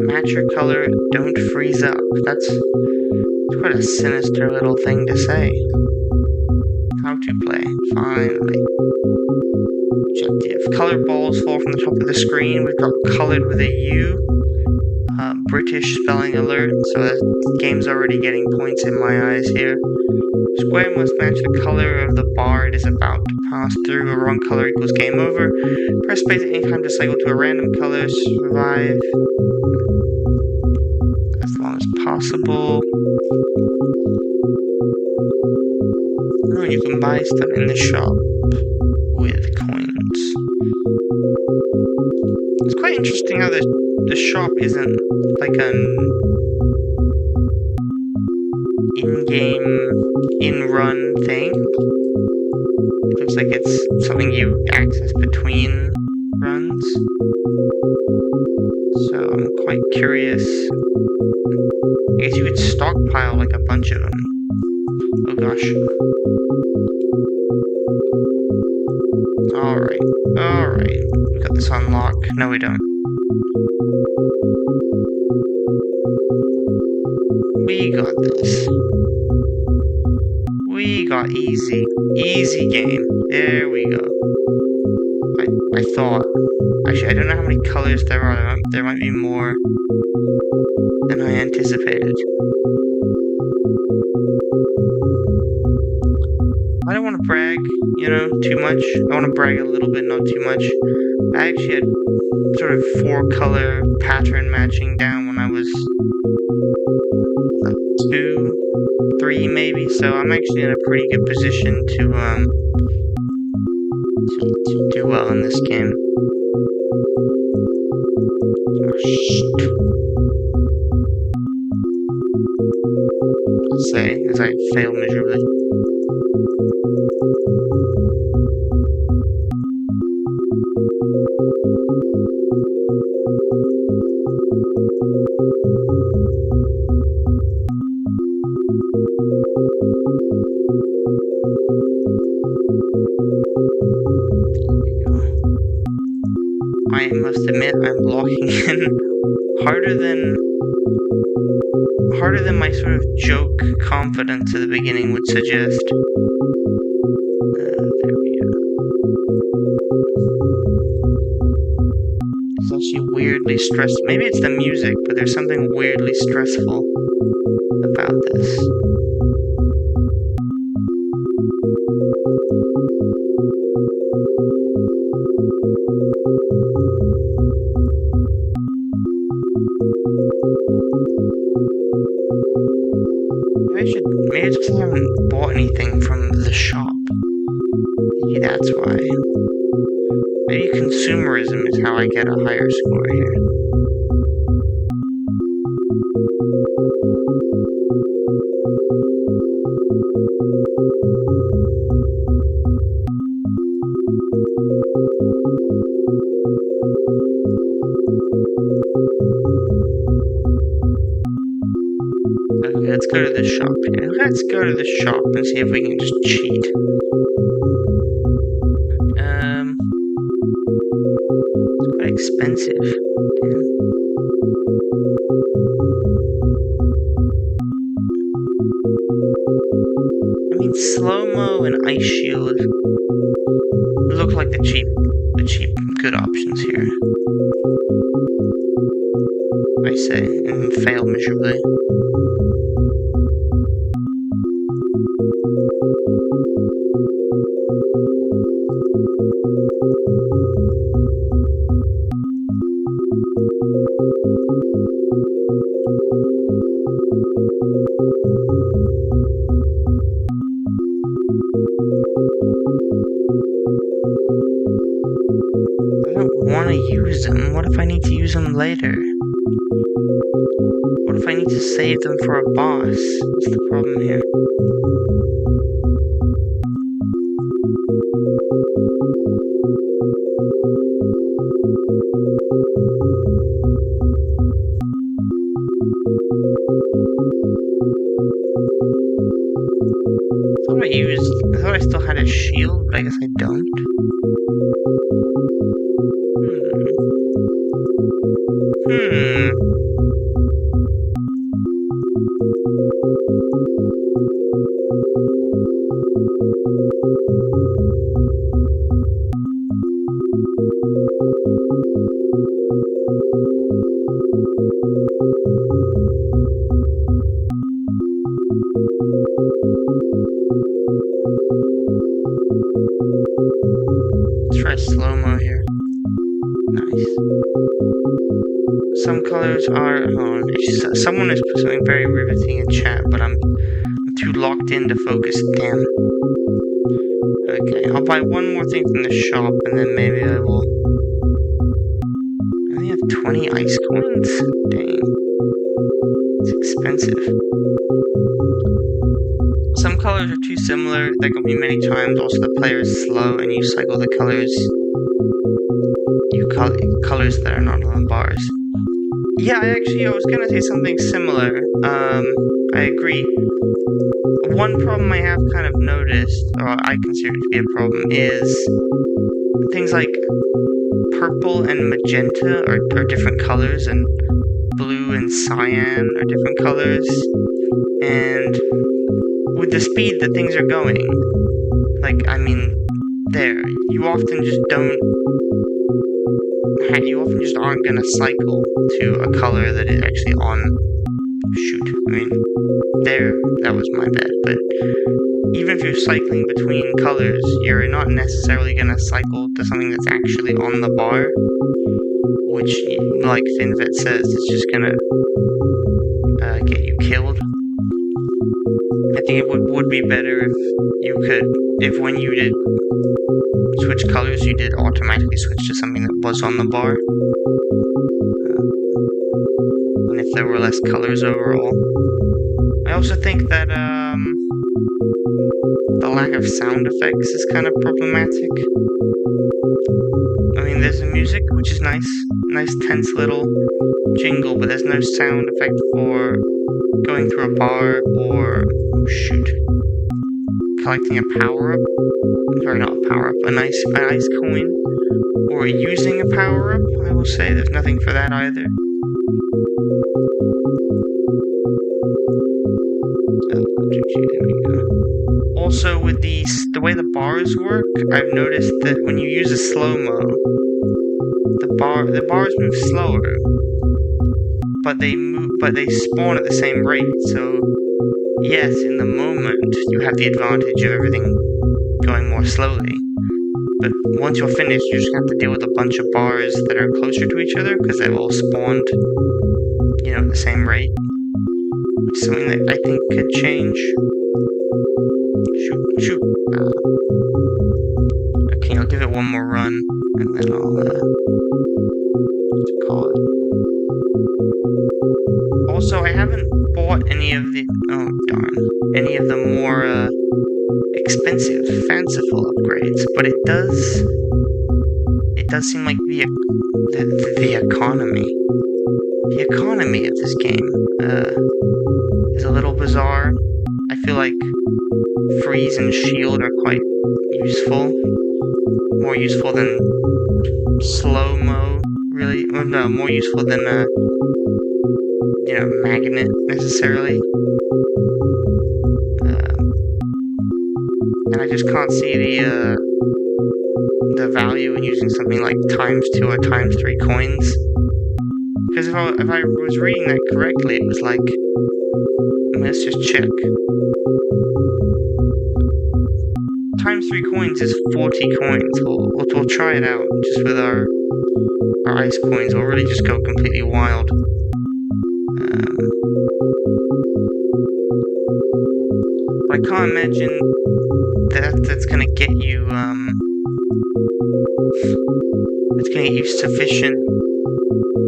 Match your color, don't freeze up. That's quite a sinister little thing to say. How to play, finally. Objective. Colored balls fall from the top of the screen. We've got colored with a U. British spelling alert, so the game's already getting points in my eyes here. Square must match the color of the bar it is about to pass through. A wrong color equals game over. Press space at any time to cycle to a random color. Survive as long as possible. Oh, you can buy stuff in the shop with coins. It's quite interesting how the shop isn't like an in-game, in-run thing. It looks like it's something you access between runs. So I'm quite curious. I guess you could stockpile like a bunch of them. Oh gosh. Alright. We got this on lock. No, we don't. We got this. We got easy. Easy game. There we go. I thought. Actually, I don't know how many colors there are. There might be more than I anticipated. I don't want to brag, too much. I want to brag a little bit, not too much. I actually had sort of 4-color pattern matching down when I was 2, 3 maybe, so I'm actually in a pretty good position to do well in this game. Let's say, as I fail miserably. I must admit, I'm locking in harder than my sort of joke confidence at the beginning would suggest. There we go. It's actually weirdly stressful. Maybe it's the music, but there's something weirdly stressful about this. Maybe it's because I haven't bought anything from the shop. Maybe that's why. Maybe consumerism is how I get a higher score here. Okay, let's go to the shop here. Let's go to the shop and see if we can just cheat. It's quite expensive. Damn. I mean, slow-mo and ice shield look like the cheap good options here. I say, and fail miserably. I don't want to use them. What if I need to use them later? What if I need to save them for a boss? What's the problem here? I thought I still had a shield, but I guess I don't. Let's try slow-mo here. Nice. Some colors are... Oh, someone has put something very riveting in chat, but I'm too locked in to focus. Damn. Okay, I'll buy one more thing from the shop, and then maybe I will... I only have 20 ice coins? Dang. It's expensive. Some colors are too similar, that can be many times. Also, the player is slow, and you cycle the colors. Colors that are not on bars. Yeah, I was gonna say something similar. I agree. One problem I have kind of noticed, or I consider it to be a problem, is things like purple and magenta are different colors, and blue and cyan are different colors. And with the speed that things are going, like, I mean, you often just aren't gonna cycle to a color that is actually on. Shoot, I mean, that was my bad, but even if you're cycling between colors, you're not necessarily gonna cycle to something that's actually on the bar, which, like FinVet says, it's just gonna get you killed. I think it would be better if when you did switch colors, you did automatically switch to something that was on the bar. And if there were less colors overall. I also think that, the lack of sound effects is kind of problematic. I mean, there's the music, which is nice. Nice, tense little jingle, but there's no sound effect for going through a bar or... Oh, shoot. Collecting a power-up. Sorry, not a power-up. An ice coin. Or using a power-up, I will say. There's nothing for that either. Oh, there we go. Also, with the way the bars work, I've noticed that when you use a slow-mo, the bars move slower, but they spawn at the same rate. So, yes, in the moment, you have the advantage of everything going more slowly. But once you're finished, you just have to deal with a bunch of bars that are closer to each other, because they've all spawned, at the same rate. Which is something that I think could change. Shoot. Okay, I'll give it one more run, and then I'll, call it. Also, I haven't bought any of the more, expensive, fanciful upgrades, but it does seem like the economy of this game, is a little bizarre. I feel like freeze and shield are quite useful. More useful than slow-mo, really. Well, no, more useful than, magnet, necessarily. And I just can't see the value in using something like ×2 or ×3 coins. Because if I was reading that correctly, it was like... let's just check. ×3 coins is 40 coins. We'll try it out, just with our ice coins. We'll really just go completely wild. But I can't imagine that's gonna get you, it's gonna get you sufficient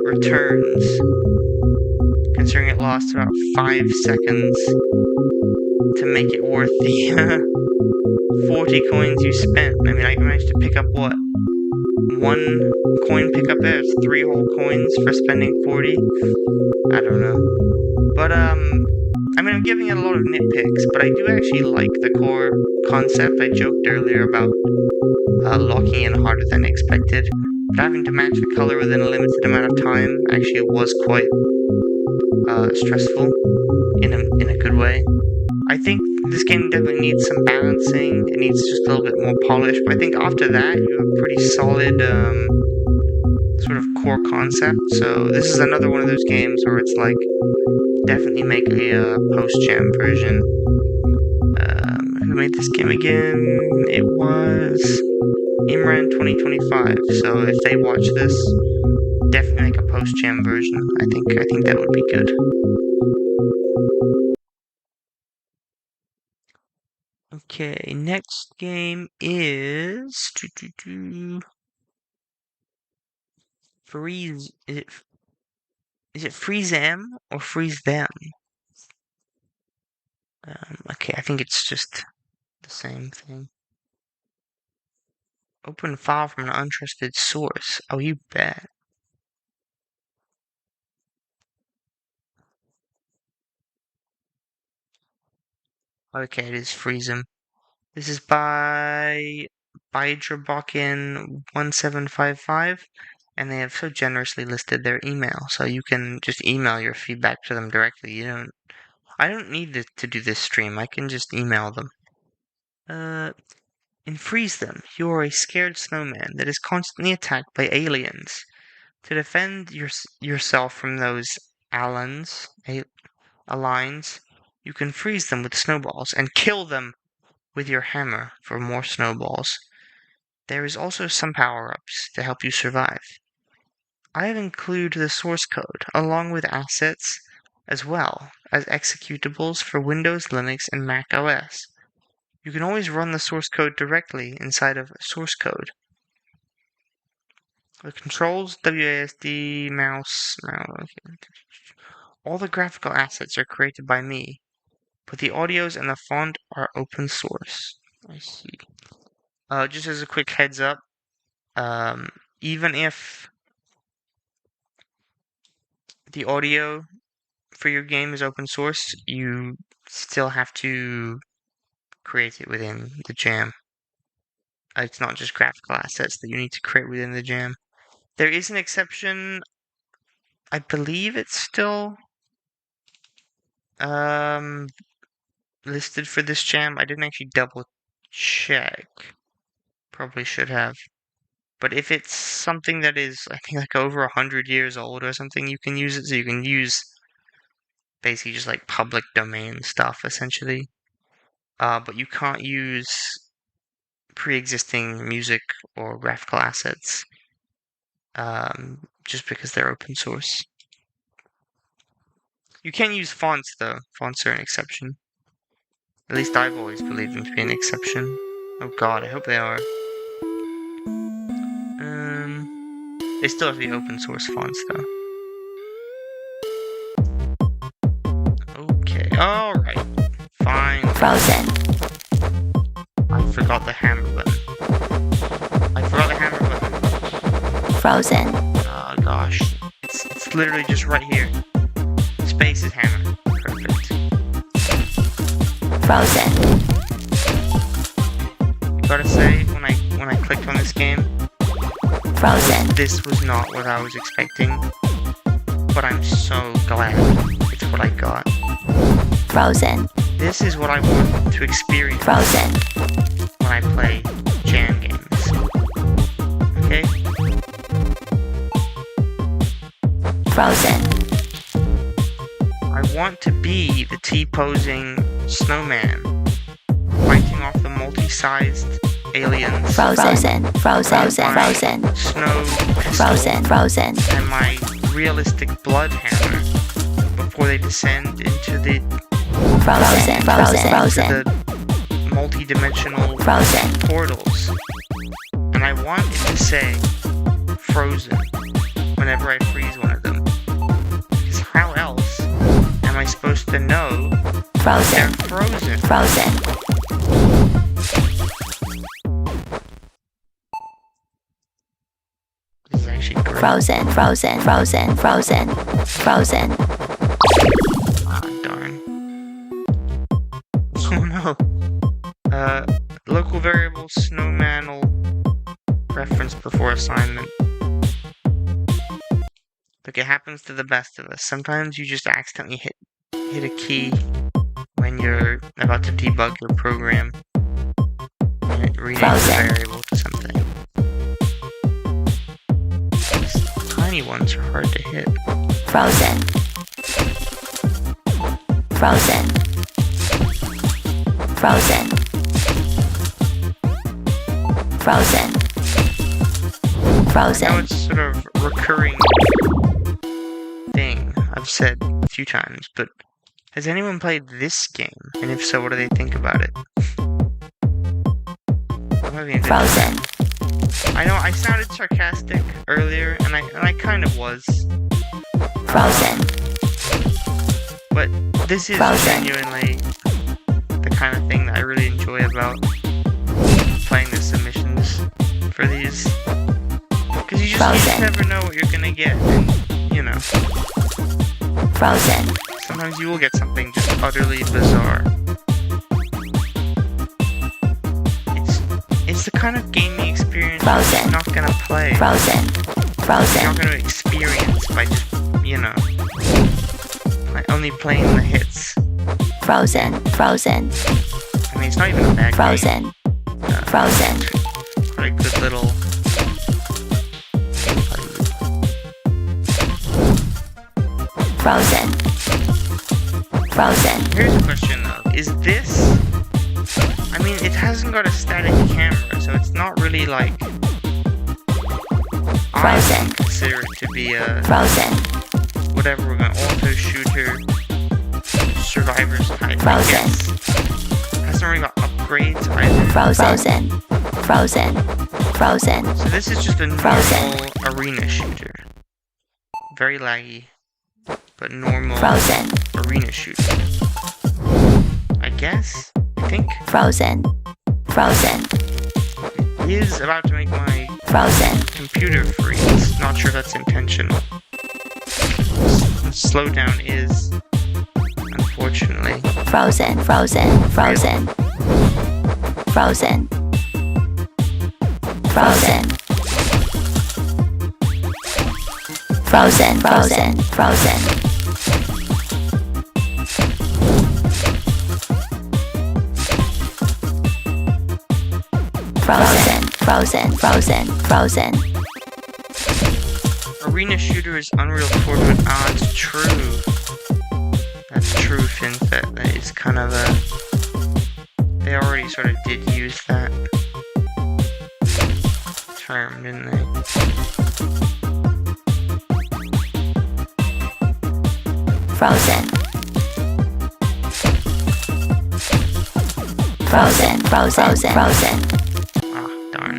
returns, considering it lost about 5 seconds to make it worth the 40 coins you spent. I mean, I managed to pick up, what, 1 coin pickup there? It's 3 whole coins for spending 40? I don't know. But, I mean, I'm giving it a lot of nitpicks, but I do actually like the core concept. I joked earlier about locking in harder than expected, but having to match the color within a limited amount of time actually was quite stressful in a good way. I think this game definitely needs some balancing. It needs just a little bit more polish, but I think after that you have a pretty solid sort of core concept. So this is another one of those games where it's like, definitely make a post-jam version. Who made this game again? It was Imran 2025. So if they watch this, definitely make a post-jam version. I think that would be good. Okay, next game is Freeze. Is it freeze them or freeze them? Okay, I think it's just the same thing. Open file from an untrusted source. Oh, you bet. Okay, it is freeze them. This is by Bydrabokin1755, and they have so generously listed their email, so you can just email your feedback to them directly. I don't need to do this stream. I can just email them. In Freeze Them, you are a scared snowman that is constantly attacked by aliens. To defend yourself from those alines, you can freeze them with snowballs and kill them with your hammer for more snowballs. There is also some power-ups to help you survive. I have included the source code along with assets as well as executables for Windows, Linux, and Mac OS. You can always run the source code directly inside of source code. The controls, WASD, mouse. All the graphical assets are created by me, but the audios and the font are open source. I see. Just as a quick heads up, even if the audio for your game is open source, you still have to create it within the jam. It's not just graphical assets that you need to create within the jam. There is an exception. I believe it's still listed for this jam. I didn't actually double check. Probably should have. But if it's something that is, I think, like over 100 years old or something, you can use it. So you can use basically just like public domain stuff, essentially. But you can't use pre-existing music or graphical assets just because they're open source. You can use fonts, though. Fonts are an exception. At least I've always believed them to be an exception. Oh god, I hope they are. They still have to be open source fonts, though. Okay, alright. Fine. Frozen. I forgot the hammer button. Frozen. Oh gosh. It's literally just right here. Space is hammer. Perfect. Frozen. Gotta say, when I clicked on this game, Frozen. this was not what I was expecting. But I'm so glad it's what I got. Frozen. This is what I want to experience Frozen. when I play jam games. Okay? Frozen. I want to be the T-posing snowman, fighting off the multi-sized aliens. Frozen. Frozen. Frozen. Snow pistol Frozen. Frozen. and my realistic blood hammer before they descend into the Frozen. Frozen. the multi-dimensional Frozen. portals. And I want it to say frozen whenever I freeze one of them. Because how else am I supposed to know they're Frozen. frozen? Frozen. This is actually great. Frozen. Frozen. Frozen. Frozen. Frozen. Ah, darn. Oh no. Local variable snowman'll reference before assignment. Look, it happens to the best of us. Sometimes you just accidentally hit a key when you're about to debug your program and it renames the variable to something. These tiny ones are hard to hit. Frozen. Frozen. Frozen. Frozen. I know Frozen. it's sort of recurring thing I've said a few times, but has anyone played this game? And if so, what do they think about it? I'm having a good time. Frozen. I know I sounded sarcastic earlier, and I kind of was, Frozen. but this is Frozen. genuinely the kind of thing that I really enjoy about playing the submissions for these. Because you just never know what you're gonna get, and, you know, Frozen. sometimes you will get something just utterly bizarre. It's the kind of gaming experience Frozen. you're not gonna play. Frozen. You're Frozen. not gonna experience by just, you know, by only playing the hits. Frozen. Frozen. I mean, it's not even a bad game. Frozen. Frozen. Quite a good little gameplay loop. Frozen. Frozen. Here's a question though. Is this... I mean, it hasn't got a static camera, so it's not really like... I Frozen. would consider it to be a... Frozen. whatever we're going to auto-shooter survivors type, I Frozen. guess. Hasn't really got upgrades either. Frozen. Frozen. Frozen. So this is just a Frozen. normal arena shooter. Very laggy, but normal Frozen. arena shooter. I guess? I think Frozen. Frozen. it is about to make my Frozen. computer freeze. Not sure if that's intentional. The slowdown is, unfortunately. Frozen. Frozen. Frozen. Frozen. Frozen. Frozen. Frozen. Frozen. Frozen. Frozen. Frozen. Frozen. Arena shooter is Unreal Tournament. Ah, it's true. That's true, FinFet. That is kind of a... They already sort of did use that term, didn't they? Frozen. Frozen. Frozen. Frozen. Ah, darn.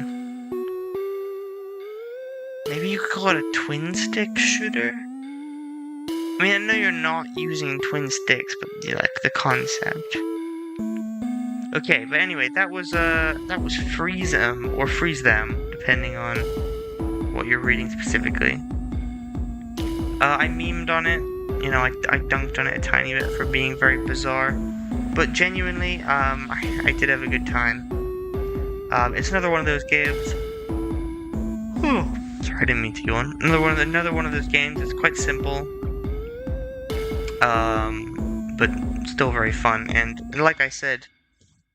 Maybe you could call it a twin stick shooter? I mean, I know you're not using twin sticks, but you like the concept. Okay, but anyway, that was Freeze Them, or Freeze Them, depending on what you're reading specifically. I memed on it, you know, I dunked on it a tiny bit for being very bizarre. But genuinely, I did have a good time. It's another one of those games. Oh, sorry, I didn't mean to yawn. Another one of those games. It's quite simple, but still very fun. And like I said,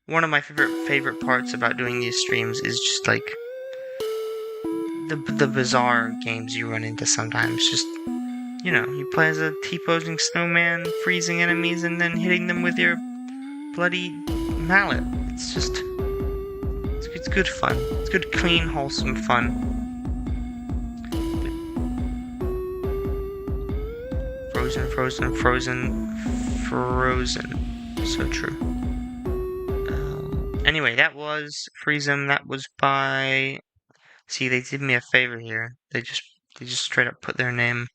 one of my favorite parts about doing these streams is just like the bizarre games you run into sometimes. Just, you know, you play as a T-posing snowman, freezing enemies, and then hitting them with your bloody mallet. It's just, it's good fun. It's good, clean, wholesome fun. Frozen. So true. Anyway, that was Freezem. That was by. See, they did me a favor here. They just straight up put their name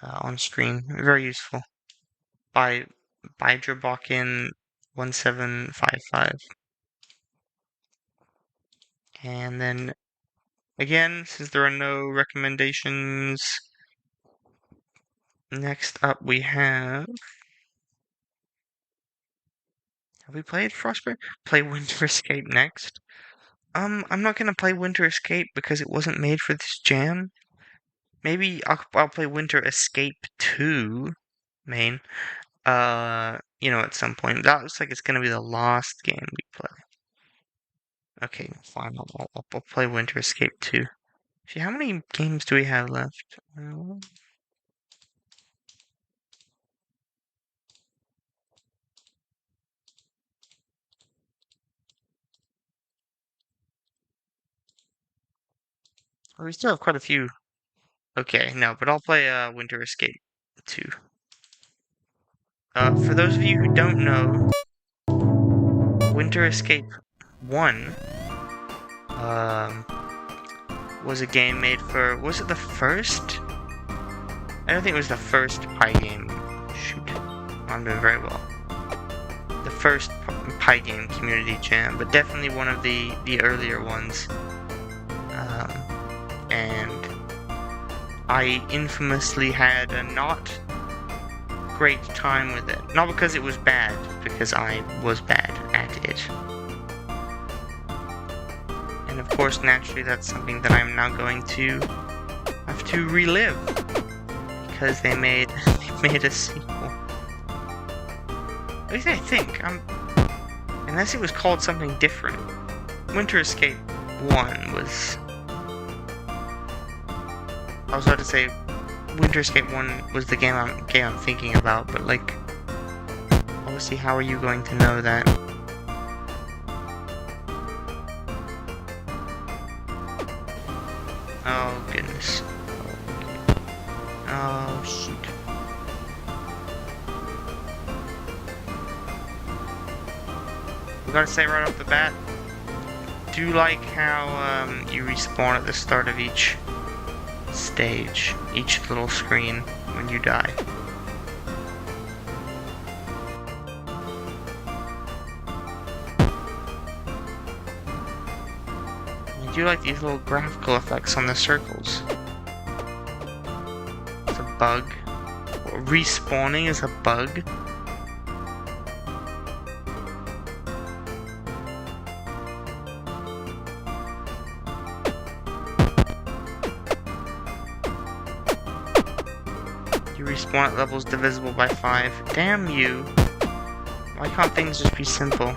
on screen. Very useful. By Bydrabokin1755. And then again, since there are no recommendations, next up we have we played Frostbound? Play Winter Escape next. I'm not gonna play Winter Escape because it wasn't made for this jam. Maybe I'll play Winter Escape 2 main. You know, at some point. That looks like it's gonna be the last game we play. Okay, fine. I'll play Winter Escape 2. See, how many games do we have left? We still have quite a few. Okay, no, but I'll play Winter Escape 2. For those of you who don't know, Winter Escape 1 was a game made for, was it the first? I don't think it was the first Pygame. Shoot, I'm doing very well. The first Pygame community jam, but definitely one of the earlier ones. And I infamously had a not great time with it. Not because it was bad, because I was bad at it. And of course, naturally, that's something that I'm now going to have to relive. Because they made a sequel. At least I think. Unless it was called something different. Winter Escape 1 was... I was about to say Winter Escape 1 was the game I'm thinking about, but like, obviously, how are you going to know that? Oh goodness. Oh shoot. We gotta say right off the bat, do like how you respawn at the start of each stage, each little screen when you die. I do like these little graphical effects on the circles. It's a bug. Respawning is a bug. Respawn at levels divisible by 5. Damn you! Why can't things just be simple?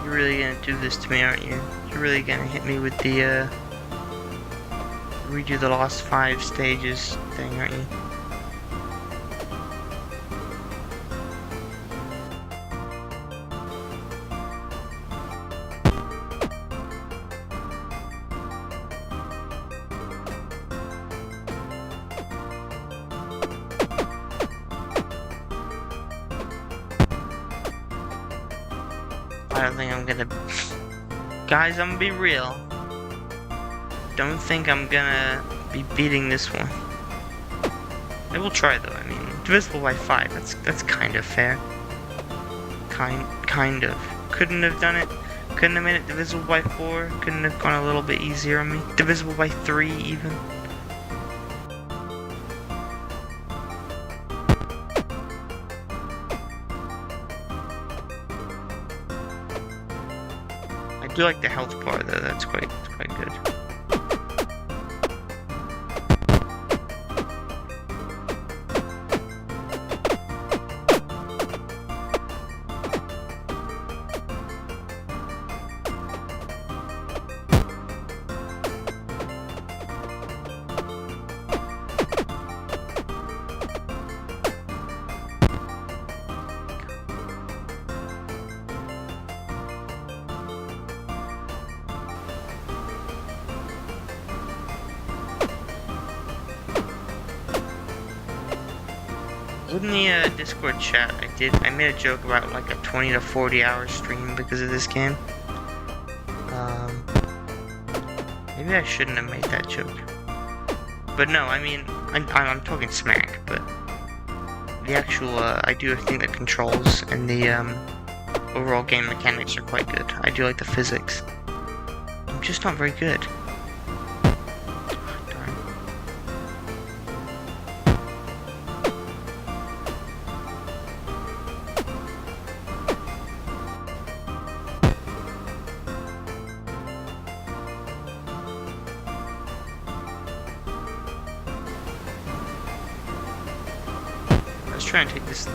You're really gonna do this to me, aren't you? You're really gonna hit me with the, redo the last 5 stages thing, aren't you? I don't think I'm gonna... Guys, I'm gonna be real. Don't think I'm gonna be beating this one. I will try though. I mean, divisible by 5. That's kind of fair. Kind of. Couldn't have done it. Couldn't have made it divisible by 4. Couldn't have gone a little bit easier on me. Divisible by 3 even. I do like the health bar though. That's quite good. In the Discord chat, I made a joke about like a 20 to 40 hour stream because of this game. Maybe I shouldn't have made that joke. But no, I mean, I'm talking smack, but the actual, I do think the controls and the overall game mechanics are quite good. I do like the physics. I'm just not very good. Try and take this.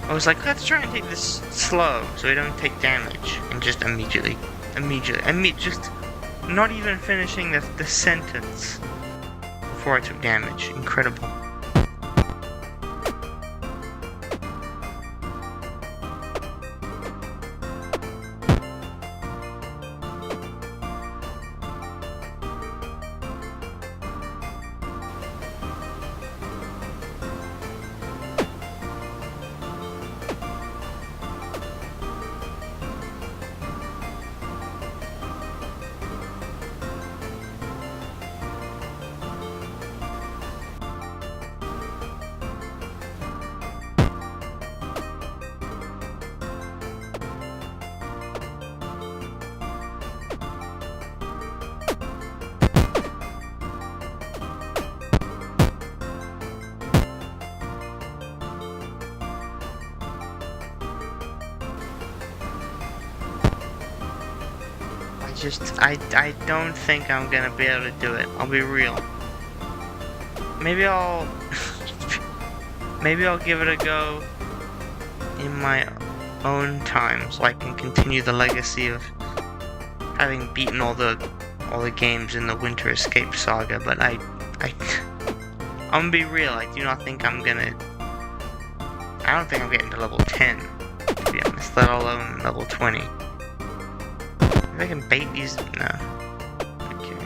I was like, let's try and take this slow so we don't take damage, and just immediately, just not even finishing the sentence before I took damage. Incredible. I don't think I'm gonna be able to do it. I'll be real. Maybe I'll give it a go in my own time, so I can continue the legacy of having beaten all the games in the Winter Escape saga. But I'm gonna be real. I do not think I'm gonna. I don't think I'm getting to level 10, to be honest. Let alone level 20. If I can bait these, no. Okay.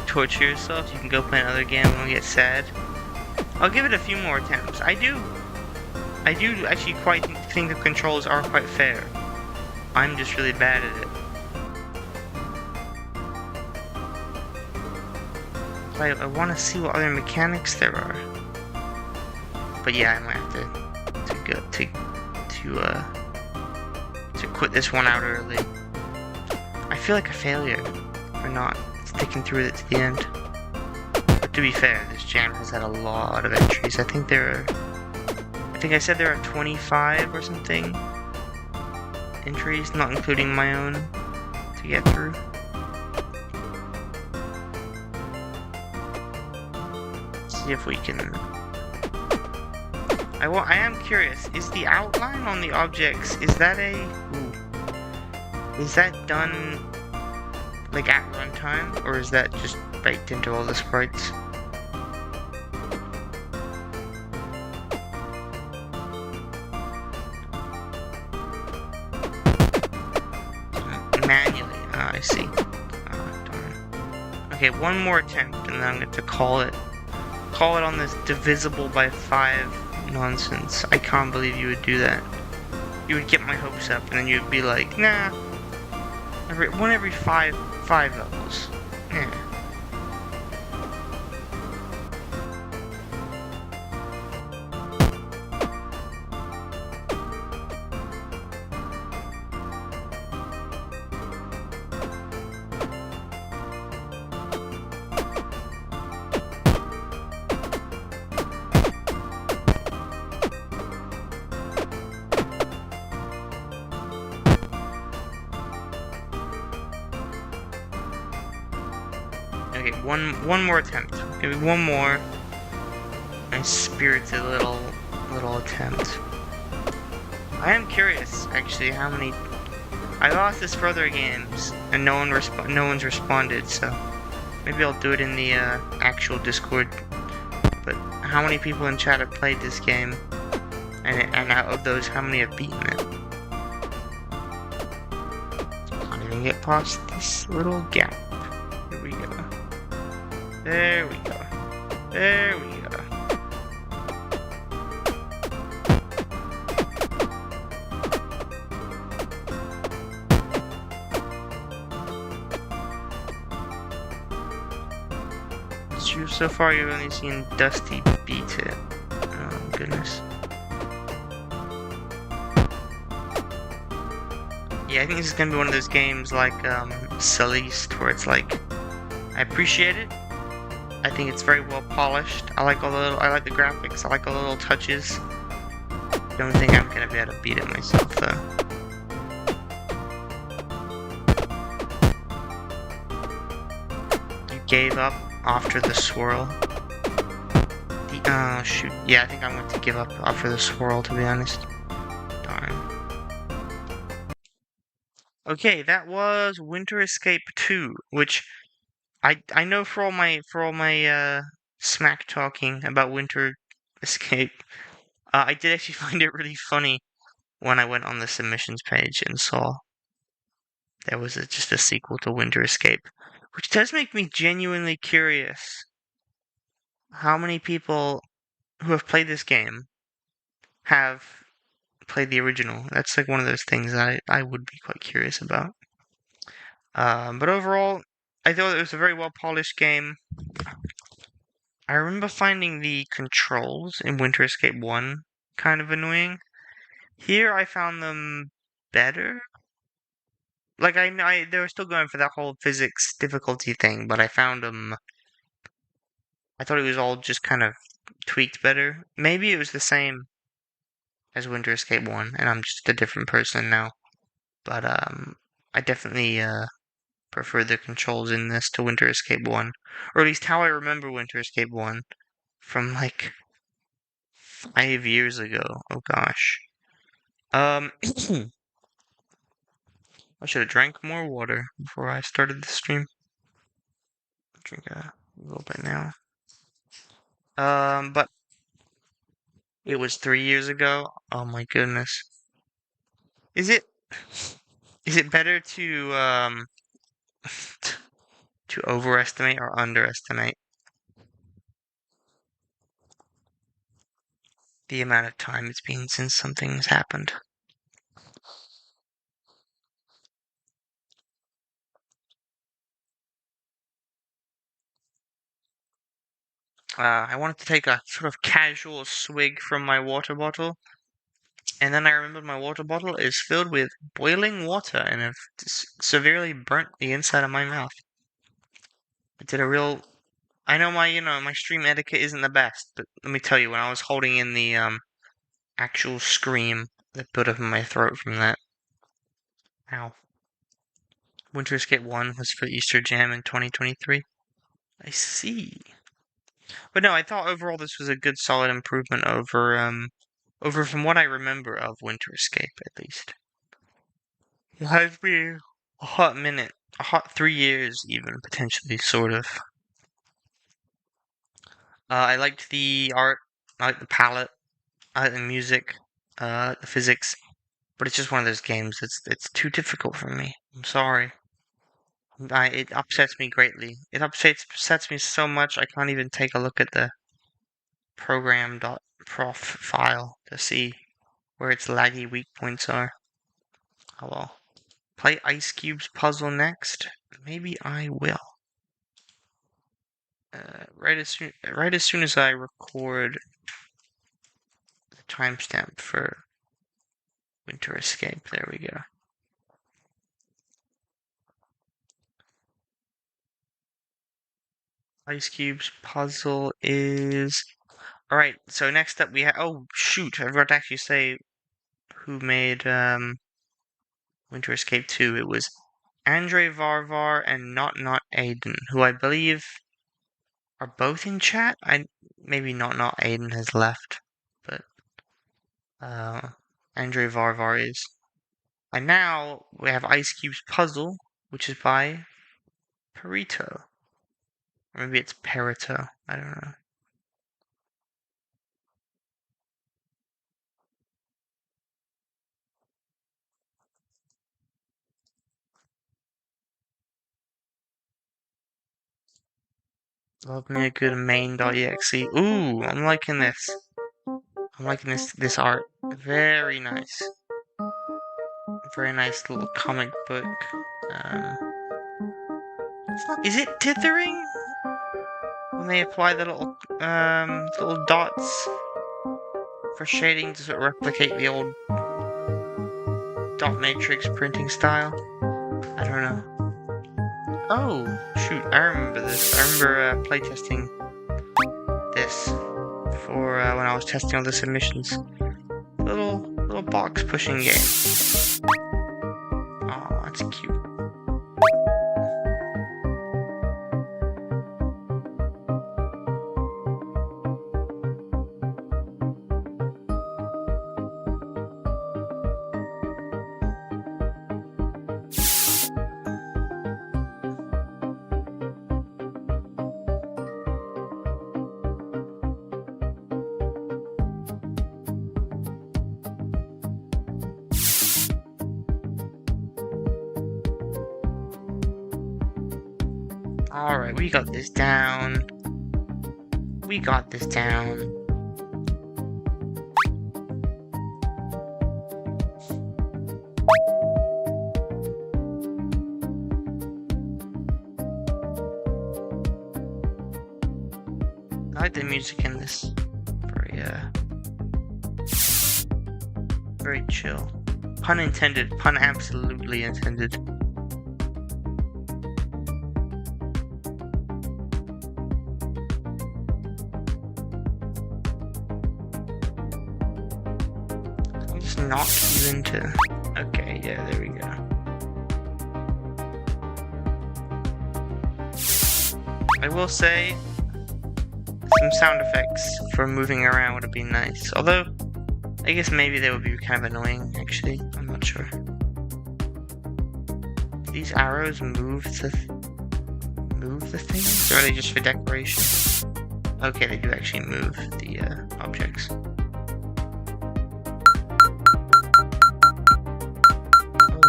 Torture yourself, you can go play another game and get sad. I'll give it a few more attempts. I do actually quite think the controls are quite fair. I'm just really bad at it. I want to see what other mechanics there are. But yeah, I might have to quit this one out early. I feel like a failure for not sticking through it to the end. But to be fair, this jam has had a lot of entries. I think I said there are 25 or something entries, not including my own, to get through. Let's see if we can... I am curious, is the outline on the objects, is that done, like, at runtime, or is that just baked into all the sprites? Manually, I see. Darn. Okay, one more attempt, and then I'm going to call it on this divisible by 5 nonsense. I can't believe you would do that. You would get my hopes up, and then you'd be like, nah, every five levels. Yeah. Okay, one more attempt. Maybe one more. My spirited little attempt. I am curious, actually, how many. I lost this for other games, and no one's responded. So maybe I'll do it in the actual Discord. But how many people in chat have played this game, and out of those, how many have beaten it? Can't even get past this little gap. Here we go. There we go. There we go. So far, you've only seen Dusty beat it. Oh, goodness. Yeah, I think this is gonna be one of those games like Celeast, where it's like, I appreciate it. I think it's very well polished. I like the graphics. I like all the little touches. Don't think I'm gonna be able to beat it myself, though. You gave up after the swirl. Oh shoot. Yeah, I think I'm going to give up after the swirl, to be honest. Darn. Okay, that was Winter Escape 2, which I know for all my smack talking about Winter Escape, I did actually find it really funny when I went on the submissions page and saw there was just a sequel to Winter Escape, which does make me genuinely curious how many people who have played this game have played the original. That's like one of those things that I would be quite curious about. But overall, I thought it was a very well polished game. I remember finding the controls in Winter Escape 1 kind of annoying. Here I found them better. Like, they were still going for that whole physics difficulty thing, but I found them. I thought it was all just kind of tweaked better. Maybe it was the same as Winter Escape 1, and I'm just a different person now. But, I definitely, prefer the controls in this to Winter Escape 1. Or at least how I remember Winter Escape 1 from, like, 5 years ago. Oh, gosh. I should have drank more water before I started the stream. I'll drink a little bit now. But it was 3 years ago. Oh my goodness. Is it better to to overestimate or underestimate the amount of time it's been since something's happened? I wanted to take a sort of casual swig from my water bottle, and then I remembered my water bottle is filled with boiling water and it severely burnt the inside of my mouth. I did a real. I know my stream etiquette isn't the best, but let me tell you, when I was holding in the actual scream that built up in my throat from that. Ow. Winter Escape 1 was for Easter Jam in 2023. I see. But no, I thought overall this was a good solid improvement over from what I remember of Winter Escape at least. It has been a hot minute. A hot 3 years even, potentially, sort of. I liked the art, I liked the palette, I liked the music, the physics, but it's just one of those games. It's too difficult for me. I'm sorry. It upsets me greatly. It upsets me so much I can't even take a look at the program.prof file to see where its laggy weak points are. Oh well. Play Ice Cube's puzzle next? Maybe I will. Right as soon as I record the timestamp for Winter Escape. There we go. Ice Cube's puzzle is... Alright, so next up we have... Oh, shoot, I forgot to actually say who made Winter Escape 2. It was Andre Varvar and Not Aiden, who I believe are both in chat. Maybe Not Aiden has left, but Andre Varvar is. And now we have Ice Cube's puzzle, which is by Perito. Or maybe it's Perito. I don't know. Love me a good main.exe. Ooh, I'm liking this. I'm liking this art. Very nice. Very nice little comic book. Is it dithering? When they apply the little dots for shading to sort of replicate the old dot matrix printing style? I don't know. Oh, shoot, I remember this. I remember playtesting this for when I was testing all the submissions. Little box pushing game. Oh, that's cute. Alright, we got this down. We got this down. I like the music in this. Very chill. Pun intended. Pun absolutely intended. Knock you into... Okay, yeah, there we go. I will say, some sound effects for moving around would have been nice. Although, I guess maybe they would be kind of annoying, actually. I'm not sure. Do these arrows move the things? Or are they just for decoration? Okay, they do actually move the objects.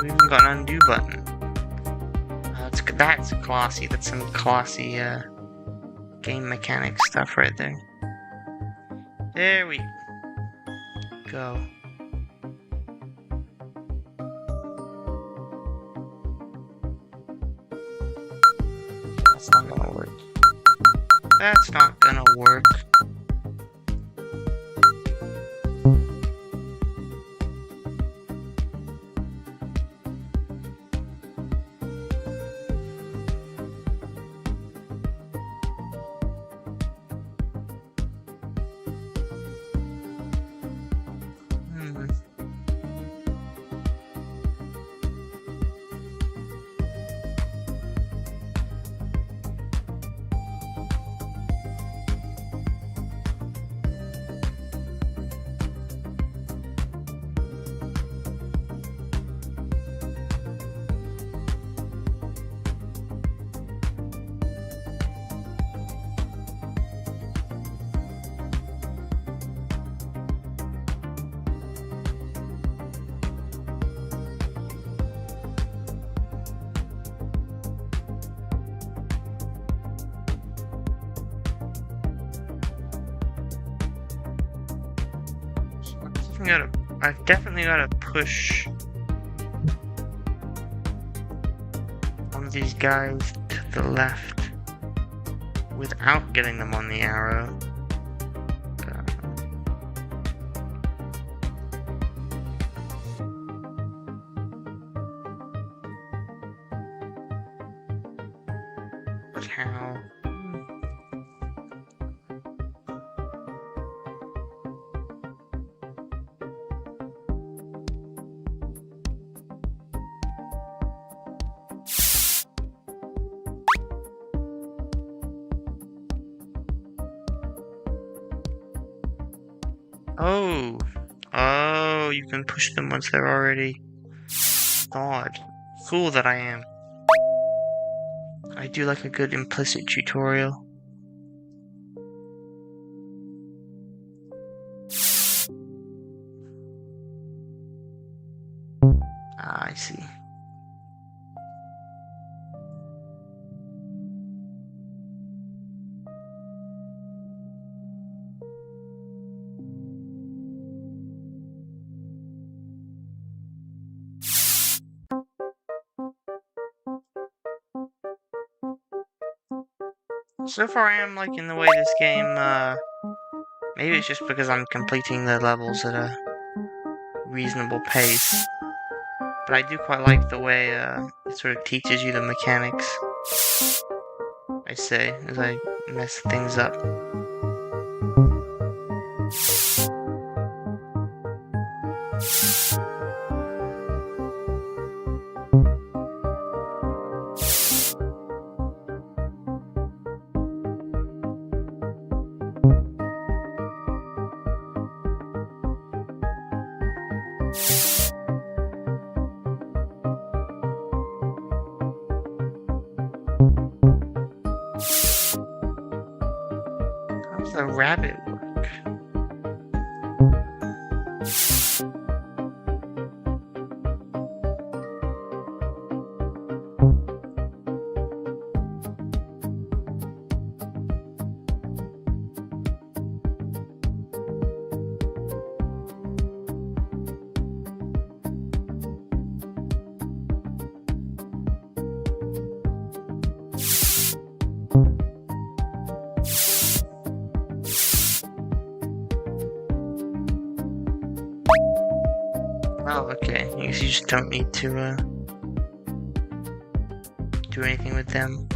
We even got an undo button. That's classy. That's some classy game mechanic stuff right there. There we go. That's not gonna work. That's not gonna work. I've definitely gotta push one of these guys to the left without getting them on the arrow. But how? Oh, you can push them once they're already thawed. Fool that I am. I do like a good implicit tutorial. Ah, I see. So far I am liking the way this game, maybe it's just because I'm completing the levels at a reasonable pace. But I do quite like the way, it sort of teaches you the mechanics, I say, as I mess things up. How does the rabbit work? Oh, okay. I guess you just don't need to, do anything with them.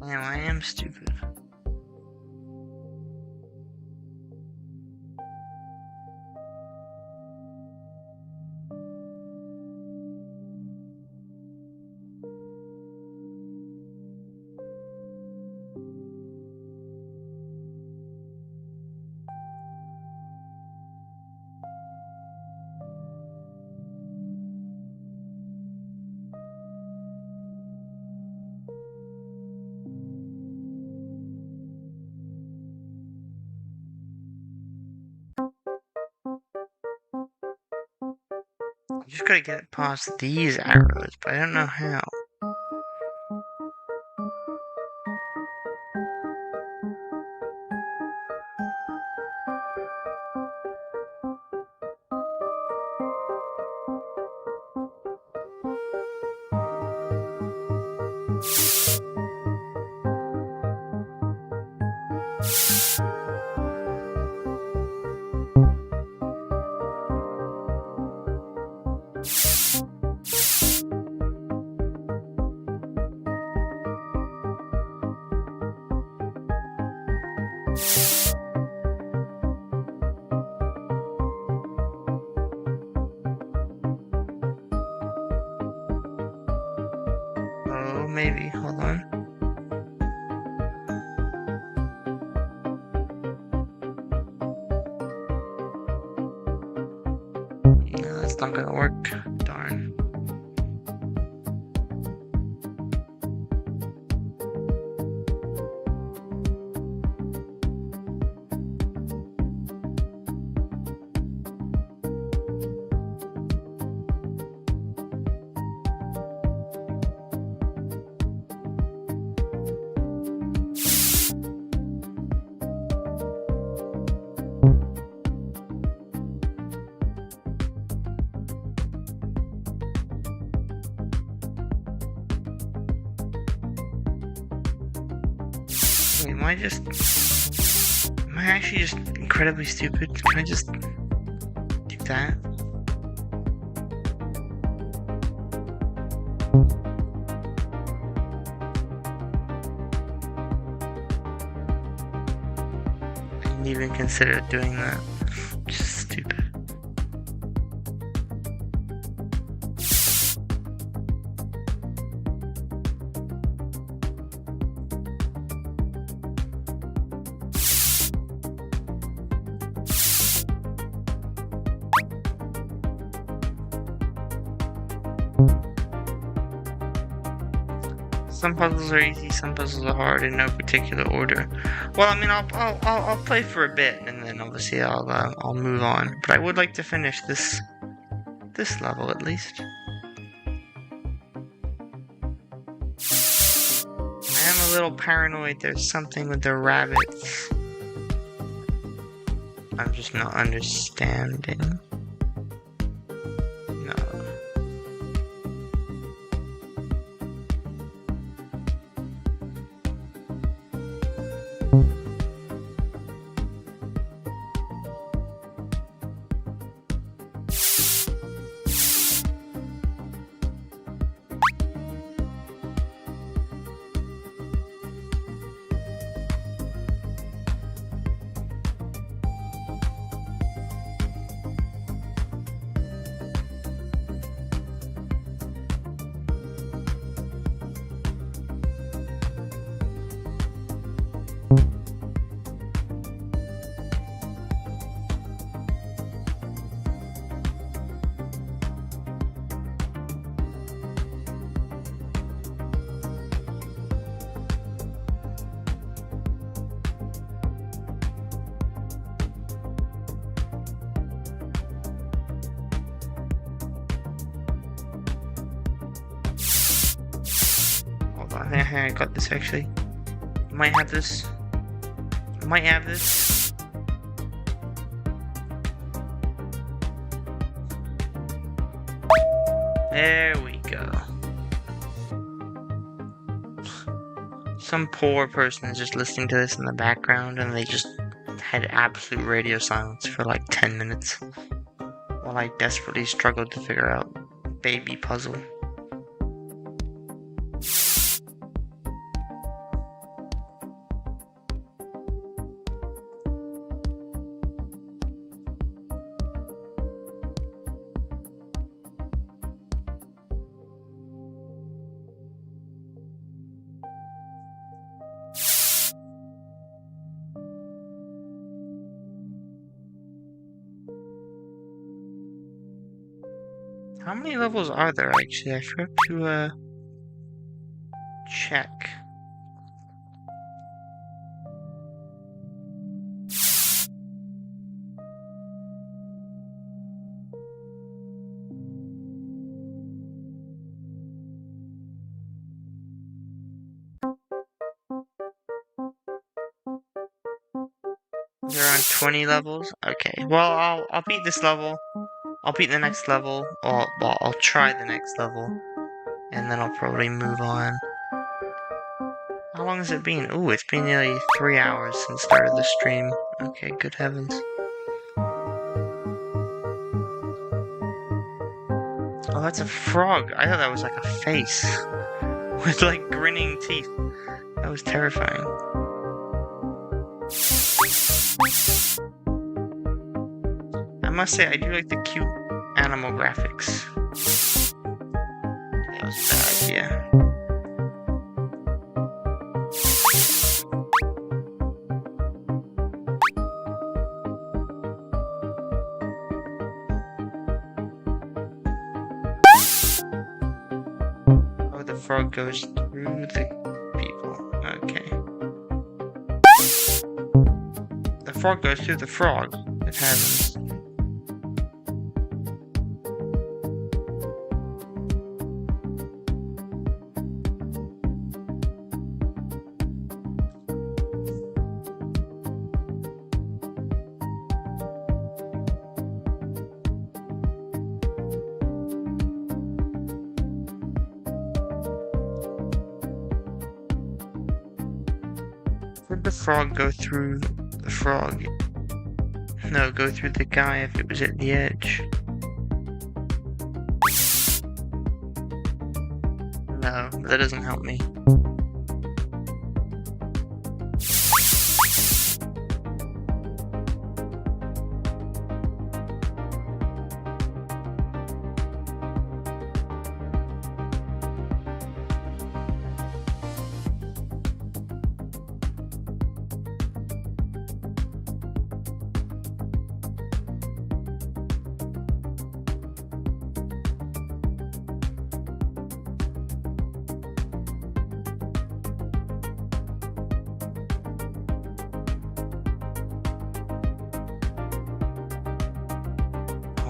Damn, I am stupid. I'm just gotta get past these arrows, but I don't know how. Oh, maybe. Hold on. No, that's not gonna work. Darn. Wait, am I actually just incredibly stupid? Can I just do that? I didn't even consider doing that. Just stupid. Some puzzles are easy, some puzzles are hard in no particular order. Well, I mean, I'll play for a bit, and then obviously I'll move on. But I would like to finish this level at least. I am a little paranoid. There's something with the rabbits. I'm just not understanding. No. I think I got this actually. Might have this. Might have this. There we go. Some poor person is just listening to this in the background and they just had absolute radio silence for like 10 minutes while I desperately struggled to figure out baby puzzle. How many levels are there actually? I forgot to check. Is there around 20 levels? Okay. Well, I'll beat this level. I'll beat the next level. Or well, I'll try the next level, and then I'll probably move on. How long has it been? Ooh, it's been nearly 3 hours since the start of the stream. Okay, good heavens. Oh, that's a frog. I thought that was like a face with like grinning teeth. That was terrifying. I must say, I do like the cute animal graphics. That was a bad idea. Oh, the frog goes through the people. Okay. The frog goes through the frog. Good heavens. Would the frog go through the frog? No, go through the guy if it was at the edge. No, that doesn't help me.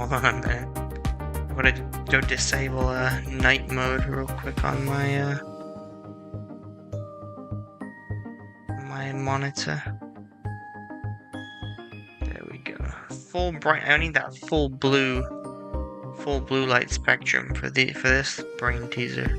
Hold on there. I'm gonna go disable night mode real quick on my my monitor. There we go. Full bright. I need that full blue light spectrum for this brain teaser.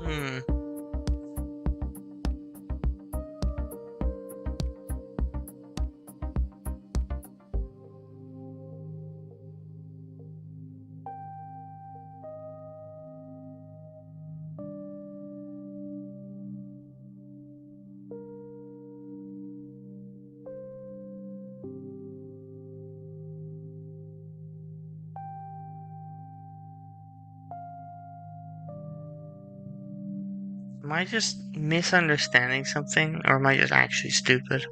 Hmm. Am I just misunderstanding something, or am I just actually stupid?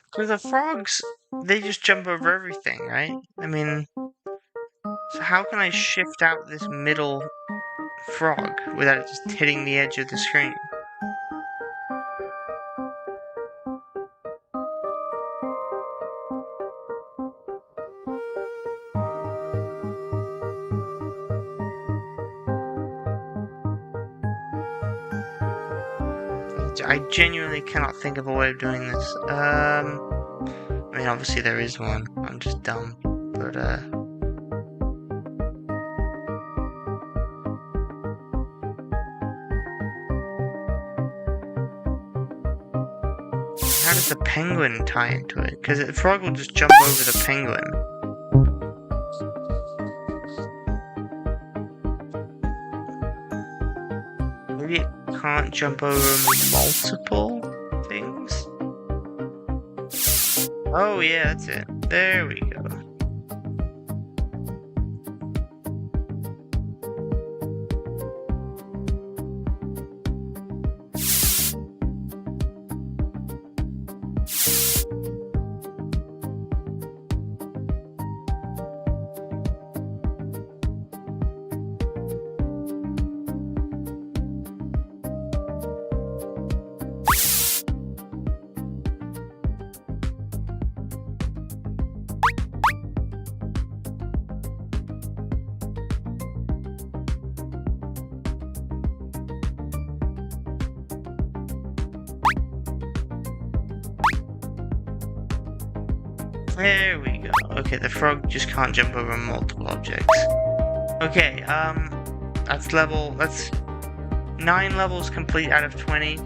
Because the frogs, they just jump over everything, right? I mean, so how can I shift out this middle frog without it just hitting the edge of the screen? I genuinely cannot think of a way of doing this. I mean, obviously there is one. I'm just dumb. But, how does the penguin tie into it? Because the frog will just jump over the penguin. Maybe it can't jump over multiple things? Oh, yeah, that's it. There we go. There we go. Okay, the frog just can't jump over multiple objects. Okay, that's 9 levels complete out of 20.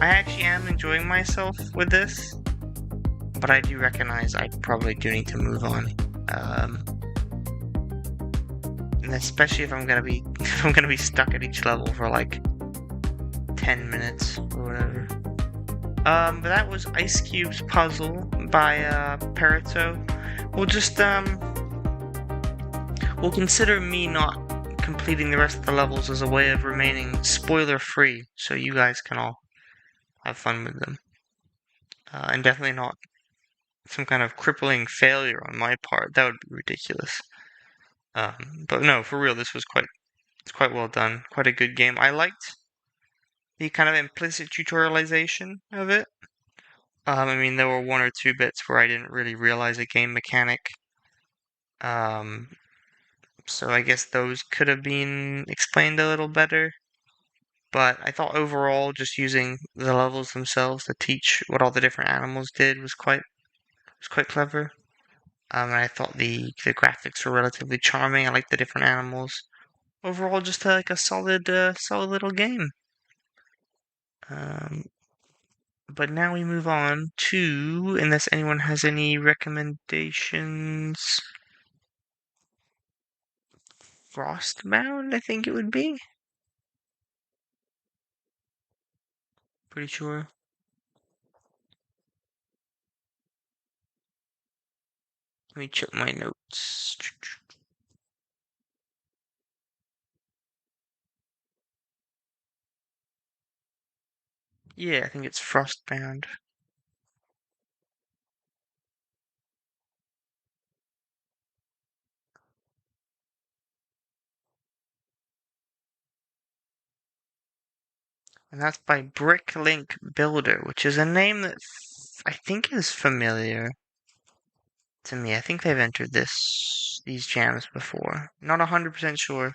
I actually am enjoying myself with this, but I do recognize I probably do need to move on. And especially if I'm gonna be stuck at each level for like 10 minutes or whatever. But that was Ice Cube's puzzle by Perito. We'll consider me not completing the rest of the levels as a way of remaining spoiler free, so you guys can all have fun with them. And definitely not some kind of crippling failure on my part. That would be ridiculous. But no, for real, it's quite well done. Quite a good game. I liked the kind of implicit tutorialization of it. I mean, there were 1 or 2 bits where I didn't really realize a game mechanic. So I guess those could have been explained a little better. But I thought overall, just using the levels themselves to teach what all the different animals did was quite clever. And I thought the graphics were relatively charming. I liked the different animals. Overall, just like a solid little game. But now we move on to, unless anyone has any recommendations, Frostbound, I think it would be. Pretty sure. Let me check my notes. Yeah, I think it's Frostbound. And that's by Bricklink Builder, which is a name that I think is familiar to me. I think they've entered these jams before. Not 100% sure,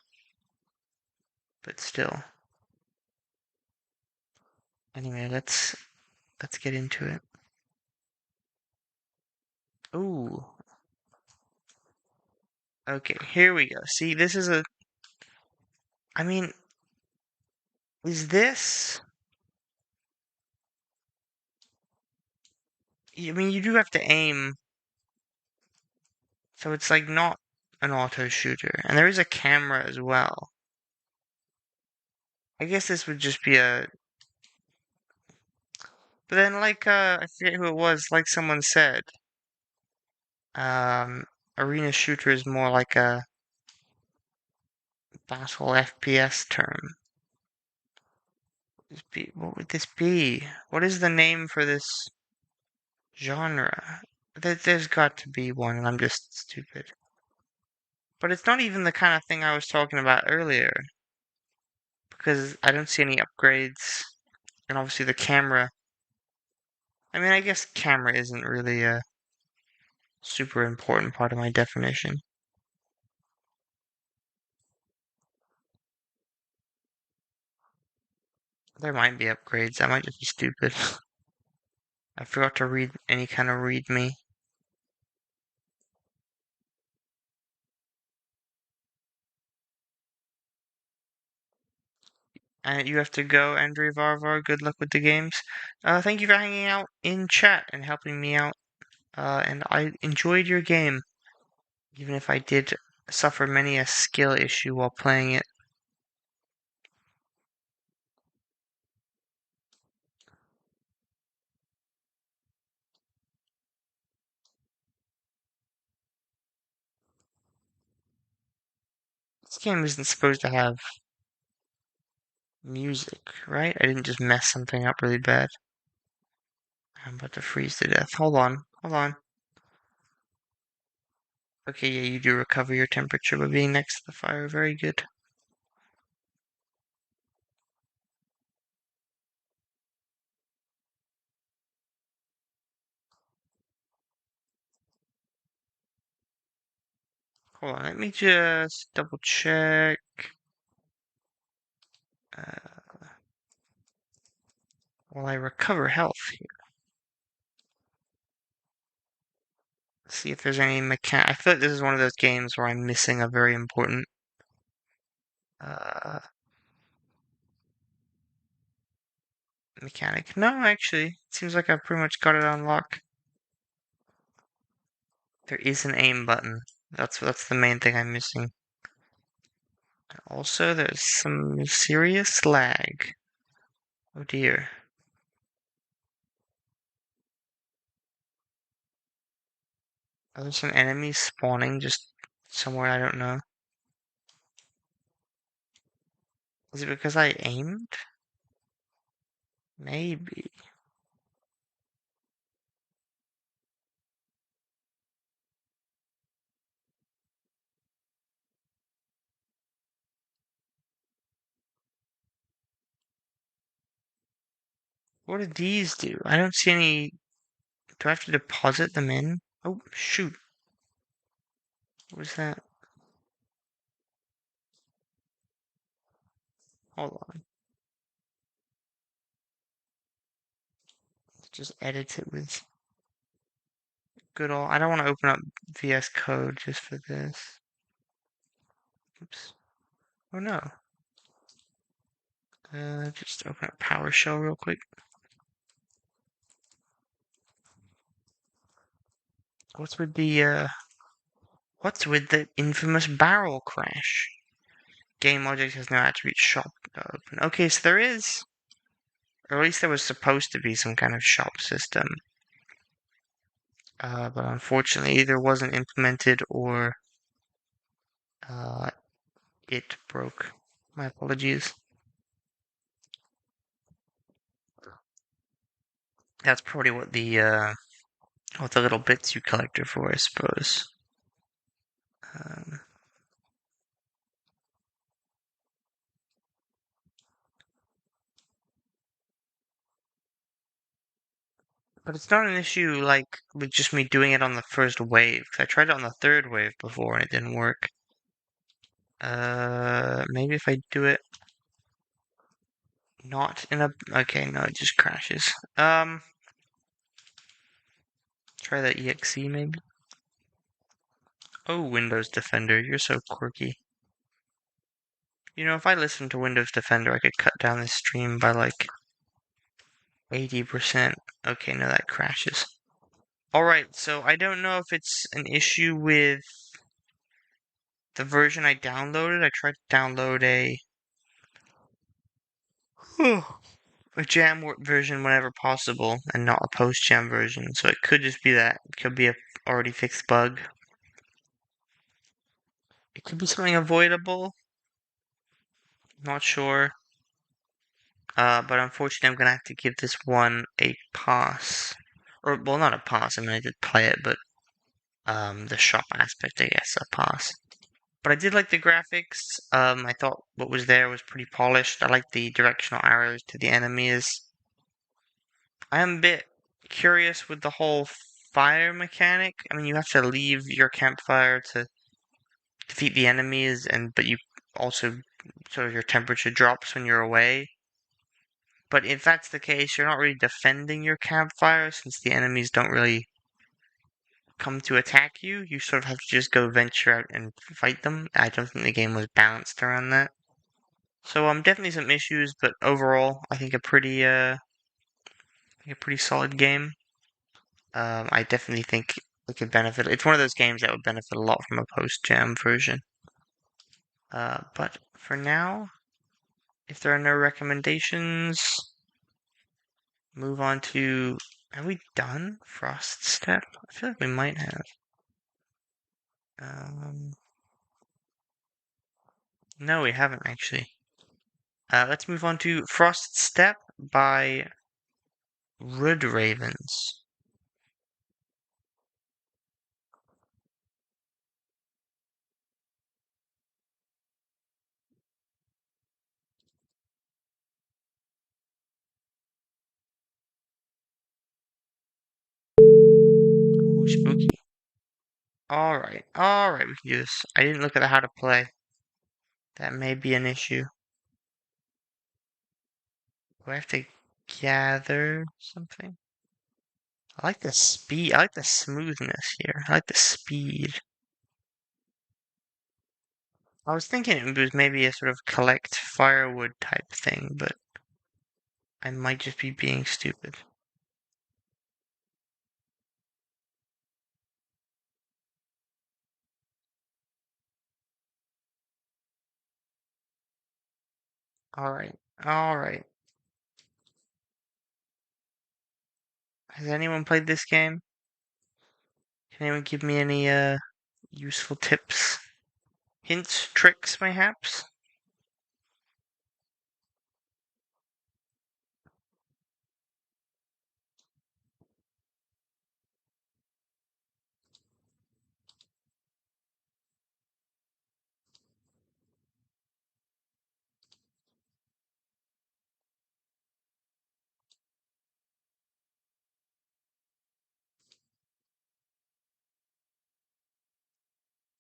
but still. Anyway, let's get into it. Ooh. Okay, here we go. See, this is I mean, is this... I mean, you do have to aim, so it's like not an auto shooter. And there is a camera as well. I guess this would just be a... But then, like, I forget who it was, like someone said, Arena shooter is more like a battle FPS term. What would this be? What is the name for this genre? There's got to be one, and I'm just stupid. But it's not even the kind of thing I was talking about earlier, because I don't see any upgrades, and obviously the camera. I mean, I guess camera isn't really a super important part of my definition. There might be upgrades. That might just be stupid. I forgot to read any kind of readme. And you have to go, Andre Varvar. Good luck with the games. Thank you for hanging out in chat and helping me out. And I enjoyed your game, even if I did suffer many a skill issue while playing it. This game isn't supposed to have music, right? I didn't just mess something up really bad. I'm about to freeze to death. Hold on, hold on. Okay, yeah, you do recover your temperature by being next to the fire. Very good. Hold on, let me just double check. While I recover health here. See if there's any mechanic. I feel like this is one of those games where I'm missing a very important uh, mechanic. No, actually, it seems like I've pretty much got it on lock. There is an aim button. That's the main thing I'm missing. Also, there's some serious lag. Oh dear. Are there some enemies spawning just somewhere I don't know? Is it because I aimed? Maybe. What do these do? I don't see any. Do I have to deposit them in? Oh, shoot. What was that? Hold on. Just edit it with good old. I don't want to open up VS Code just for this. Oops. Oh no. Just open up PowerShell real quick. What's with the infamous barrel crash? Game object has no attribute shop open. Okay, so there is, or at least there was supposed to be some kind of shop system. But unfortunately either wasn't implemented or it broke. My apologies. That's probably what the little bits you collect are for, I suppose. Um, but it's not an issue like with just me doing it on the first wave. 'Cause I tried it on the third wave before and it didn't work. Maybe if I do it not in a okay, no, it just crashes. Try that exe maybe. Oh, Windows Defender, you're so quirky. You know, if I listened to Windows Defender, I could cut down this stream by like 80%. Okay, no, that crashes. Alright, so I don't know if it's an issue with the version I downloaded. I tried to download a jam version whenever possible and not a post jam version. So it could just be that. It could be a already fixed bug. It could be something avoidable. Not sure. But unfortunately, I'm gonna have to give this one a pass. Or, well, not a pass. I mean, I did play it, but the shop aspect, I guess, a pass. But I did like the graphics. I thought what was there was pretty polished. I like the directional arrows to the enemies. I am a bit curious with the whole fire mechanic. I mean, you have to leave your campfire to defeat the enemies, but you also sort of your temperature drops when you're away. But if that's the case, you're not really defending your campfire since the enemies don't really come to attack you. You sort of have to just go venture out and fight them. I don't think the game was balanced around that. So definitely some issues, but overall, I think a pretty solid game. I definitely think it could benefit. It's one of those games that would benefit a lot from a post-jam version. But for now, if there are no recommendations, move on to. Have we done Froststep? I feel like we might have. No, we haven't actually. Let's move on to Froststep by Red Ravens. Ooh, spooky. Alright, we can do this. I didn't look at how to play. That may be an issue. Do I have to gather something? I like the speed. I like the smoothness here. I like the speed. I was thinking it was maybe a sort of collect firewood type thing, but I might just be being stupid. Alright, alright. Has anyone played this game? Can anyone give me any useful tips? Hints, tricks, perhaps?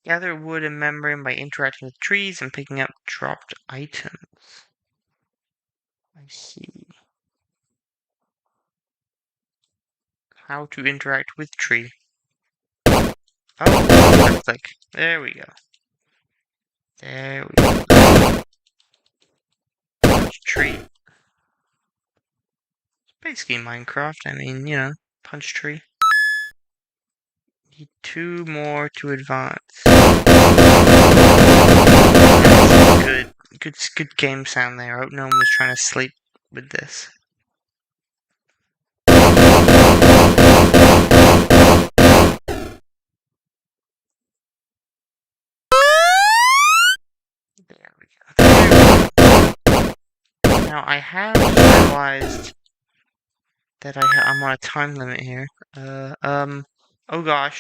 Gather wood and membrane by interacting with trees and picking up dropped items. I see. How to interact with tree. Oh, click. There we go. There we go. Punch tree. It's basically Minecraft. I mean, you know, punch tree. Need two more to advance. Good game sound there. I hope no one was trying to sleep with this. There we go. Now I have realized that I'm on a time limit here. Oh gosh.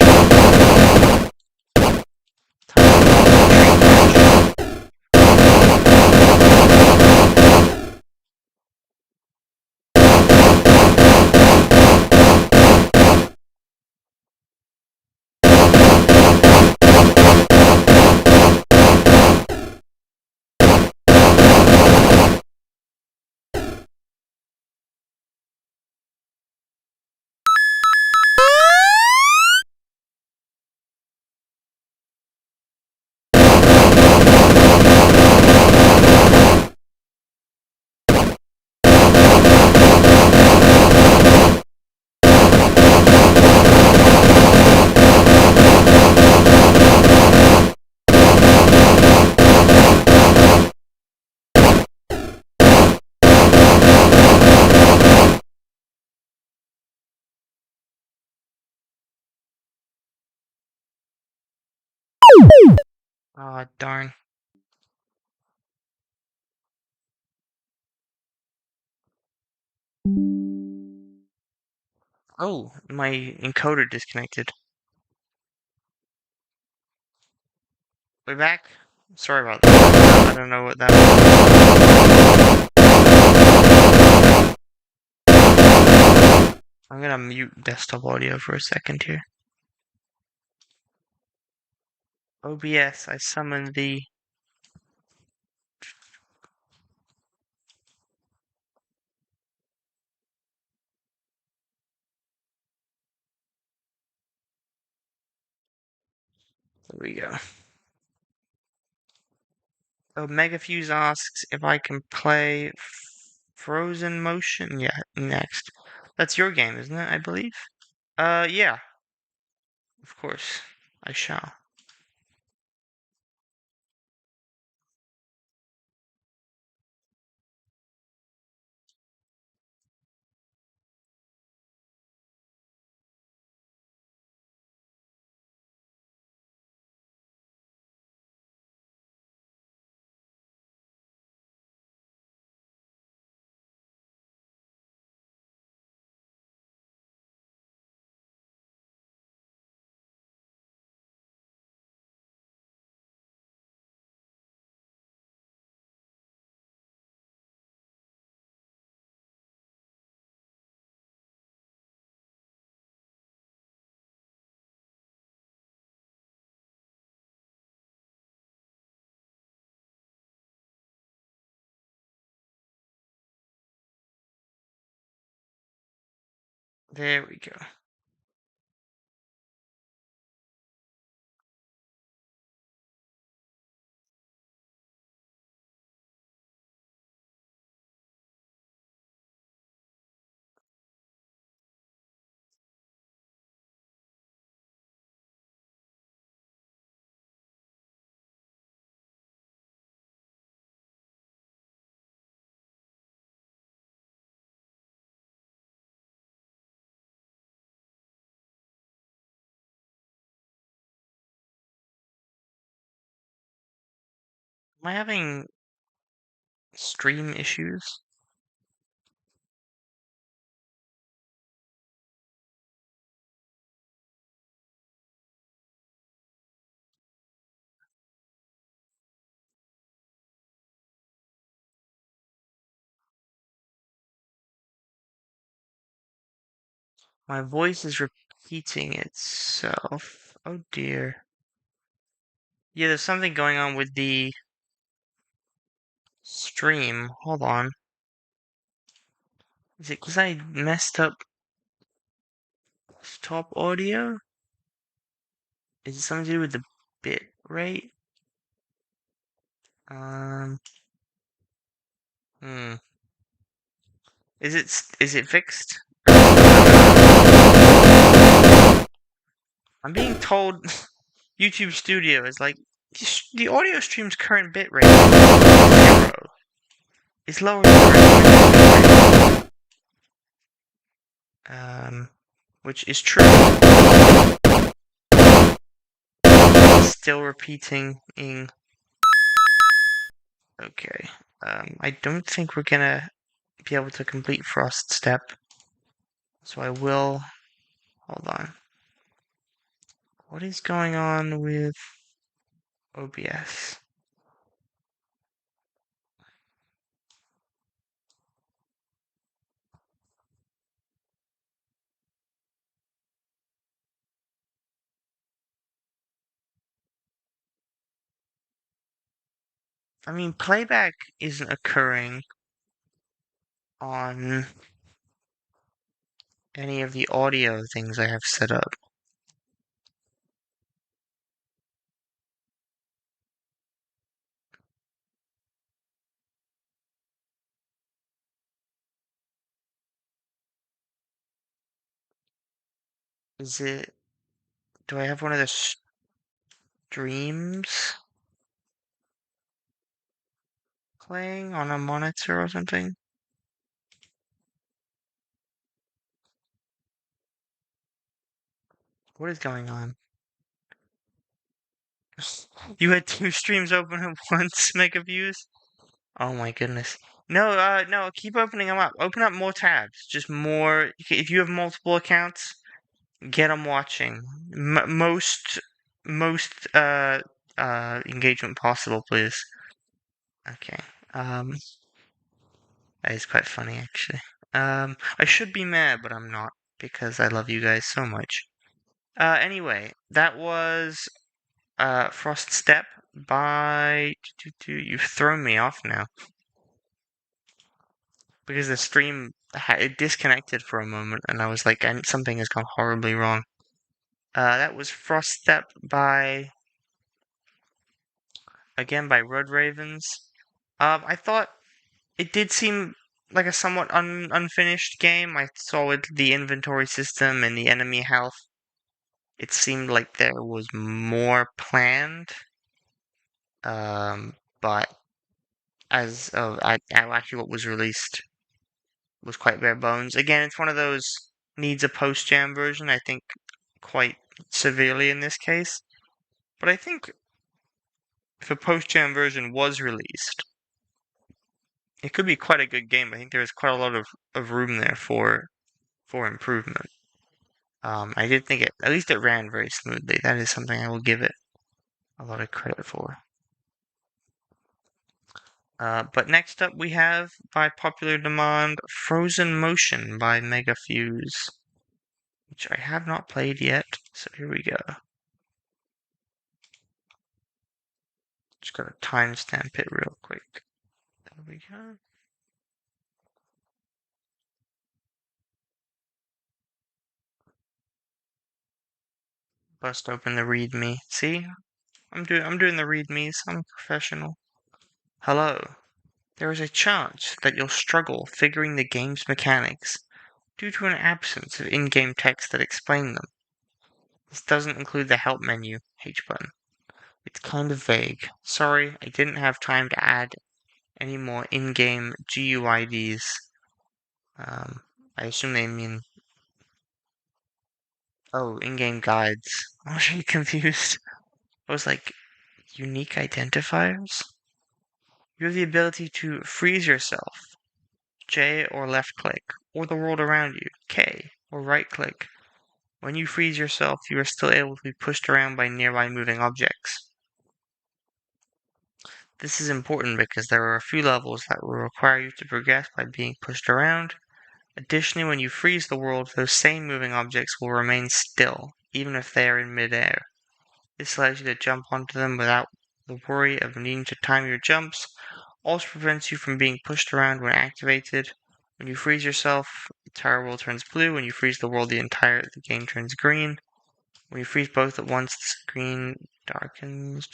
Ah, darn. Oh, my encoder disconnected. We back? Sorry about that. I don't know what that was. I'm gonna mute desktop audio for a second here. OBS, I summon thee. There we go. Oh, Megafuse asks if I can play FrozenMotion. Yeah, next. That's your game, isn't it? I believe. Yeah, of course. I shall. There we go. Am I having stream issues? My voice is repeating itself. Oh dear. Yeah, there's something going on with the stream. Hold on. Is it because I messed up top audio? Is it something to do with the bit rate? Um, hmm. Is it fixed? I'm being told YouTube Studio is like the audio stream's current bit rate is 0. It's lower than the recommended bit rate. Which is true. Still repeating ing. Okay. I don't think we're gonna be able to complete Froststep. So I will. Hold on. What is going on with OBS? I mean, playback isn't occurring on any of the audio things I have set up. Is it? Do I have one of the streams playing on a monitor or something? What is going on? You had two streams open at once, Mega Views? Oh my goodness. No, no, keep opening them up. Open up more tabs. Just more. If you have multiple accounts, get them watching. Most engagement possible, please. Okay. That is quite funny, actually. I should be mad, but I'm not, because I love you guys so much. Anyway, that was Froststep by... You've thrown me off now. Because the stream, it disconnected for a moment, and I was like, something has gone horribly wrong. That was Froststep by... Again, by Road Ravens. I thought it did seem like a somewhat unfinished game. I saw with the inventory system and the enemy health, it seemed like there was more planned. But as of actually what was released was quite bare bones. Again, it's one of those needs a post-jam version, I think, quite severely in this case. But I think if a post-jam version was released, it could be quite a good game. I think there is quite a lot of room there for improvement. I did think at least it ran very smoothly. That is something I will give it a lot of credit for. But next up we have, by popular demand, FrozenMotion by Mega Fuse, which I have not played yet, so here we go. Just gotta timestamp it real quick. There we go. Bust open the README. See? I'm doing the READMEs. I'm a professional. Hello. There is a chance that you'll struggle figuring the game's mechanics due to an absence of in-game text that explain them. This doesn't include the help menu, H button. It's kind of vague. Sorry, I didn't have time to add any more in-game GUIDs. I assume they mean... Oh, in-game guides. I was really confused. I was like, unique identifiers? You have the ability to freeze yourself, J or left click, or the world around you, K, or right click. When you freeze yourself, you are still able to be pushed around by nearby moving objects. This is important because there are a few levels that will require you to progress by being pushed around. Additionally, when you freeze the world, those same moving objects will remain still, even if they are in midair. This allows you to jump onto them without the worry of needing to time your jumps. Also prevents you from being pushed around when activated. When you freeze yourself, the entire world turns blue. When you freeze the world, the game turns green. When you freeze both at once, the screen darkens.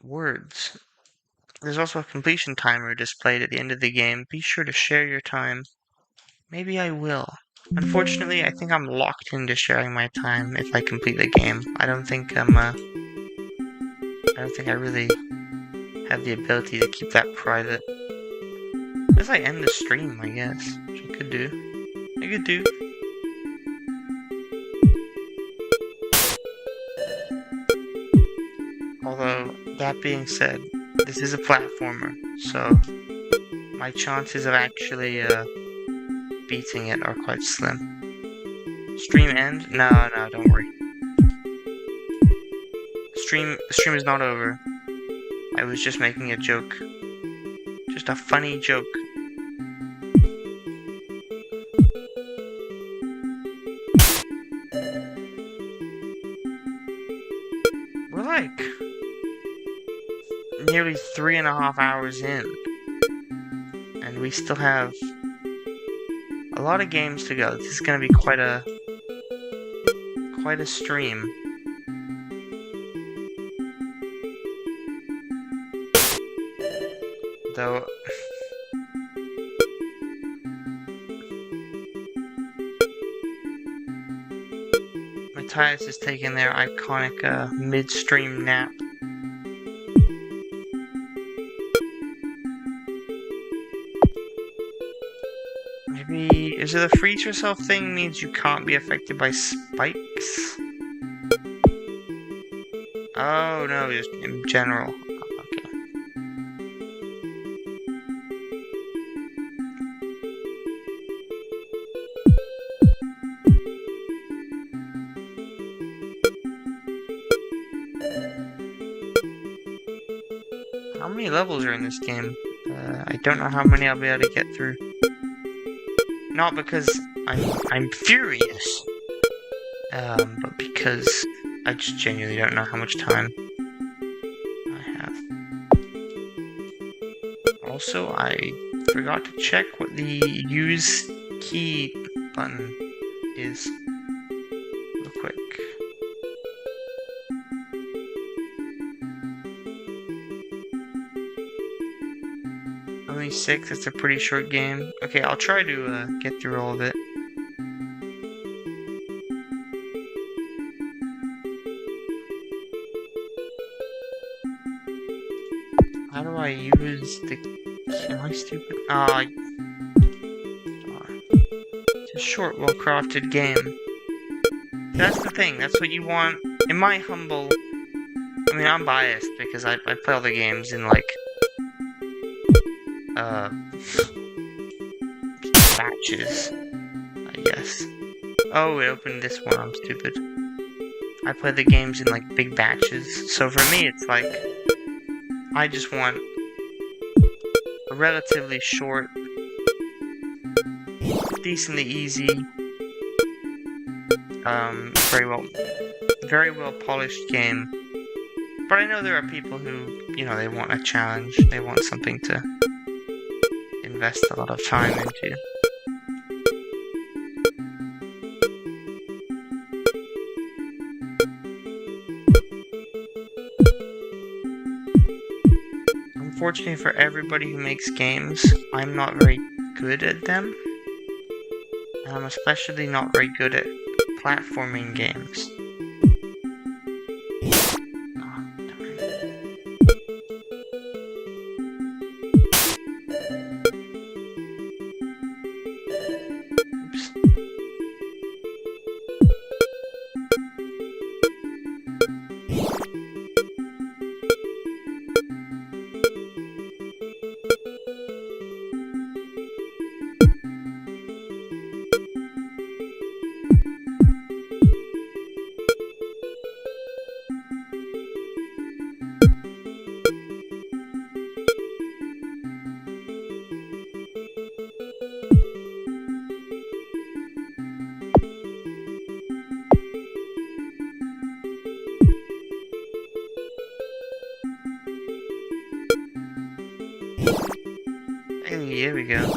Words. There's also a completion timer displayed at the end of the game. Be sure to share your time. Maybe I will. Unfortunately, I think I'm locked into sharing my time if I complete the game. I don't think I really have the ability to keep that private. As I end the stream, I guess, which I could do. Although, that being said, this is a platformer, so my chances of actually beating it are quite slim. Stream end? No, don't worry. The stream is not over. I was just making a joke. Just a funny joke. We're like nearly 3.5 hours in, and we still have a lot of games to go. This is gonna be quite a stream. Though Matthias is taking their iconic mid-stream nap. Maybe, is it a freeze yourself thing means you can't be affected by spikes? Oh no, just in general. Okay. How many levels are in this game? I don't know how many I'll be able to get through. Not because I'm furious, but because I just genuinely don't know how much time I have. Also, I forgot to check what the use key button is. Real quick. Only 6, it's a pretty short game. Okay, I'll try to get through all of it. How do I use the... Am I stupid? It's a short, well-crafted game. That's the thing, that's what you want. In my humble... I mean, I'm biased because I play all the games in, like... batches, I guess. Oh, it opened this one, I'm stupid. I play the games in, like, big batches. So for me, it's like... I just want a relatively short, decently easy, very well polished game. But I know there are people who, you know, they want a challenge, they want something to invest a lot of time into. Unfortunately for everybody who makes games, I'm not very good at them. And I'm especially not very good at platforming games. Hey, here we go.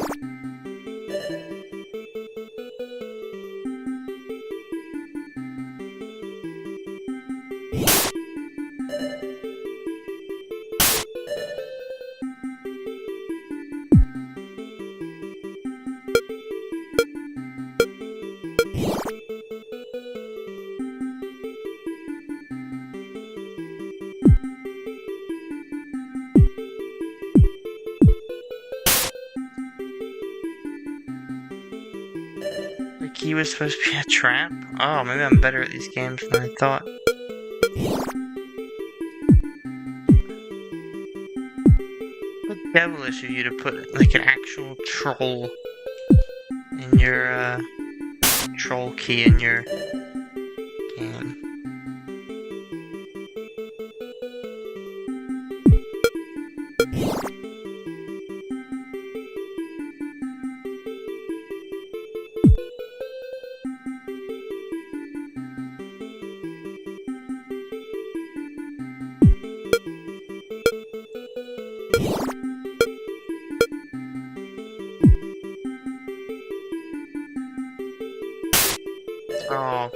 The key was supposed to be a trap? Oh, maybe I'm better at these games than I thought. What devilish of you to put like an actual troll in your troll key in your game. Oh,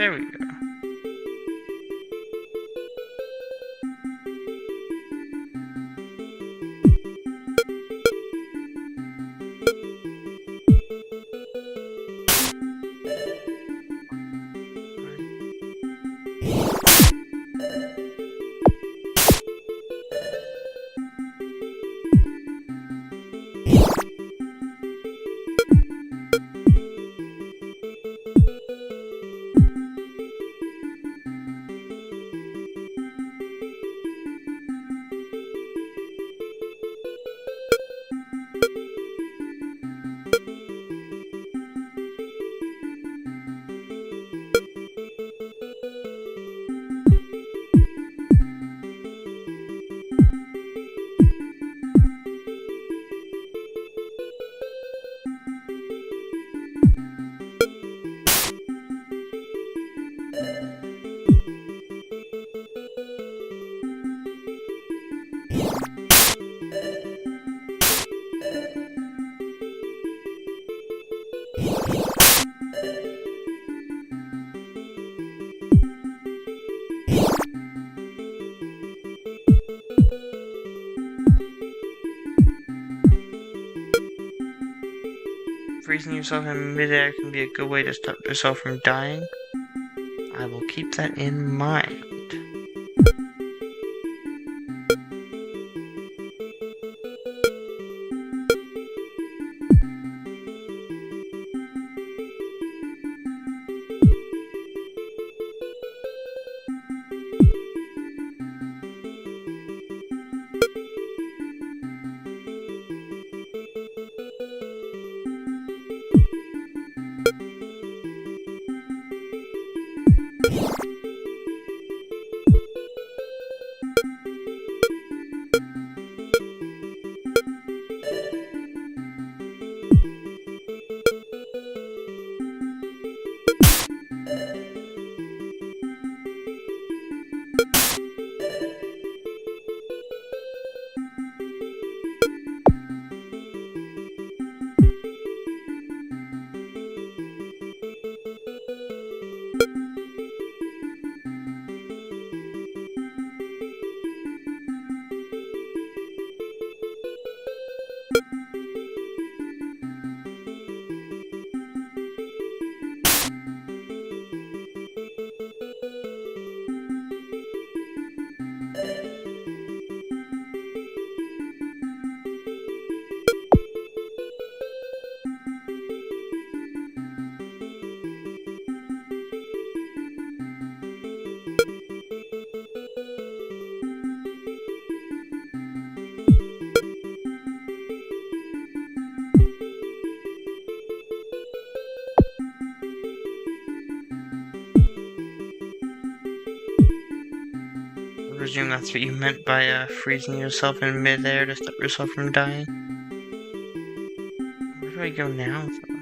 There we go. Freezing yourself in midair can be a good way to stop yourself from dying. I will keep that in mind. I presume that's what you meant by freezing yourself in midair to stop yourself from dying. Where do I go now, though?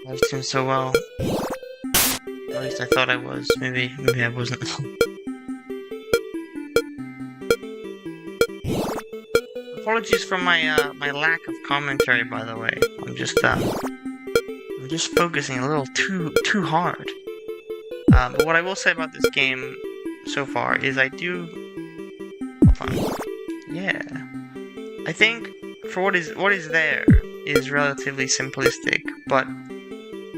I was doing so well. At least I thought I was. Maybe I wasn't. Apologies for my my lack of commentary, by the way. I'm just focusing a little too hard. But what I will say about this game so far is I do. Hold on. Yeah, I think for what is there is relatively simplistic, but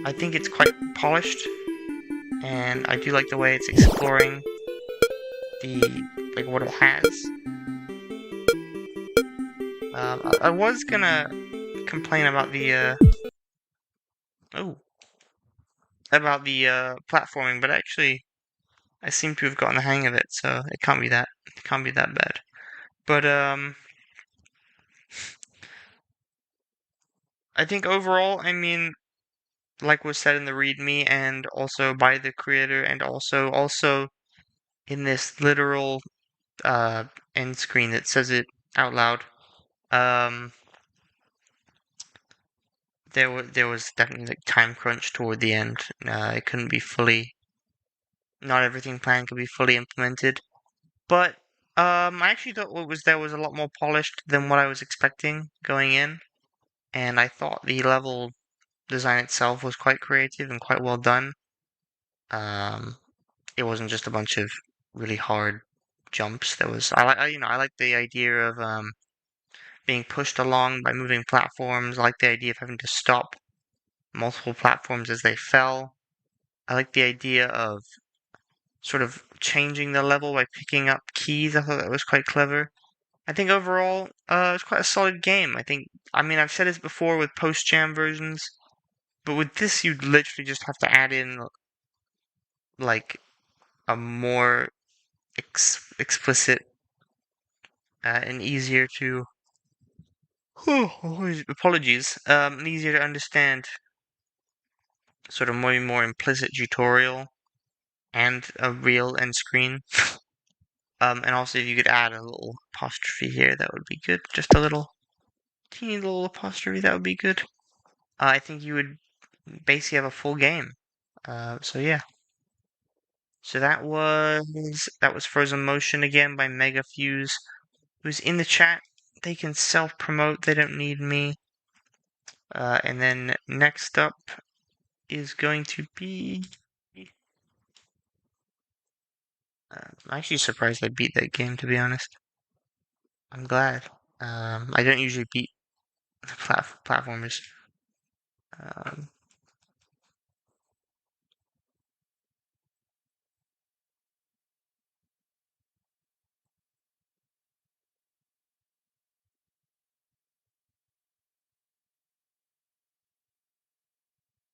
I think it's quite polished, and I do like the way it's exploring what it has. I was gonna complain about the platforming, but actually I seem to have gotten the hang of it, so it can't be that bad. But I think overall, I mean, like was said in the README and also by the creator and also in this literal end screen that says it out loud. Um, there was definitely like time crunch toward the end. It couldn't be fully, not everything planned could be fully implemented. But I actually thought what was there was a lot more polished than what I was expecting going in, and I thought the level design itself was quite creative and quite well done. Um, it wasn't just a bunch of really hard jumps. There was I like the idea of being pushed along by moving platforms. I like the idea of having to stop multiple platforms as they fell. I like the idea of sort of changing the level by picking up keys. I thought that was quite clever. I think overall, it's quite a solid game. I mean, I've said this before with post-jam versions, but with this, you'd literally just have to add in like a more explicit and easier to apologies, easier to understand, sort of more implicit tutorial and a real end screen. And also if you could add a little apostrophe here, that would be good. Just a little teeny little apostrophe, that would be good. I think you would basically have a full game. So yeah. So that was FrozenMotion again by MegaFuse, who's in the chat. They can self-promote. They don't need me. And then next up is going to be. I'm actually surprised I beat that game, to be honest. I'm glad. I don't usually beat the platformers. Um,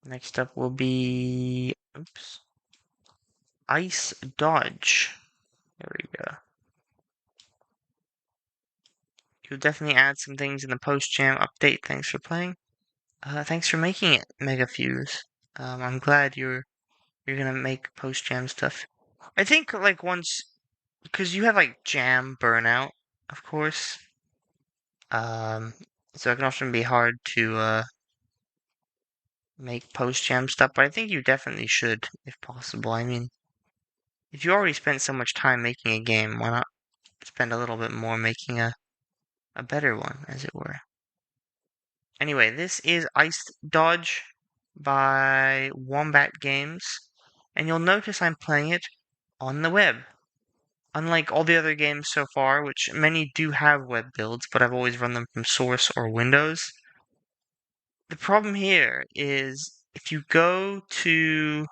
Next up will be. Oops. Ice Dodge. There we go. You'll definitely add some things in the post-jam update. Thanks for playing. Thanks for making it, Mega Fuse. I'm glad you're gonna make post-jam stuff. I think like once, because you have like jam burnout, of course. Um, so it can often be hard to make post-jam stuff, but I think you definitely should, if possible. I mean, if you already spent so much time making a game, why not spend a little bit more making a better one, as it were? Anyway, this is Ice Dodge by Wombat Games, and you'll notice I'm playing it on the web. Unlike all the other games so far, which many do have web builds, but I've always run them from Source or Windows. The problem here is if you go to.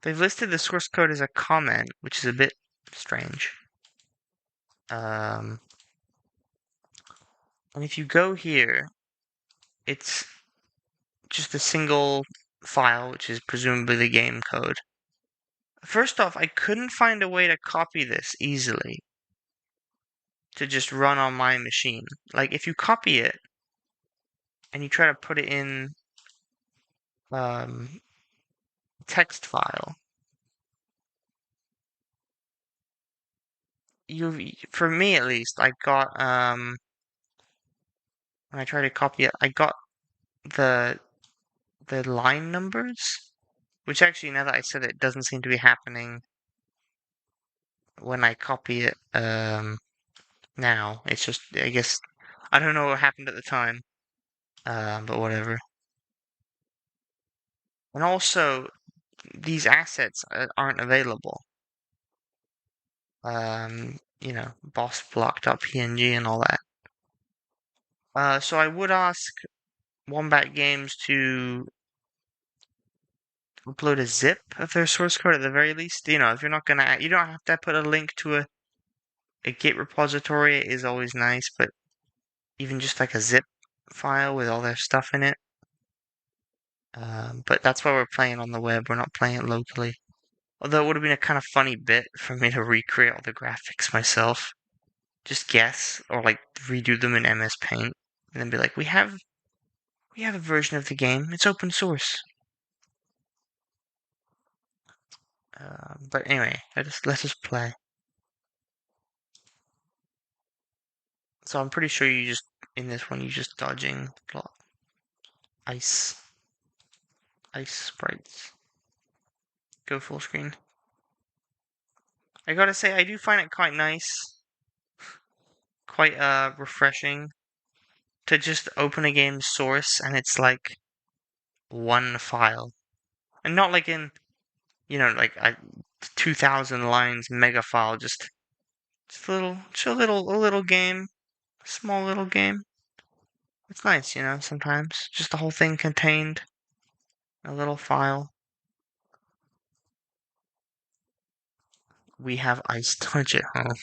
They've listed the source code as a comment, which is a bit strange. And if you go here, it's just a single file, which is presumably the game code. First off, I couldn't find a way to copy this easily to just run on my machine. Like, if you copy it and you try to put it in text file, for me at least, I got when I tried to copy it, I got the line numbers, which actually now that I said it, doesn't seem to be happening when I copy it now. It's just, I guess, I don't know what happened at the time, but whatever. And also, these assets aren't available. Boss block.png and all that. So I would ask Wombat Games to upload a zip of their source code at the very least. If you're not gonna, you don't have to put a link to a Git repository is always nice, but even just like a zip file with all their stuff in it. But that's why we're playing on the web. We're not playing it locally. Although it would have been a kind of funny bit for me to recreate all the graphics myself. Just guess, or like redo them in MS Paint, and then be like, we have We have a version of the game. It's open source. But anyway, let's just play. So I'm pretty sure in this one, you just dodging ice, ice sprites. Go full screen. I gotta say, I do find it quite nice, quite refreshing to just open a game's source and it's like one file, and not like in like a 2,000 lines mega file. Just a little game, a small little game. It's nice, sometimes just the whole thing contained a little file. We have Ice Dodge at home.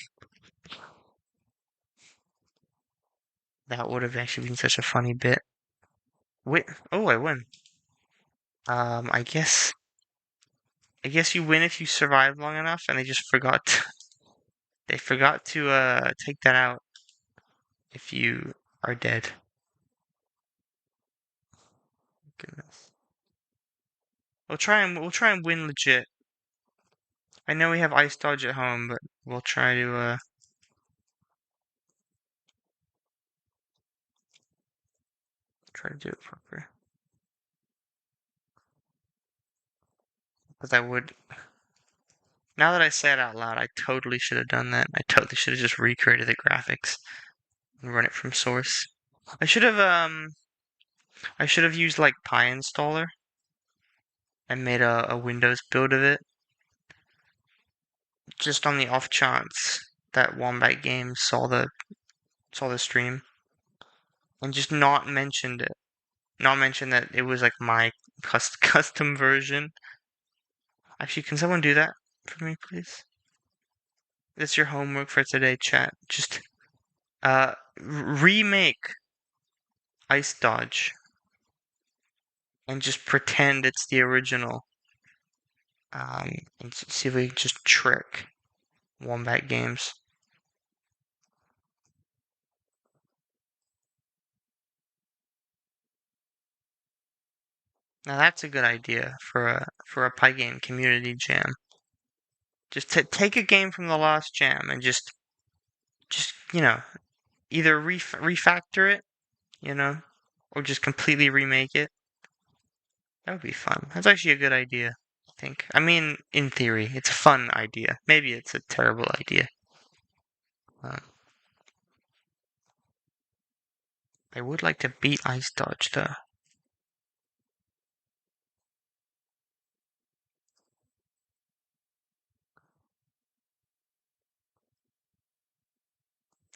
That would have actually been such a funny bit. Wait, oh, I win. I guess you win if you survive long enough, and they just forgot. They forgot to take that out if you are dead. Goodness. We'll try and win legit. I know we have Ice Dodge at home, but we'll try to do it proper. Because I would. Now that I say it out loud, I totally should have done that. I totally should have just recreated the graphics and run it from source. I should have used like PyInstaller and made a Windows build of it, just on the off chance that Wombat Games saw the stream, and just not mentioned it. Not mention that it was like my custom version. Actually, can someone do that for me, please? That's your homework for today, chat. Just remake Ice Dodge and just pretend it's the original. And see if we can just trick Wombat Games. Now that's a good idea for a Pygame community jam. Just take a game from the last jam and just either refactor it, or just completely remake it. That would be fun. That's actually a good idea, I think. I mean, in theory, it's a fun idea. Maybe it's a terrible idea. I would like to beat Ice Dodge, though.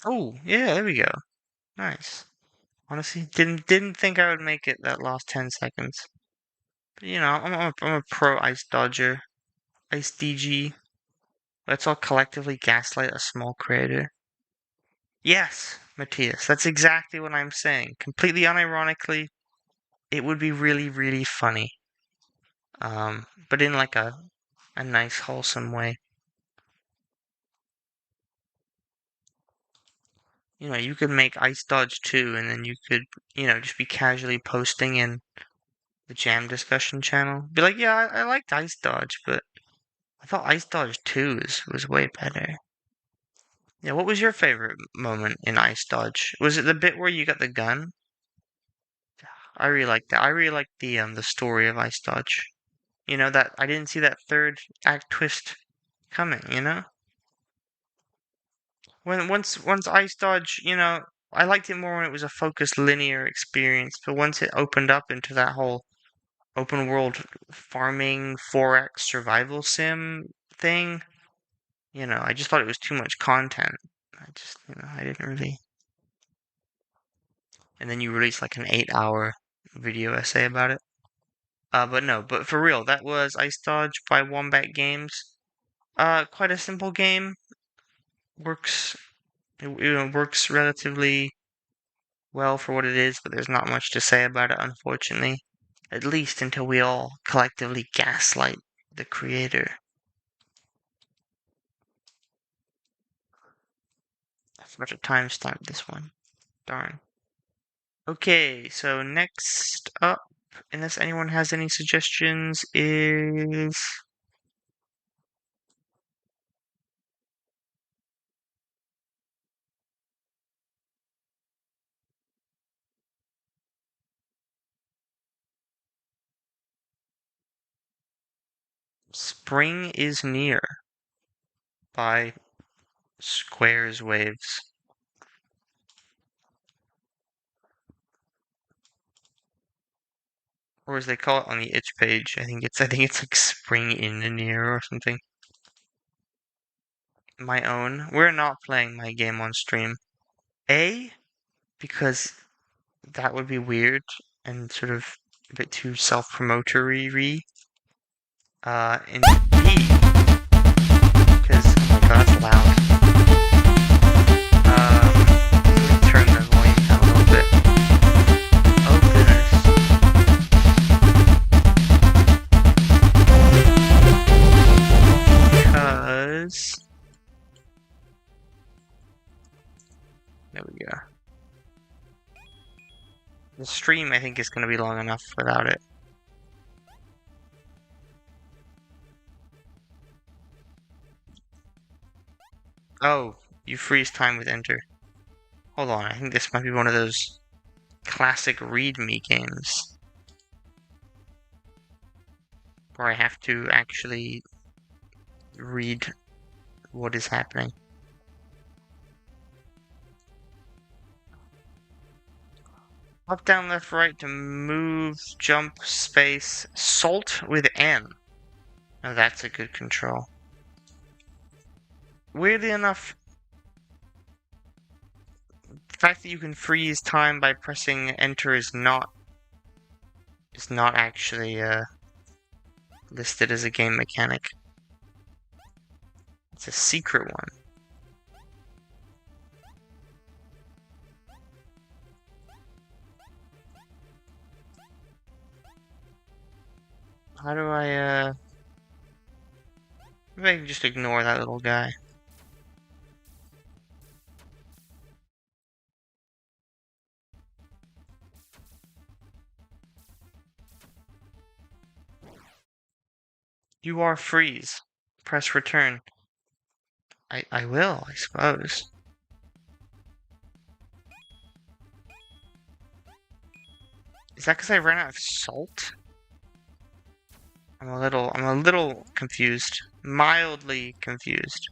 Oh, yeah, there we go. Nice. Honestly, didn't think I would make it that last 10 seconds. But, I'm a pro Ice Dodger. Ice DG. Let's all collectively gaslight a small creator. Yes, Matthias, that's exactly what I'm saying. Completely unironically, it would be really, really funny. But in like a nice, wholesome way. You could make Ice Dodge 2, and then you could, just be casually posting in the Jam discussion channel. Be like, yeah, I liked Ice Dodge, but I thought Ice Dodge 2 was way better. Yeah, what was your favorite moment in Ice Dodge? Was it the bit where you got the gun? I really liked that. I really liked the story of Ice Dodge. That I didn't see that third act twist coming. Once Ice Dodge, I liked it more when it was a focused linear experience, but once it opened up into that whole open world farming 4X survival sim thing, I just thought it was too much content. I didn't really. And then you release like an 8-hour video essay about it. But no, but for real, that was Ice Dodge by Wombat Games. Quite a simple game. Works, works relatively well for what it is, but there's not much to say about it, unfortunately. At least until we all collectively gaslight the creator. I forgot to timestamp this one. Darn. Okay, so next up, unless anyone has any suggestions, is Spring is Near by Squares Waves. Or as they call it on the itch page, I think it's like Spring in the Near or something. My own. We're not playing my game on stream. A, because that would be weird and sort of a bit too self-promotory. And B, because oh my god, that's loud. Let me turn the volume down a little bit. Oh goodness. Because there we go. The stream I think is going to be long enough without it. Oh, you freeze time with enter. Hold on, I think this might be one of those classic readme games where I have to actually read what is happening. Up, down, left, right to move, jump, space, salt with N. Now that's a good control. Weirdly enough, the fact that you can freeze time by pressing enter is not actually listed as a game mechanic. It's a secret one. How do I maybe I can just ignore that little guy. You are freeze. Press return. I will, I suppose. Is that because I ran out of salt? I'm a little confused. Mildly confused.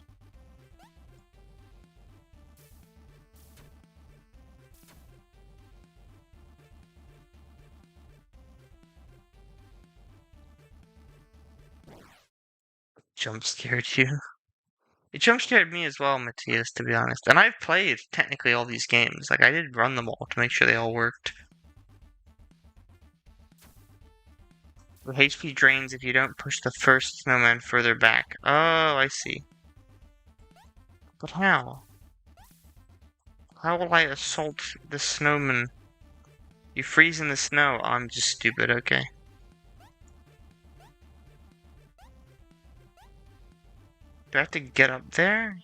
Jump scared you. It jump scared me as well, Matthias, to be honest. And I've played technically all these games. Like I did run them all to make sure they all worked. The HP drains if you don't push the first snowman further back. Oh, I see. But how? How will I assault the snowman? You freeze in the snow. I'm just stupid, okay. Do I have to get up there?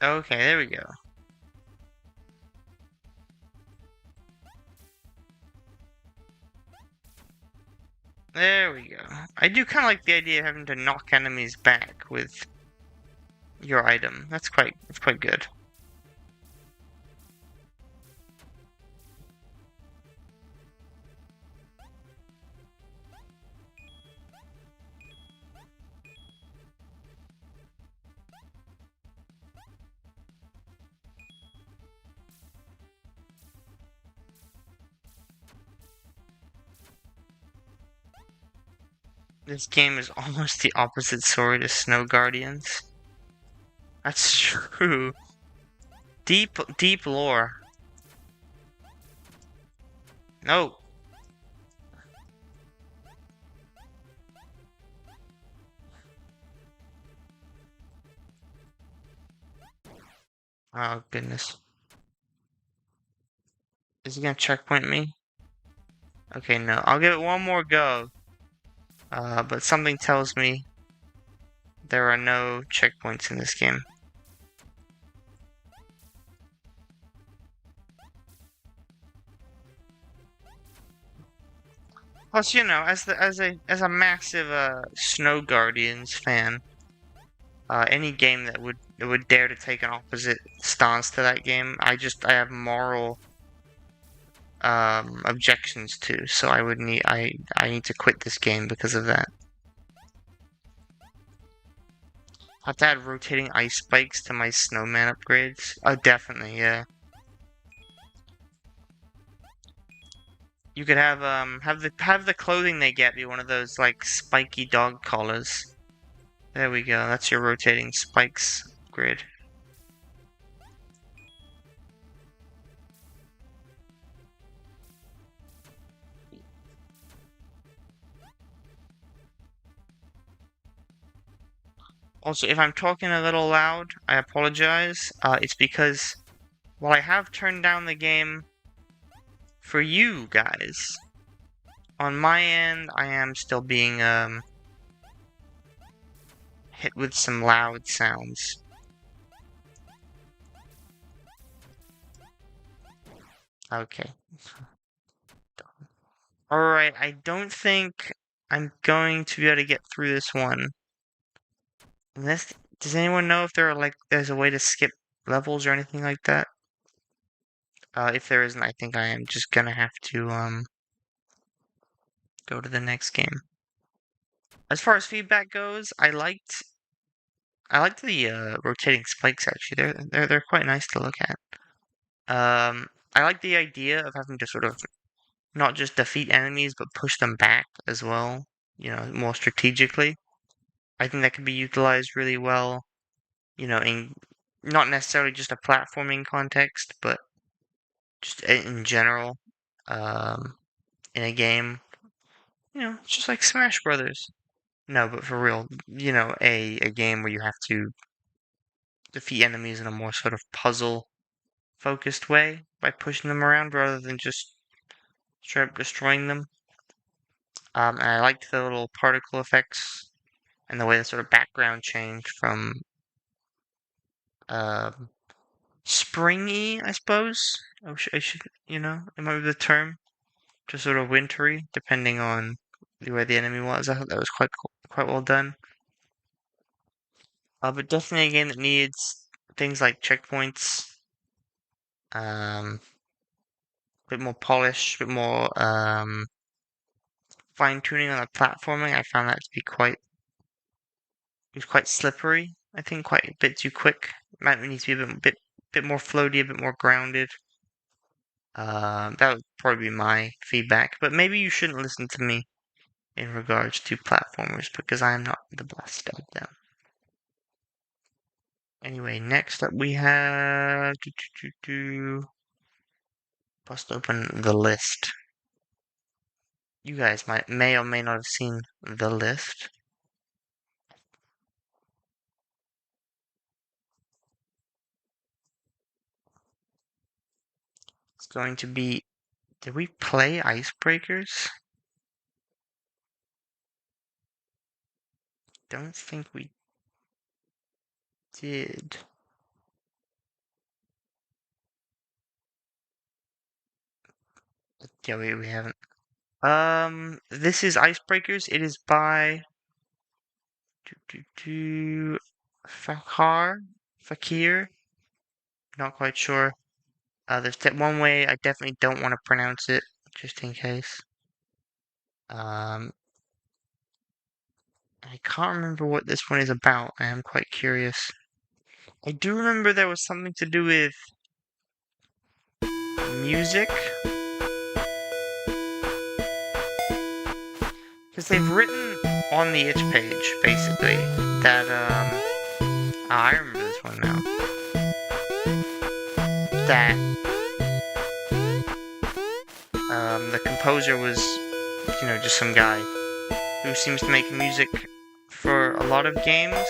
Okay, there we go. There we go. I do kind of like the idea of having to knock enemies back with your item. That's quite good. This game is almost the opposite story to Snow Guardians. That's true. Deep lore. No. Oh, goodness. Is he gonna checkpoint me? Okay, no. I'll give it one more go. but something tells me there are no checkpoints in this game. Plus, you know, as a massive Snow Guardians fan, any game that would dare to take an opposite stance to that game, I have moral objections to. So I need to quit this game because of that. I have to add rotating ice spikes to my snowman upgrades. Oh, definitely, yeah. You could have the clothing they get be one of those like spiky dog collars. There we go. That's your rotating spikes grid. Also, if I'm talking a little loud, I apologize. It's because while I have turned down the game for you guys, on my end, I am still being hit with some loud sounds. Okay. Alright, I don't think I'm going to be able to get through this one. Unless, does anyone know if there's a way to skip levels or anything like that? If there isn't, I think I am just gonna have to, go to the next game. As far as feedback goes, I liked the rotating spikes actually. They're quite nice to look at. I like the idea of having to sort of not just defeat enemies but push them back as well, you know, more strategically. I think that could be utilized really well, you know, in not necessarily just a platforming context, but just in general, in a game. You know, it's just like Smash Brothers. No, but for real, you know, a game where you have to defeat enemies in a more sort of puzzle focused way by pushing them around rather than just straight up destroying them. And I liked the little particle effects and the way the sort of background changed from springy, I suppose. I should, you know, it might be the term, to sort of wintry, depending on where the enemy was. I thought that was quite well done. But definitely a game that needs things like checkpoints, a bit more polish, a bit more fine tuning on the platforming. I found that to be it was quite slippery. I think quite a bit too quick. Might need to be a bit more floaty, a bit more grounded. That would probably be my feedback. But maybe you shouldn't listen to me in regards to platformers because I am not the best at them. Anyway, next up we have bust open the list. You guys may or may not have seen the list. It's going to be. Did we play Icebreakers? Don't think we did. Yeah, we haven't. This is Icebreakers. It is by Fakir. Not quite sure. There's one way I definitely don't want to pronounce it, just in case. I can't remember what this one is about. I am quite curious. I do remember there was something to do with music. Because they've written on the itch page, basically, that, I remember this one now. That, the composer was, you know, just some guy who seems to make music for a lot of games.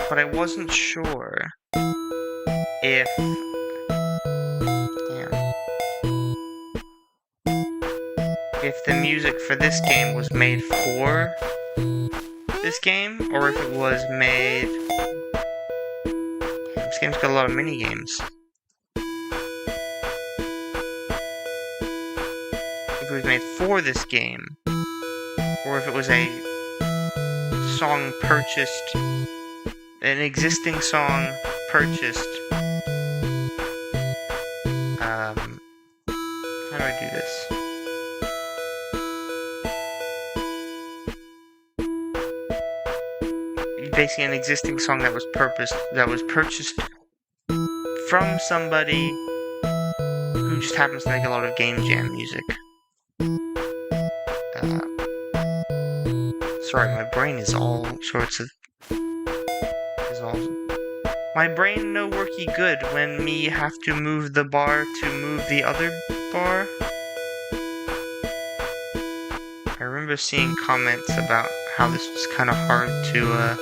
But I wasn't sure if... Damn. if the music for this game was made for this game, or if it was made... This game's got a lot of mini games. If it was made for this game, or if it was a song purchased, an existing song purchased. How do I do this? Basically, an existing song that was purchased from somebody who just happens to make a lot of game jam music. Sorry, my brain is all sorts of... My brain no worky good when me have to move the bar to move the other bar. I remember seeing comments about how this was kind of hard to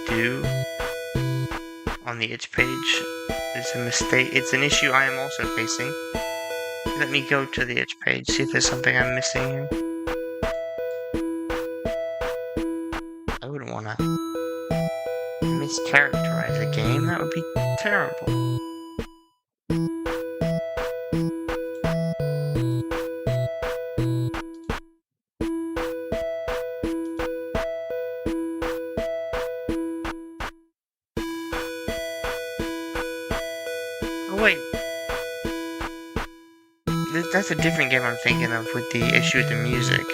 do on the itch page. It's a mistake. It's an issue I am also facing. Let me go to the itch page, see if there's something I'm missing here. I wouldn't want to mischaracterize a game. That would be terrible. Oh wait. That's a different game I'm thinking of with the issue with the music.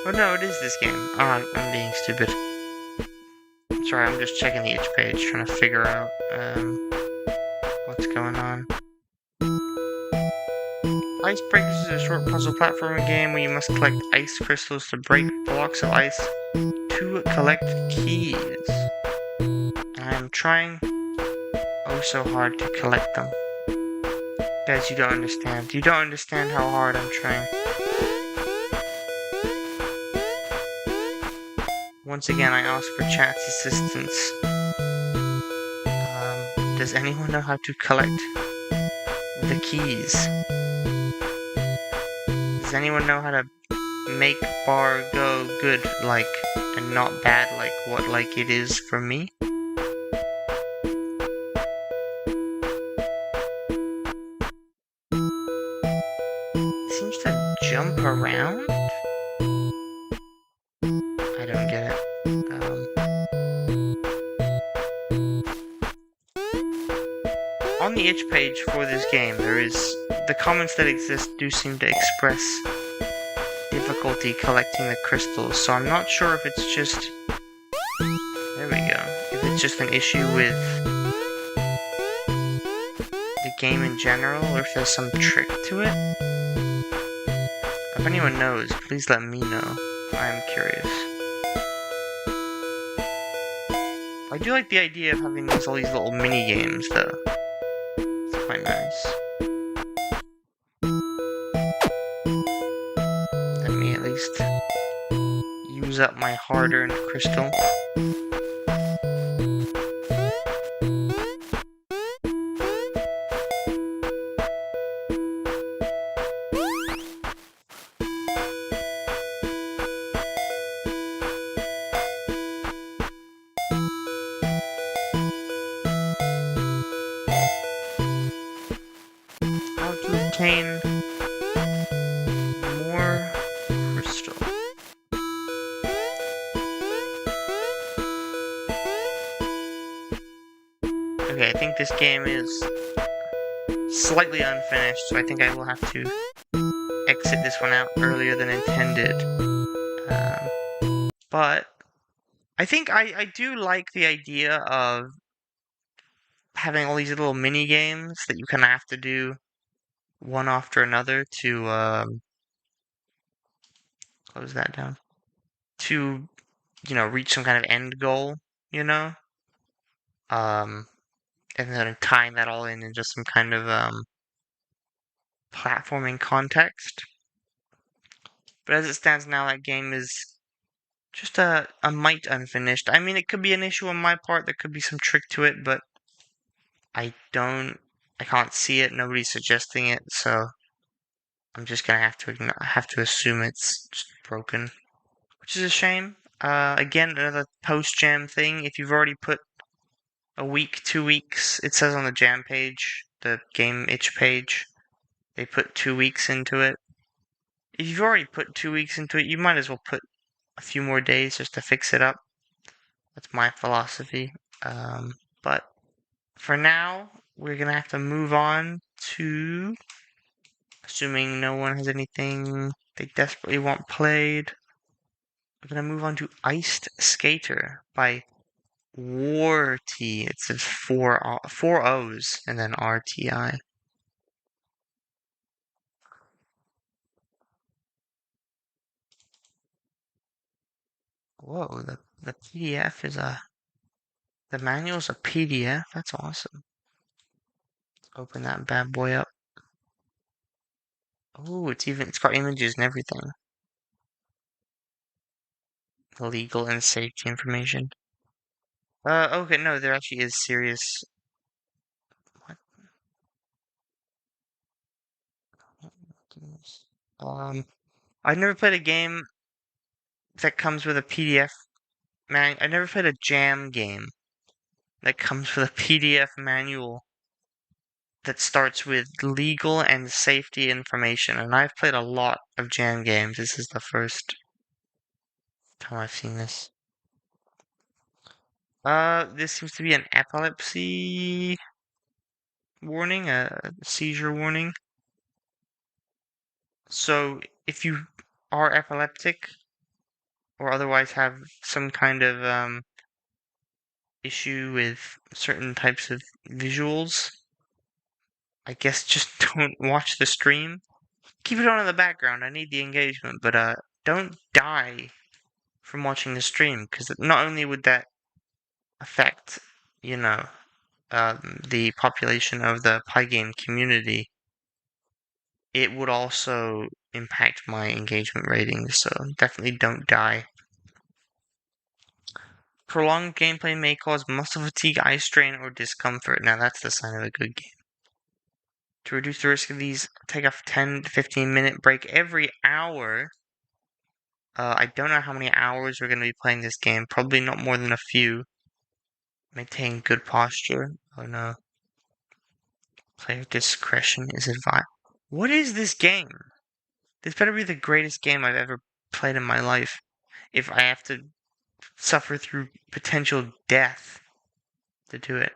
Oh no, it is this game. Oh, I'm being stupid. Sorry, I'm just checking the itch page, trying to figure out what's going on. Icebreakers is a short puzzle platforming game where you must collect ice crystals to break blocks of ice to collect keys. I am trying oh so hard to collect them. Guys, you don't understand. You don't understand how hard I'm trying. Once again, I ask for chat's assistance. Does anyone know how to collect the keys? Does anyone know how to make bar go good, like, and not bad, like what, like it is for me? It seems to jump around? I don't get it. On the itch page for this game, the comments that exist do seem to express difficulty collecting the crystals, so I'm not sure if it's just... There we go. If it's just an issue with the game in general, or if there's some trick to it. If anyone knows, please let me know. I am curious. I do like the idea of having all these little mini games, though. It's quite nice. Let me at least use up my hard-earned crystal. How to obtain more crystal. Okay, I think this game is slightly unfinished, so I think I will have to exit this one out earlier than intended. But I think I do like the idea of having all these little mini games that you kind of have to do one after another to close that down, to reach some kind of end goal, and then tying that all in just some kind of platforming context. But as it stands now, that game is just a mite unfinished. I mean, it could be an issue on my part. There could be some trick to it, but I don't. I can't see it. Nobody's suggesting it, so I'm just gonna have to assume it's just broken, which is a shame. Again, another post jam thing. If you've already put a week, 2 weeks, it says on the jam page, the game itch page, they put 2 weeks into it. If you've already put 2 weeks into it, you might as well put a few more days just to fix it up. That's my philosophy. But for now, we're gonna have to move on to, assuming no one has anything they desperately want played, we're gonna move on to Iced Skater by Warty. It says four O's and then RTI. Whoa, the PDF is the manual's a PDF. That's awesome. Open that bad boy up. Oh, it's got images and everything. Legal and safety information. Okay, no, there actually is serious. What? Goodness. I've never played a game that comes with a PDF man. I never played a jam game that comes with a PDF manual that starts with legal and safety information. And I've played a lot of jam games. This is the first time I've seen this. This seems to be an epilepsy warning, a seizure warning. So if you are epileptic or otherwise have some kind of issue with certain types of visuals, I guess just don't watch the stream. Keep it on in the background. I need the engagement, but don't die from watching the stream, because not only would that affect, you know, the population of the Pygame community, it would also impact my engagement ratings, so definitely don't die. Prolonged gameplay may cause muscle fatigue, eye strain, or discomfort. Now that's the sign of a good game. To reduce the risk of these, take a 10 to 15 minute break every hour. I don't know how many hours we're going to be playing this game. Probably not more than a few. Maintain good posture. Oh no. Player discretion is advised. What is this game? This better be the greatest game I've ever played in my life. If I have to suffer through potential death to do it.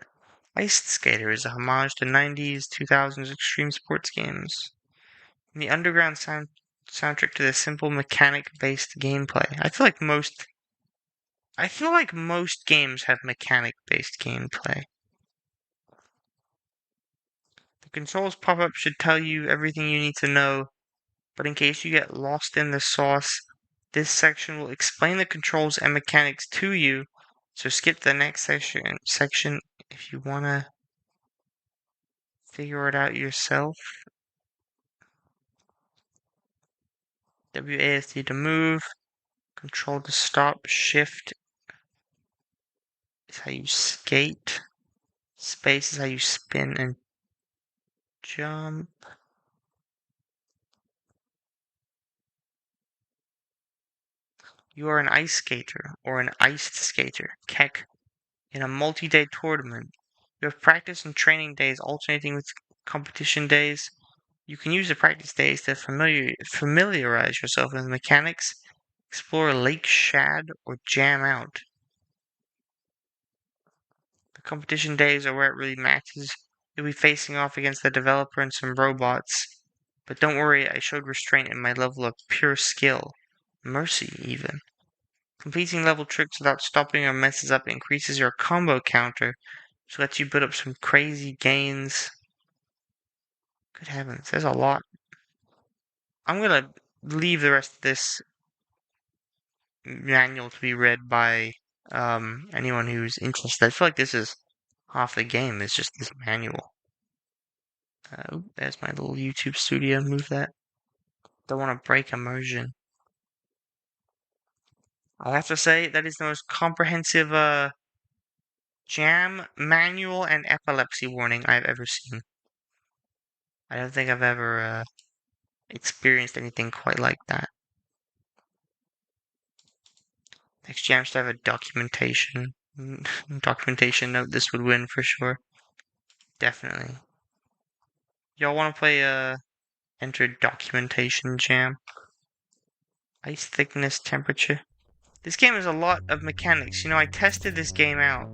Ice Skater is a homage to 90s, 2000s extreme sports games. And the underground soundtrack to the simple mechanic-based gameplay. I feel like most games have mechanic-based gameplay. The controls pop-up should tell you everything you need to know, but in case you get lost in the sauce, this section will explain the controls and mechanics to you, so skip the next section if you want to figure it out yourself. WASD to move, control to stop, shift is how you skate, space is how you spin and jump. You are an ice skater or an iced skater, Keck, in a multi-day tournament. You have practice and training days alternating with competition days. You can use the practice days to familiarize yourself with the mechanics, explore Lake Shad, or jam out. The competition days are where it really matters. You'll be facing off against the developer and some robots. But don't worry, I showed restraint in my level of pure skill. Mercy, even. Completing level tricks without stopping or messes up increases your combo counter, which lets you build up some crazy gains. Good heavens, there's a lot. I'm gonna leave the rest of this manual to be read by anyone who's interested. I feel like this is half the game, it's just this manual. There's my little YouTube studio. Move that. Don't want to break immersion. I have to say that is the most comprehensive jam manual and epilepsy warning I've ever seen. I don't think I've ever experienced anything quite like that. Next jam should have a documentation note. This would win for sure. Definitely. Y'all want to play enter documentation jam? Ice thickness, temperature. This game has a lot of mechanics. You know, I tested this game out.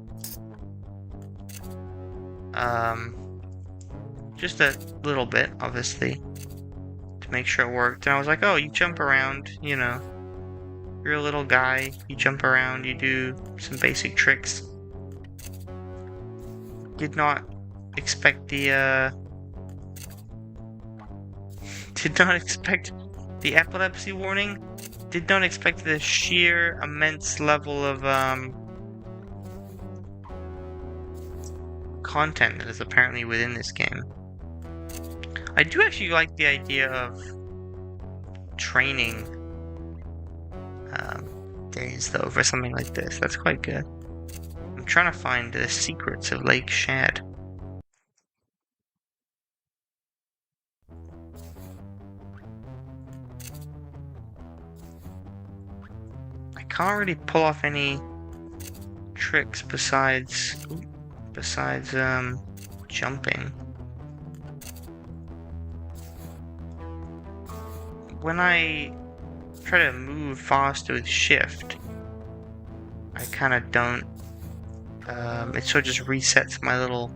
Just a little bit, obviously, to make sure it worked. And I was like, oh, you jump around, you know. You're a little guy, you jump around, you do some basic tricks. Did not expect the, did not expect the epilepsy warning. Did not expect the sheer immense level of, content that is apparently within this game. I do actually like the idea of training days, though, for something like this. That's quite good. I'm trying to find the secrets of Lake Shad. I can't really pull off any tricks besides jumping. When I try to move fast with shift, I kind of don't. It sort of just resets my little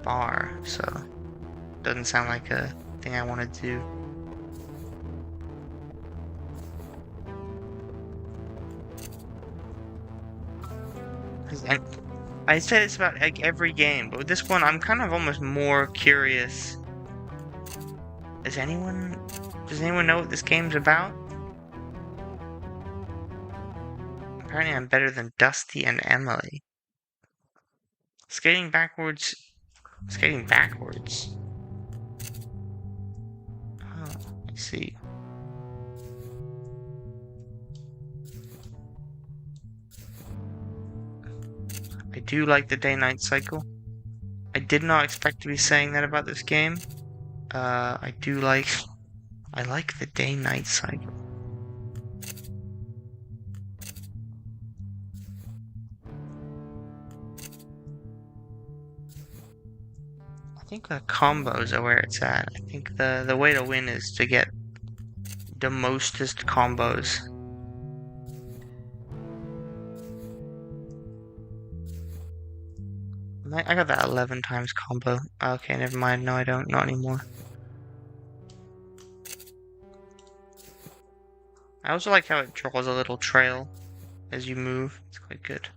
bar, so it doesn't sound like a thing I want to do. And I say this about like every game, but with this one, I'm kind of almost more curious. Does anyone know what this game's about? Apparently, I'm better than Dusty and Emily. Skating backwards. Oh, I see. I do like the day-night cycle. I did not expect to be saying that about this game. I like the day-night cycle. I think the combos are where it's at. I think the way to win is to get the mostest combos. I got that 11 times combo. Okay, never mind. No, I don't. Not anymore. I also like how it draws a little trail as you move. It's quite good.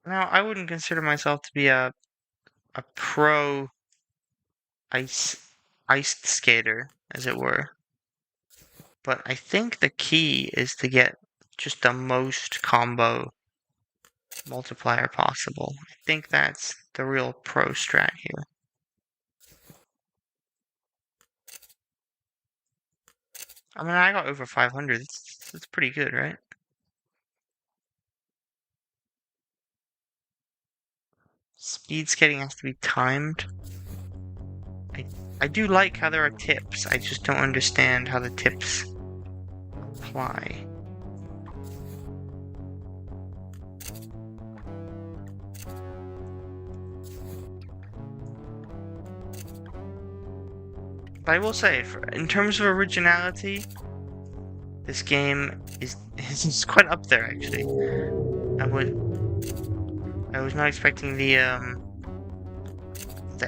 Now, I wouldn't consider myself to be a pro ice skater, as it were. But I think the key is to get just the most combo multiplier possible. I think that's the real pro strat here. I mean, I got over 500. That's pretty good, right? Speed skating has to be timed. I do like how there are tips. I just don't understand how the tips apply. But I will say, in terms of originality, this game is quite up there, actually. I was not expecting the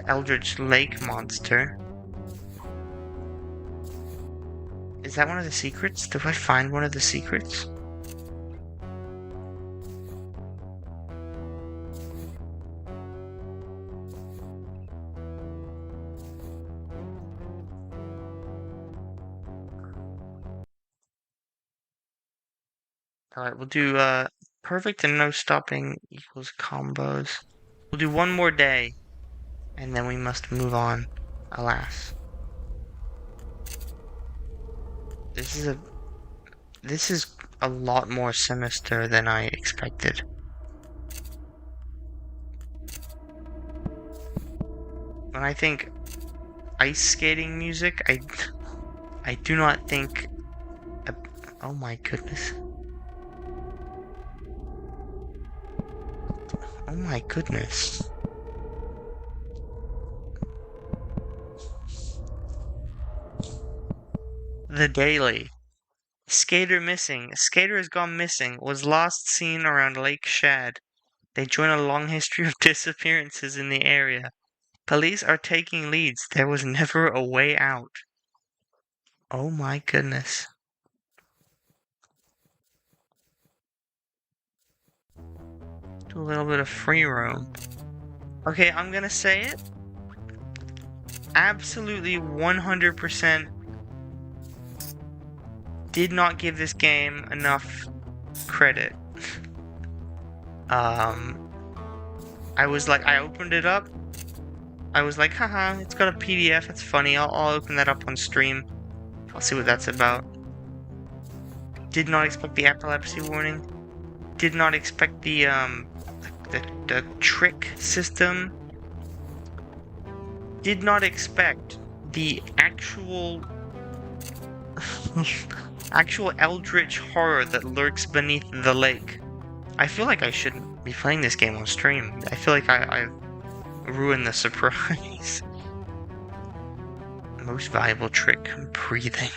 Eldritch Lake monster. Is that one of the secrets? Do I find one of the secrets? Alright, we'll do perfect and no stopping equals combos. We'll do one more day, and then we must move on, alas. This is a lot more sinister than I expected. When I think ice skating music, I do not think... Oh my goodness. Oh my goodness. The Daily. Skater missing. A skater has gone missing. Was last seen around Lake Shad. They join a long history of disappearances in the area. Police are taking leads. There was never a way out. Oh my goodness. Do a little bit of free roam. Okay, I'm gonna say it. Absolutely 100% did not give this game enough credit. I was like, I opened it up. I was like, haha, it's got a PDF, it's funny, I'll open that up on stream. I'll see what that's about. Did not expect the epilepsy warning. Did not expect the trick system. Did not expect the actual eldritch horror that lurks beneath the lake. I feel like I shouldn't be playing this game on stream. I feel like I've ruined the surprise. Most valuable trick, breathing.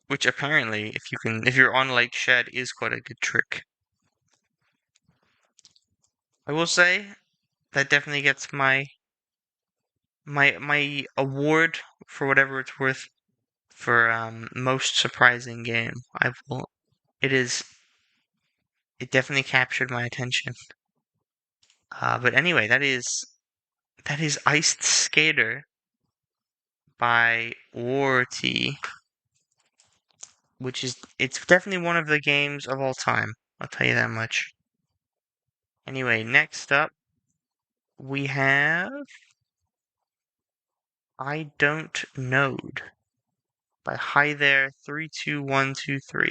Which apparently, if you're on Lake Shad, is quite a good trick. I will say that definitely gets my award for whatever it's worth for most surprising game. It definitely captured my attention. But anyway, that is Iced Skater by Warty, it's definitely one of the games of all time. I'll tell you that much. Anyway, next up we have I Don't Node by Hi There 32123.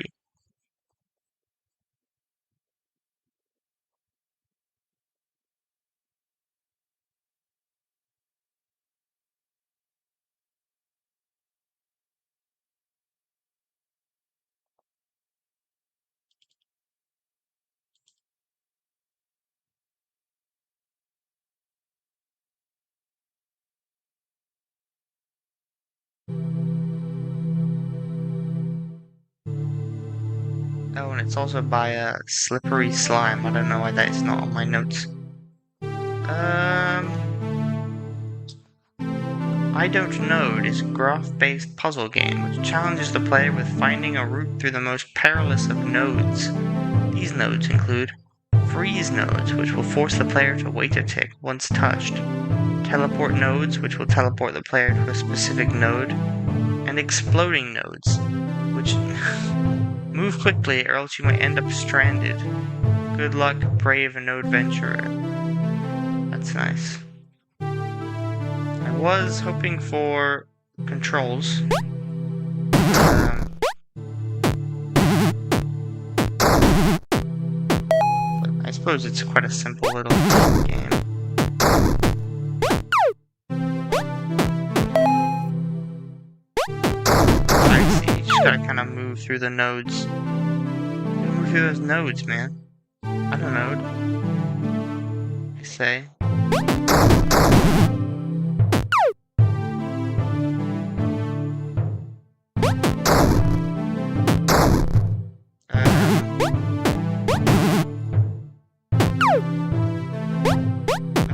Oh, and it's also by Slippery Slime. I don't know why that is not on my notes. I Don't Node is a graph-based puzzle game which challenges the player with finding a route through the most perilous of nodes. These nodes include freeze nodes, which will force the player to wait a tick once touched, teleport nodes, which will teleport the player to a specific node, and exploding nodes, which move quickly or else you might end up stranded. Good luck, brave node venturer. That's nice. I was hoping for controls. But I suppose it's quite a simple little game. I see, you just gotta kind of move through the nodes. Move through those nodes, man. I don't know. I say.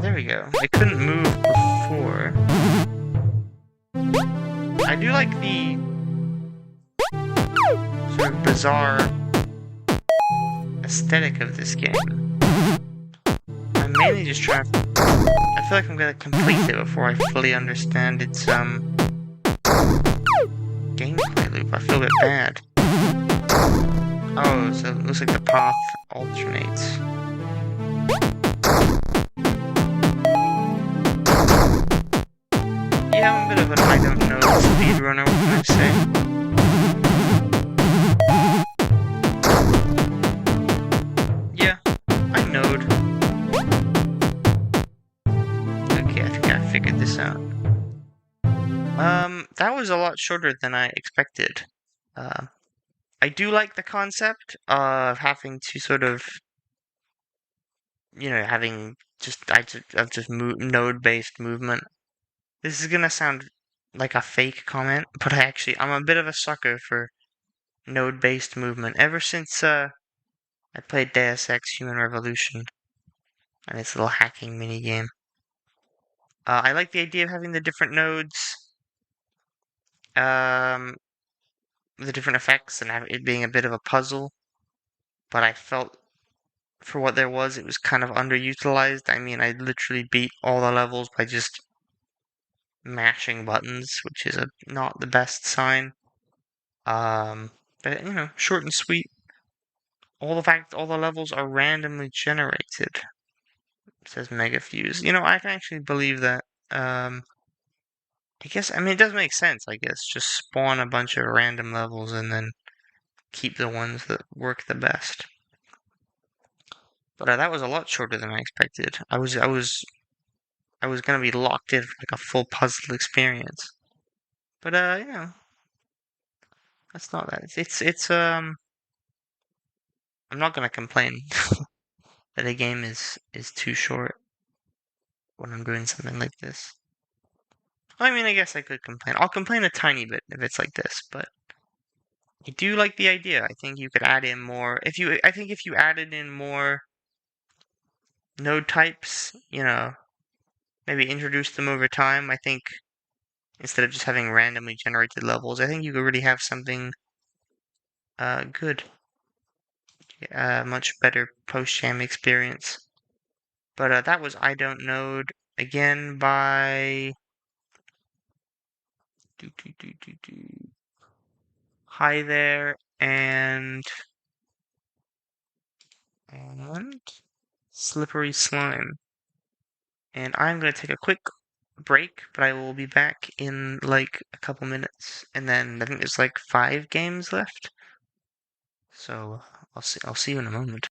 There we go. I couldn't move before. I do like the sort of bizarre aesthetic of this game. I'm mainly just trying to... I feel like I'm gonna complete it before I fully understand its gameplay loop. I feel a bit bad. Oh, so it looks like the path alternates. Yeah, I'm a bit of an I don't know speedrunner, what can I say? Yeah, I knowed. Okay, I think I figured this out. That was a lot shorter than I expected. Uh, I do like the concept of having to sort of, having just node-based movement. This is gonna sound like a fake comment, but I'm a bit of a sucker for node-based movement. Ever since I played Deus Ex Human Revolution and its little hacking minigame. I like the idea of having the different nodes, um, the different effects, and it being a bit of a puzzle. But I felt for what there was, it was kind of underutilized. I mean, I literally beat all the levels by just mashing buttons, which is not the best sign. But short and sweet. All the levels are randomly generated. Says Mega Fuse. I can actually believe that. I mean, it does make sense, I guess. Just spawn a bunch of random levels and then keep the ones that work the best. But that was a lot shorter than I expected. I was gonna be locked in for like a full puzzle experience. But that's not that. I'm not gonna complain that a game is too short when I'm doing something like this. I mean, I guess I could complain. I'll complain a tiny bit if it's like this, but I do like the idea. I think you could add in more. I think if you added in more node types, maybe introduce them over time. I think instead of just having randomly generated levels, I think you could really have something good, much better post-jam experience. But that was I Don't Node again by Hi There and Slippery Slime. And I'm gonna take a quick break, but I will be back in like a couple minutes. And then I think there's like 5 games left. So I'll see you in a moment.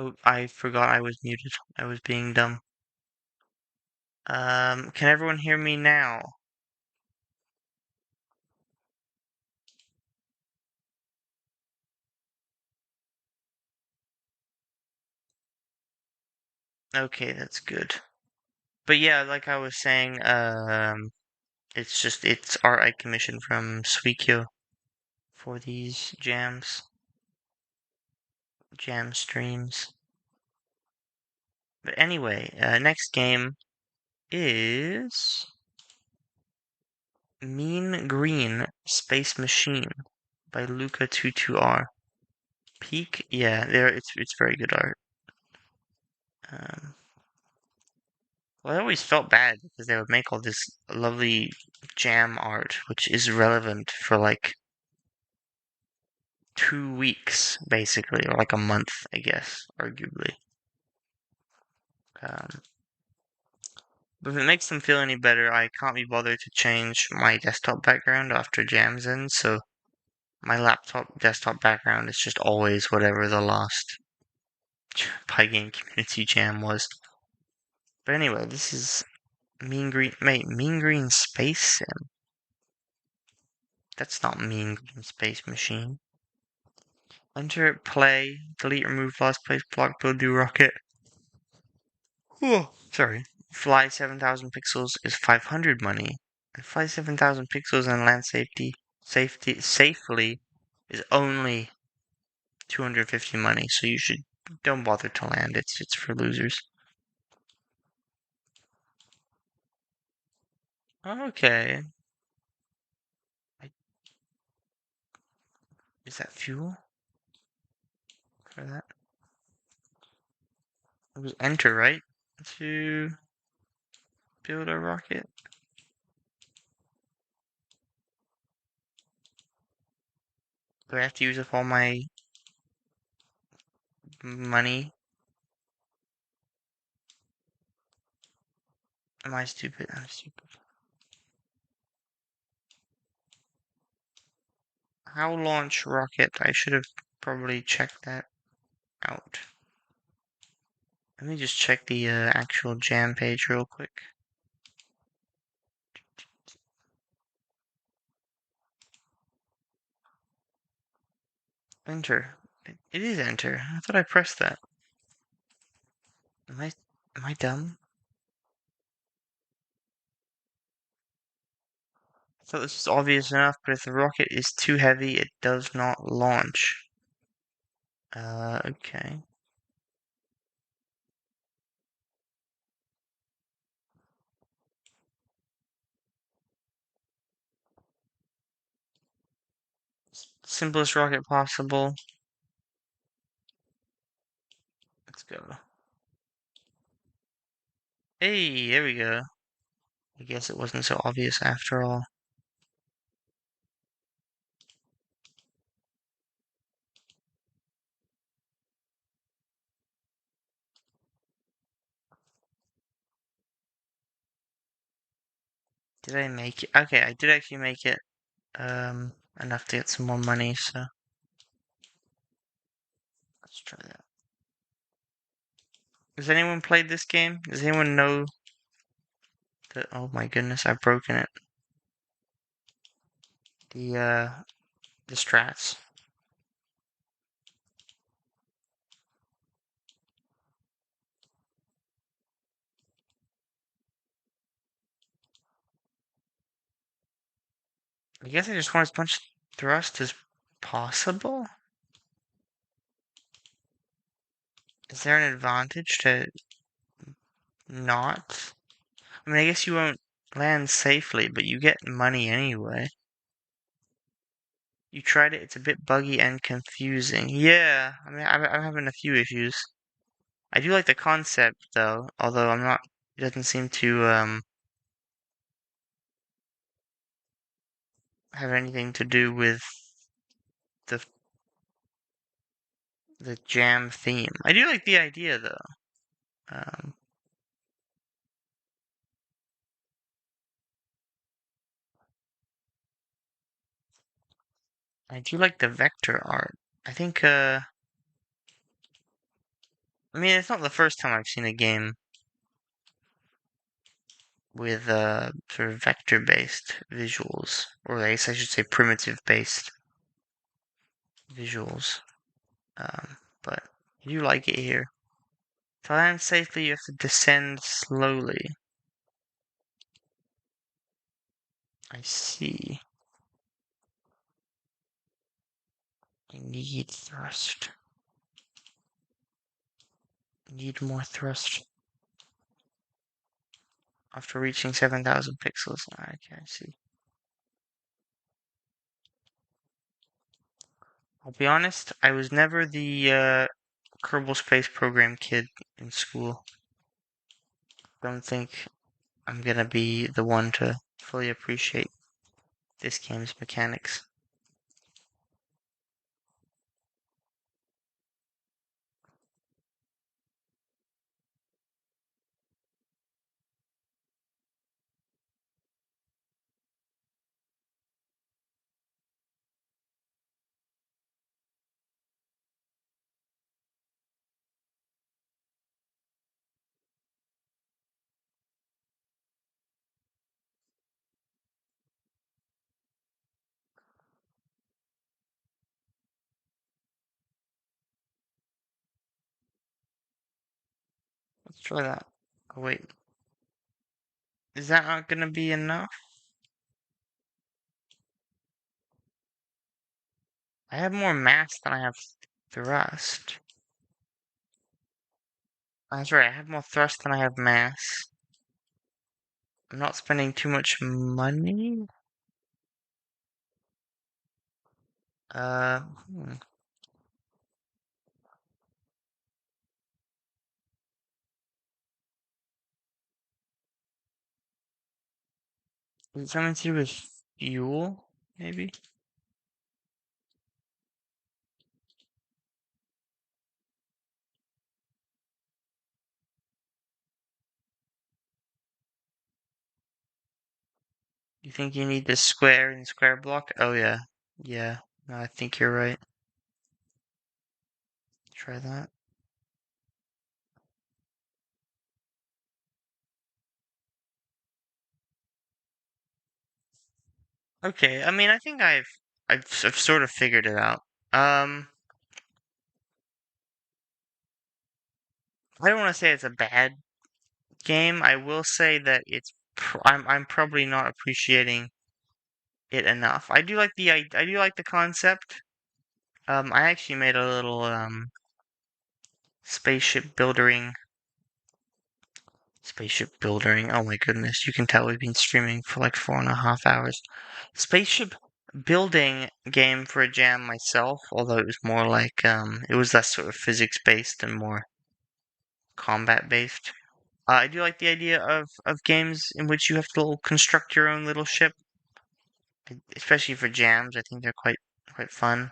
Oh, I forgot I was muted. I was being dumb. Can everyone hear me now? Okay, that's good. But yeah, like I was saying, it's art I commissioned from Suikyo for these jam streams. But anyway, next game is Mean Green Space Machine by Luca22R. Peak, yeah, it's very good art. Um, well, I always felt bad because they would make all this lovely jam art, which is relevant for like 2 weeks, basically, or like a month, I guess, arguably. Um, but if it makes them feel any better, I can't be bothered to change my desktop background after jams in, so my laptop desktop background is just always whatever the last Pygame community jam was. But anyway, this is Mean Green Space Sim. That's not Mean Green Space Machine. Enter, play, delete, remove, last place, block, build, do rocket. Oh, sorry. Fly 7,000 pixels is 500 money. And fly 7,000 pixels and land safely is only 250 money. So you don't bother to land. It's for losers. Okay. Is that fuel for that? It was enter, right? To build a rocket. Do I have to use up all my money? Am I stupid? I'm stupid. How launch rocket? I should have probably checked that out. Let me just check the actual jam page real quick. Enter. It is enter. I thought I pressed that. Am I dumb? I thought this was obvious enough, but if the rocket is too heavy, it does not launch. Okay. Simplest rocket possible. Let's go. Hey, there we go. I guess it wasn't so obvious after all. Did I make it? Okay, I did actually make it. Enough to get some more money, so let's try that. Has anyone played this game? Does anyone know that? Oh my goodness, I've broken it. The strats. I guess I just want as much thrust as possible. Is there an advantage to not? I mean, I guess you won't land safely, but you get money anyway. You tried it, it's a bit buggy and confusing. Yeah, I mean, I'm having a few issues. I do like the concept, though, although I'm not, it doesn't seem to, have anything to do with the the jam theme. I do like the idea, though. Um, I do like the vector art. I think, I mean, it's not the first time I've seen a game with sort of vector-based visuals, or I guess I should say primitive-based visuals. But I do like it here. To land safely, you have to descend slowly. I see. I need thrust. I need more thrust. After reaching 7,000 pixels. Okay, I see. I'll be honest, I was never the Kerbal Space Program kid in school. Don't think I'm gonna be the one to fully appreciate this game's mechanics. Let's try that. Oh wait, is that not gonna be enough? I have more mass than I have thrust. That's right, I have more thrust than I have mass. I'm not spending too much money? Uh, hmm. Is it something to do with fuel, maybe? You think you need this square and square block? Oh yeah. Yeah. No, I think you're right. Try that. Okay, I mean, I think I've sort of figured it out. Um, I don't want to say it's a bad game. I will say that I'm probably not appreciating it enough. I do like the concept. I actually made a little spaceship buildering spaceship building. Oh my goodness, you can tell we've been streaming for like 4.5 hours. Spaceship building game for a jam myself, although it was more like it was less sort of physics based and more combat based. I do like the idea of games in which you have to construct your own little ship, especially for jams. I think they're quite fun.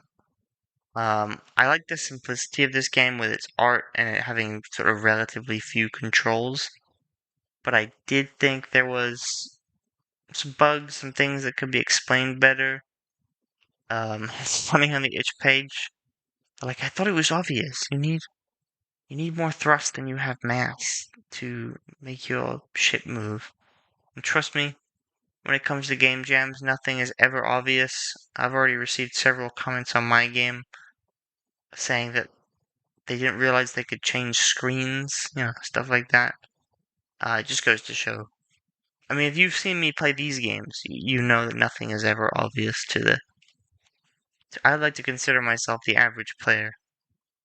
I like the simplicity of this game with its art and it having sort of relatively few controls. But I did think there was some bugs, some things that could be explained better. It's funny on the itch page. Like I thought it was obvious. You need more thrust than you have mass to make your ship move. And trust me, when it comes to game jams, nothing is ever obvious. I've already received several comments on my game saying that they didn't realize they could change screens, stuff like that. It just goes to show. I mean, if you've seen me play these games, you know that nothing is ever obvious to the. I like to consider myself the average player,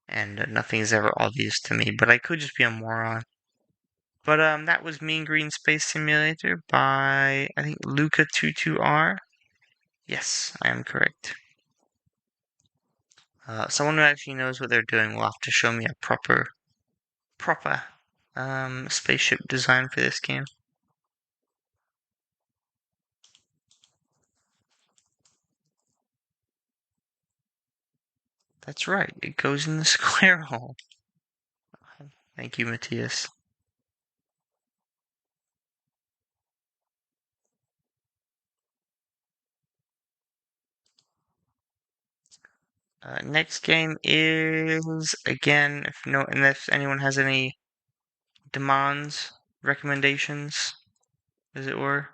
and nothing is ever obvious to me, but I could just be a moron. But that was Mean Green Space Simulator by I think Luca22R. Yes, I am correct. Someone who actually knows what they're doing will have to show me a proper spaceship design for this game. That's right, it goes in the square hole. Thank you, Matthias. Next game is, again, unless anyone has any demands, recommendations, as it were,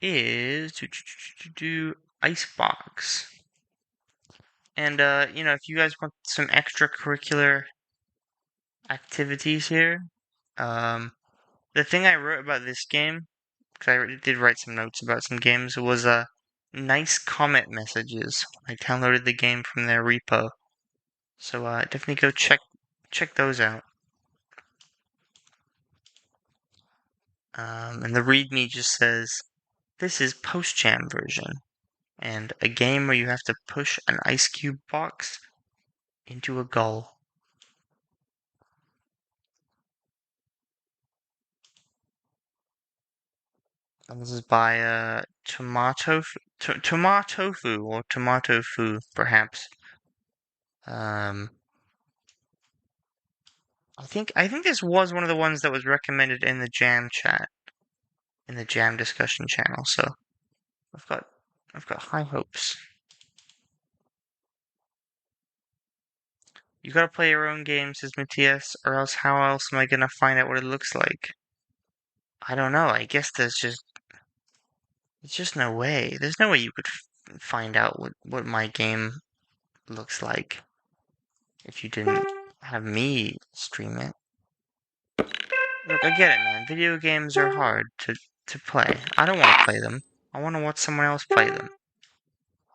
is do Icebox. And, if you guys want some extracurricular activities here, the thing I wrote about this game, because I did write some notes about some games, was nice comment messages. I downloaded the game from their repo, so definitely go check those out. And the README just says this is post-jam version, and a game where you have to push an ice cube box into a gull. And this is by Tomato Tomatofu or Tomato Fu, perhaps. I think this was one of the ones that was recommended in the Jam chat, in the Jam discussion channel. So I've got high hopes. You gotta play your own game, says Matthias, or else how else am I gonna find out what it looks like? I don't know. I guess there's just no way. There's no way you could find out what my game looks like if you didn't have me stream it. Look, I get it, man. Video games are hard to play. I don't want to play them. I want to watch someone else play them.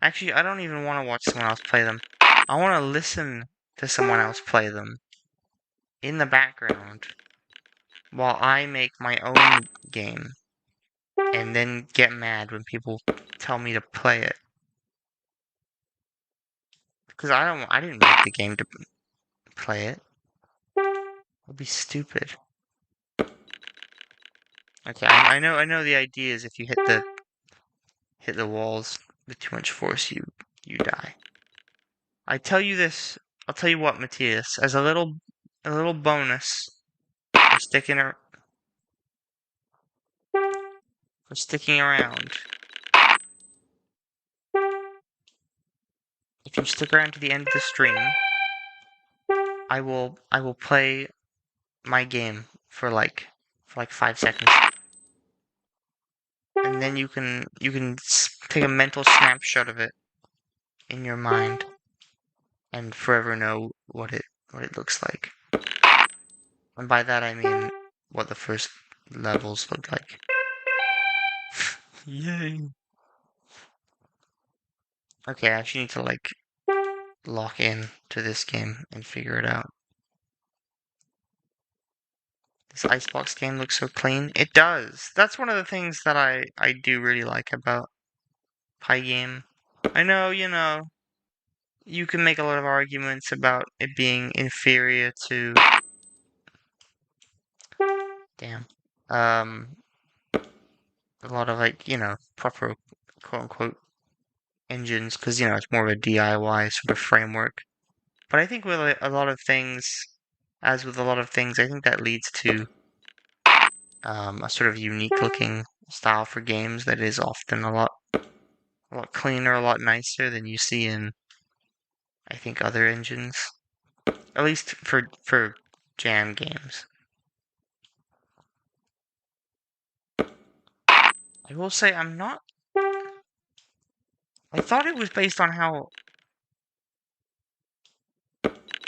Actually, I don't even want to watch someone else play them. I want to listen to someone else play them in the background while I make my own game and then get mad when people tell me to play it. Because I didn't make the game to play it. It would be stupid. Okay, I know the idea is if you hit the walls with too much force, you die. I'll tell you what, Matthias, as a little bonus for sticking around. If you stick around to the end of the stream, I will play my game for like 5 seconds. And then you can take a mental snapshot of it in your mind and forever know what it looks like. And by that I mean what the first levels look like. Yay. Okay, I actually need to lock in to this game and figure it out. This Icebox game looks so clean. It does. That's one of the things that I do really like about Pygame. I know, you can make a lot of arguments about it being inferior to a lot of proper quote unquote engines because it's more of a DIY sort of framework. But I think with a lot of things, as with a lot of things, I think that leads to a sort of unique looking style for games that is often a lot cleaner, a lot nicer than you see in I think other engines. At least for jam games. I will say I'm not. I thought it was based on how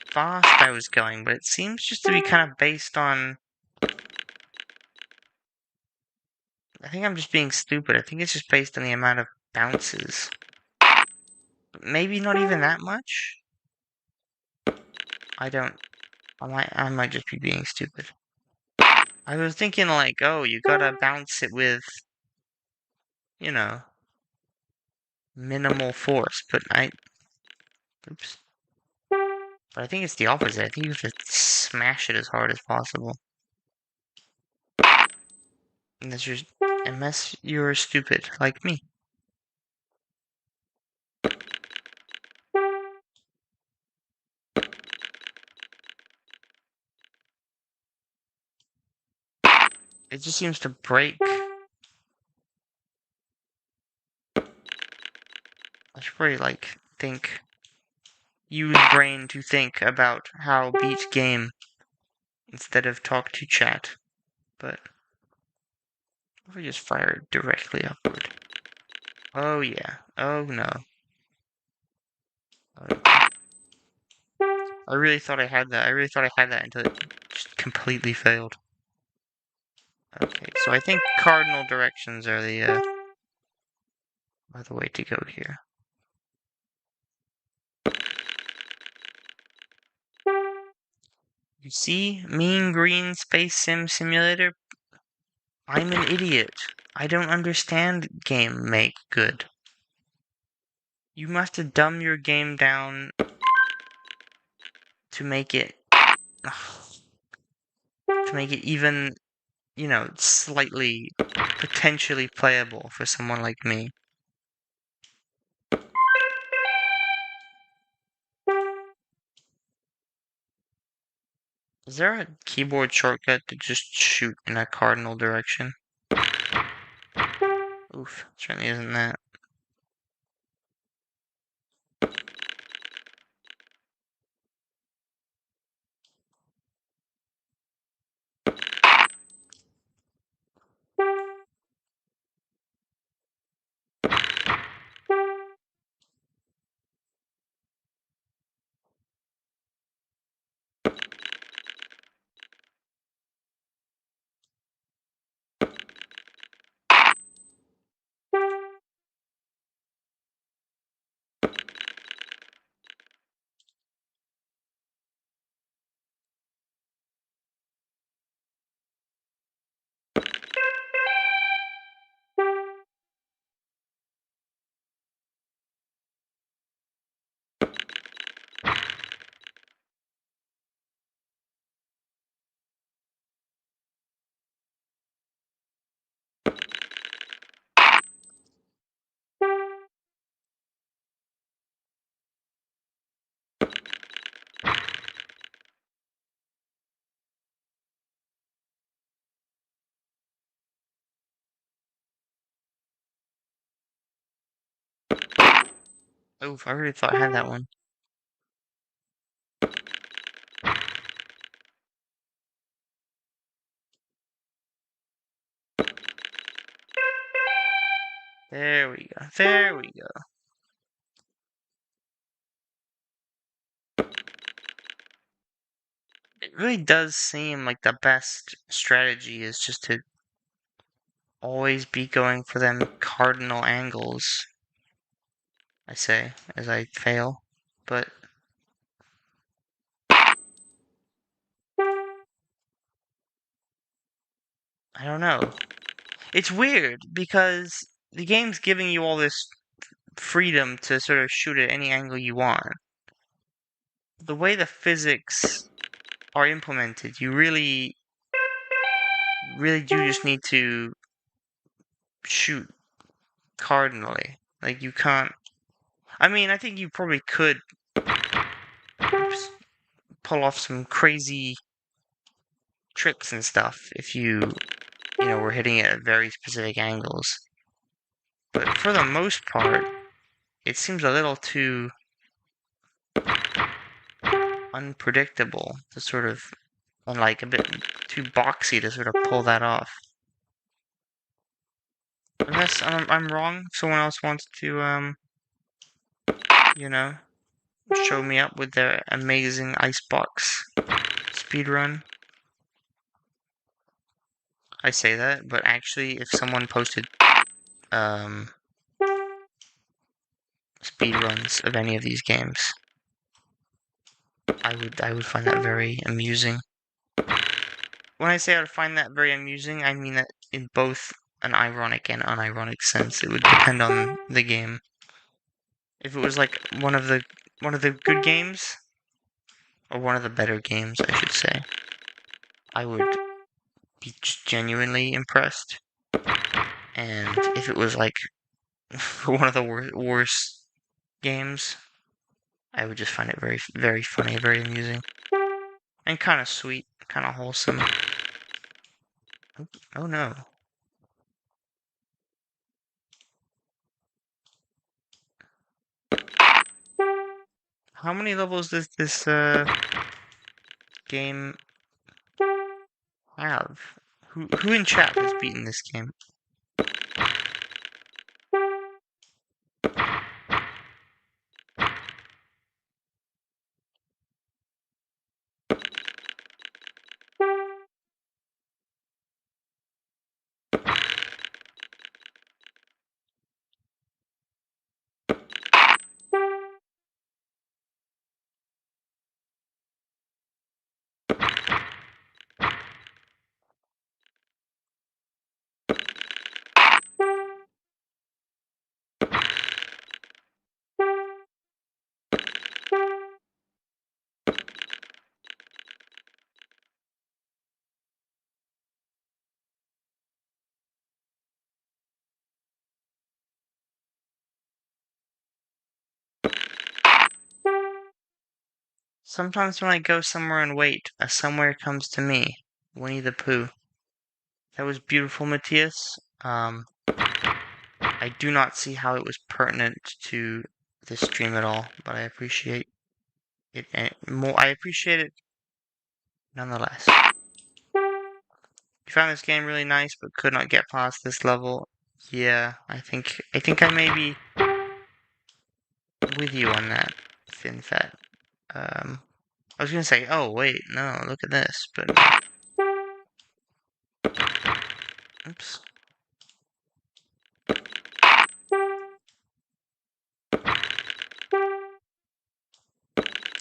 fast I was going, but it seems just to be kind of based on. I think I'm just being stupid. I think it's just based on the amount of bounces. Maybe not even that much. I don't. I might just be being stupid. I was thinking oh, you gotta bounce it with, minimal force, but oops. But I think it's the opposite. I think you have to smash it as hard as possible. Unless you're stupid, like me. It just seems to break. I should probably, use brain to think about how beat game instead of talk to chat. But if we just fire it directly upward. Oh yeah. Oh no. I really thought I had that. I really thought I had that until it just completely failed. Okay, so I think cardinal directions are the way to go here. You see, Mean Green Space Sim Simulator? I'm an idiot. I don't understand game make good. You must have dumbed your game down to make it even, slightly potentially playable for someone like me. Is there a keyboard shortcut to just shoot in a cardinal direction? Oof, certainly isn't that. Oof, I really thought I had that one. There we go. There we go. It really does seem like the best strategy is just to always be going for them cardinal angles. I say, as I fail. But I don't know. It's weird because the game's giving you all this freedom to sort of shoot at any angle you want. The way the physics are implemented, you really do just need to shoot cardinally. Like, you can't. I mean, I think you probably could pull off some crazy tricks and stuff if you were hitting it at very specific angles. But for the most part, it seems a little too unpredictable to sort of, and like a bit too boxy to sort of pull that off. Unless I'm wrong, someone else wants to, show me up with their amazing Icebox speedrun. I say that, but actually, if someone posted, speedruns of any of these games, I would find that very amusing. When I say I would find that very amusing, I mean that in both an ironic and unironic sense. It would depend on the game. If it was like one of the good games, or one of the better games, I should say, I would be genuinely impressed. And if it was like one of the worst games, I would just find it very, very funny, very amusing, and kind of sweet, kind of wholesome. Oh no. How many levels does this game have? Who in chat has beaten this game? Sometimes when I go somewhere and wait, a somewhere comes to me. Winnie the Pooh. That was beautiful, Matthias. I do not see how it was pertinent to this stream at all, but I appreciate it more. I appreciate it nonetheless. You found this game really nice, but could not get past this level. Yeah, I think I may be with you on that, FinFat. I was gonna say, oh wait, no, look at this, but oops.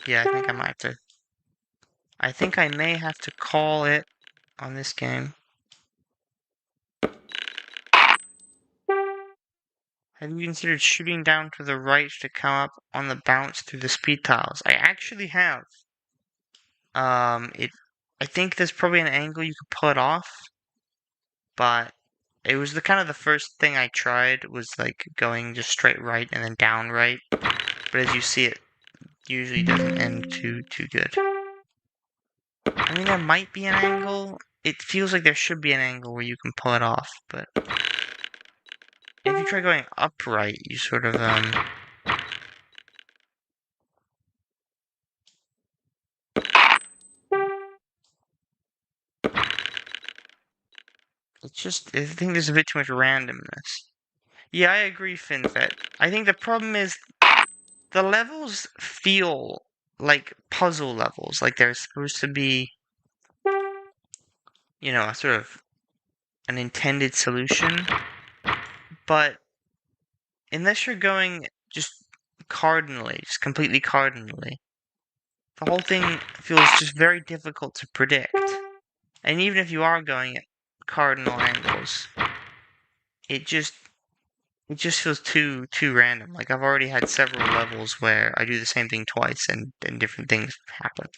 Yeah, I think I might have to. I think I may have to call it on this game. Have you considered shooting down to the right to come up on the bounce through the speed tiles? I actually have. It. I think there's probably an angle you could pull it off, but it was the kind of the first thing I tried was like going just straight right and then down right. But as you see, it usually doesn't end too good. I mean, there might be an angle. It feels like there should be an angle where you can pull it off, but if you try going upright, you sort of it's just, I think there's a bit too much randomness. Yeah, I agree, FinFet. I think the problem is the levels feel like puzzle levels, like they're supposed to be, you know, a sort of an intended solution. But unless you're going just cardinally, just completely cardinally, the whole thing feels just very difficult to predict. And even if you are going at cardinal angles, it just feels too random. Like I've already had several levels where I do the same thing twice and different things happen.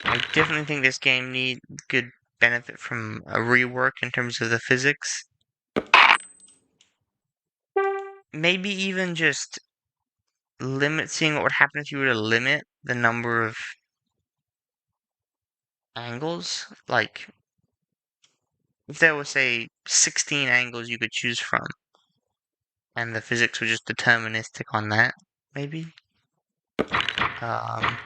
I definitely think this game need good benefit from a rework in terms of the physics. Maybe even just seeing what would happen if you were to limit the number of angles. Like if there was say 16 angles you could choose from, and the physics were just deterministic on that, maybe. Um,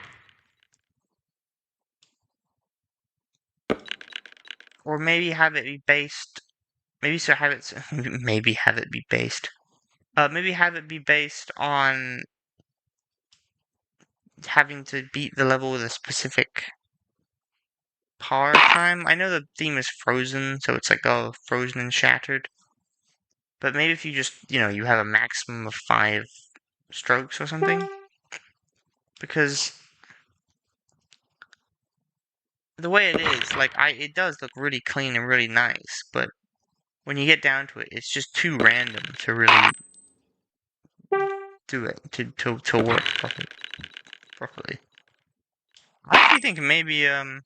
or maybe have it be based. Maybe so have it. Maybe have it be based. Maybe have it be based on having to beat the level with a specific power time. I know the theme is frozen, so it's like, oh, frozen and shattered. But maybe if you just, you have a maximum of 5 strokes or something. Because the way it is, like, it does look really clean and really nice, but when you get down to it, it's just too random to really do it, to work properly. I actually think maybe, I'm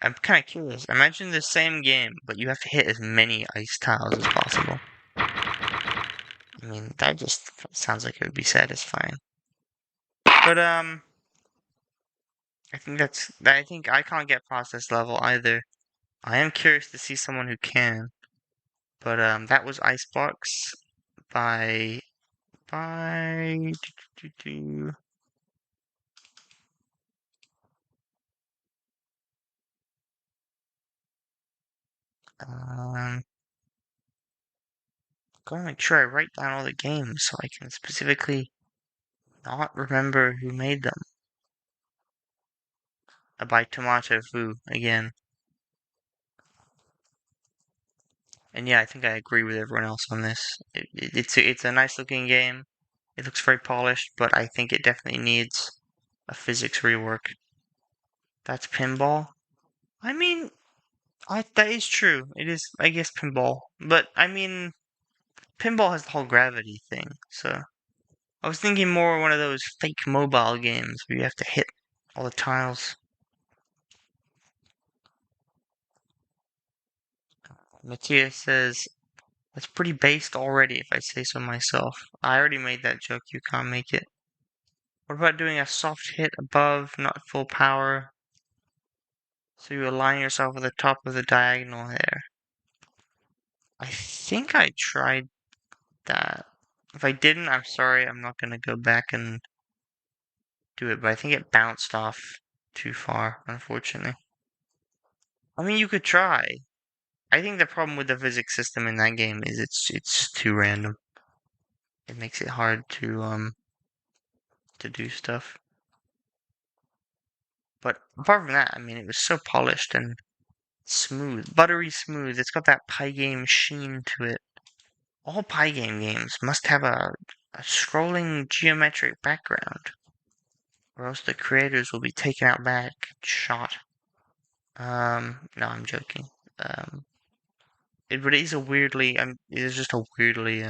kind of curious. Imagine the same game, but you have to hit as many ice tiles as possible. I mean, that just sounds like it would be satisfying. But, I think I can't get past this level either. I am curious to see someone who can. But that was Icebox by by um gotta make sure I write down all the games so I can specifically not remember who made them. By Tomato Fu again. And yeah, I think I agree with everyone else on this. It's a nice looking game. It looks very polished, but I think it definitely needs a physics rework. That's pinball. I mean, that is true. It is, I guess, pinball. But I mean, pinball has the whole gravity thing. So I was thinking more one of those fake mobile games where you have to hit all the tiles. Matthias says that's pretty based already, if I say so myself. I already made that joke. You can't make it. What about doing a soft hit above, not full power? So you align yourself with the top of the diagonal there. I think I tried that. If I didn't, I'm sorry. I'm not going to go back and do it, but I think it bounced off too far, unfortunately. I mean, you could try. I think the problem with the physics system in that game is it's too random. It makes it hard to do stuff. But apart from that, I mean, it was so polished and smooth, buttery smooth. It's got that Pygame sheen to it. All Pygame games must have a scrolling geometric background, or else the creators will be taken out back, shot. No, I'm joking. But it is a weirdly, it is just a weirdly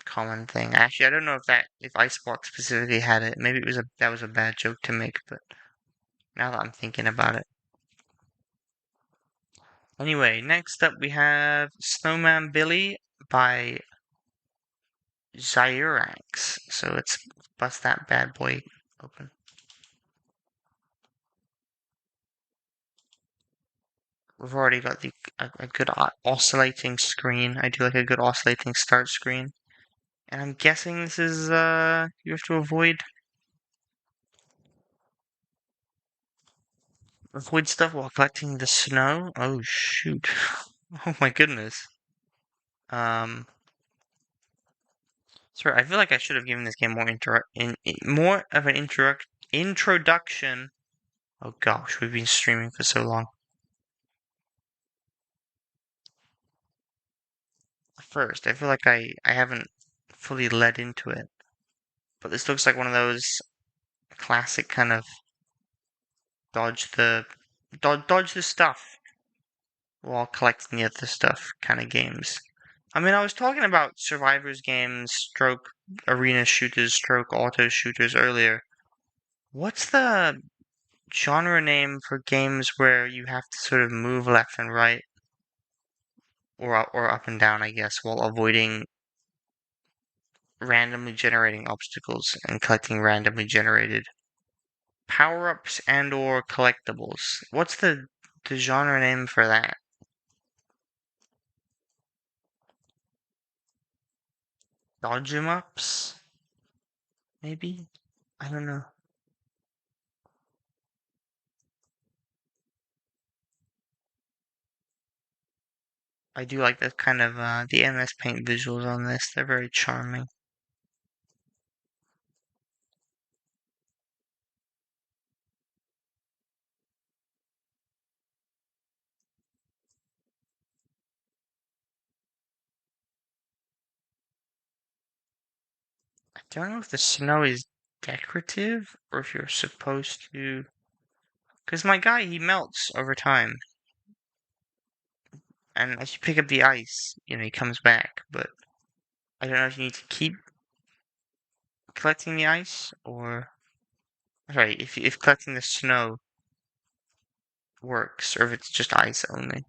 common thing. Actually, I don't know if Icebox specifically had it. Maybe that was a bad joke to make, but now that I'm thinking about it. Anyway, next up we have Snowman Billy by Zyurax. So let's bust that bad boy open. We've already got a good oscillating screen. I do like a good oscillating start screen. And I'm guessing this is you have to avoid stuff while collecting the snow. Oh shoot. Oh my goodness. Um Sorry, I feel like I should have given this game more of an introduction. Oh gosh, we've been streaming for so long. First, I feel like I haven't fully led into it. But this looks like one of those classic kind of dodge the dodge the stuff while collecting the other stuff kind of games. I mean, I was talking about survivors games, stroke arena shooters, stroke auto shooters earlier. What's the genre name for games where you have to sort of move left and right or up and down, I guess, while avoiding randomly generating obstacles and collecting randomly generated power-ups and or collectibles? What's the genre name for that? Dodge 'em ups? Maybe? I don't know. I do like the kind of the MS Paint visuals on this. They're very charming. I don't know if the snow is decorative or if you're supposed to. Because my guy, he melts over time. And as you pick up the ice, he comes back. But I don't know if you need to keep collecting the ice or. Sorry, if collecting the snow works or if it's just ice only.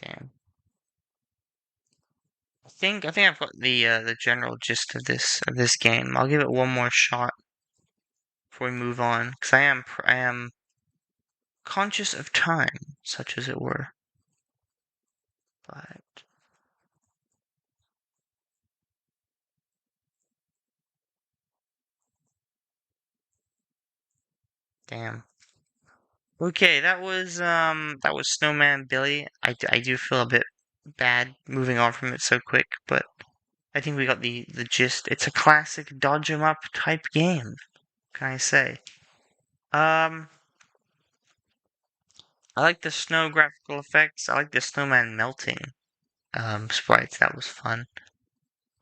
Damn. I think I've got the general gist of this game. I'll give it one more shot before we move on, because I am conscious of time, such as it were. But damn. Okay, that was Snowman Billy. I do feel a bit bad moving on from it so quick, but I think we got the gist. It's a classic dodge 'em up type game. Can I say? Um, I like the snow graphical effects. I like the snowman melting sprites. That was fun.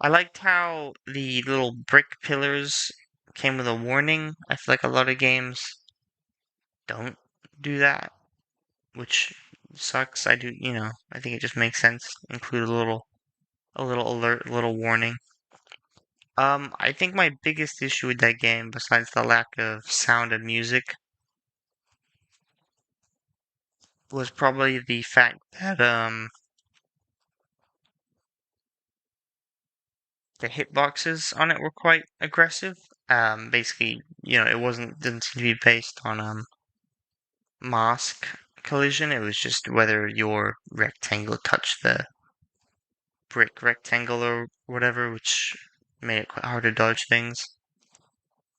I liked how the little brick pillars came with a warning. I feel like a lot of games don't do that, which sucks. I think it just makes sense. Include a little alert, a little warning. I think my biggest issue with that game, besides the lack of sound and music, was probably the fact that the hitboxes on it were quite aggressive. Basically, it didn't seem to be based on mask collision. It was just whether your rectangle touched the brick rectangle or whatever, which made it quite hard to dodge things.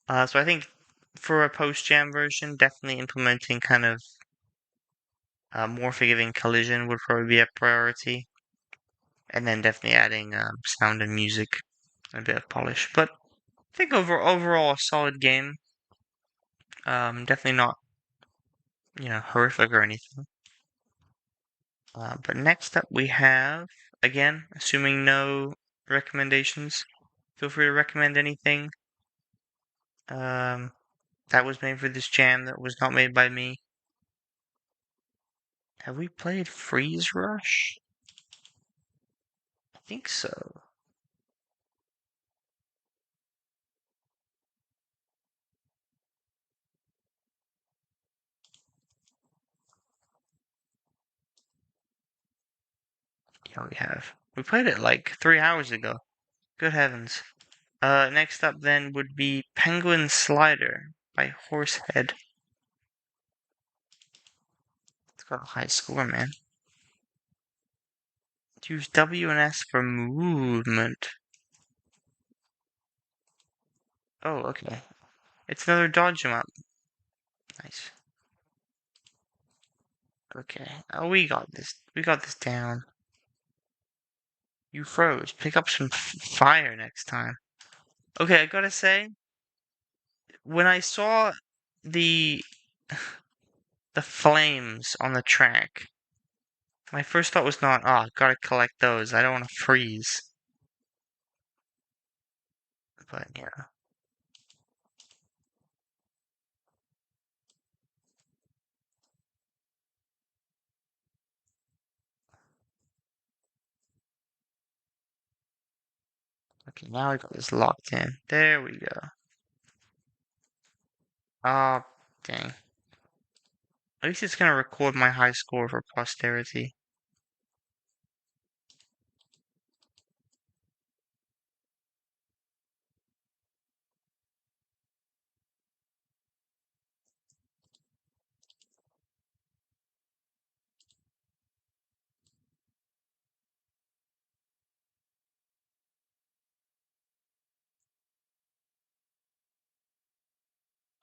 So I think for a post-jam version, definitely implementing kind of more forgiving collision would probably be a priority, and then definitely adding sound and music and a bit of polish. But I think overall a solid game. Definitely not horrific or anything. But next up we have, again, assuming no recommendations, feel free to recommend anything um, that was made for this jam that was not made by me. Have we played FreezeRush? I think so. Yeah, we have. We played it like 3 hours ago. Good heavens. Next up then would be Penguin Slider by Horsehead. It's got a high score, man. Use W and S for movement. Oh, okay. It's another dodge 'em up. Nice. Okay. Oh, we got this. We got this down. You froze. Pick up some fire next time. Okay, I gotta say, when I saw the the flames on the track, my first thought was not, gotta collect those. I don't want to freeze. But yeah. Okay, now I got this locked in. There we go. Oh, dang. At least it's gonna record my high score for posterity.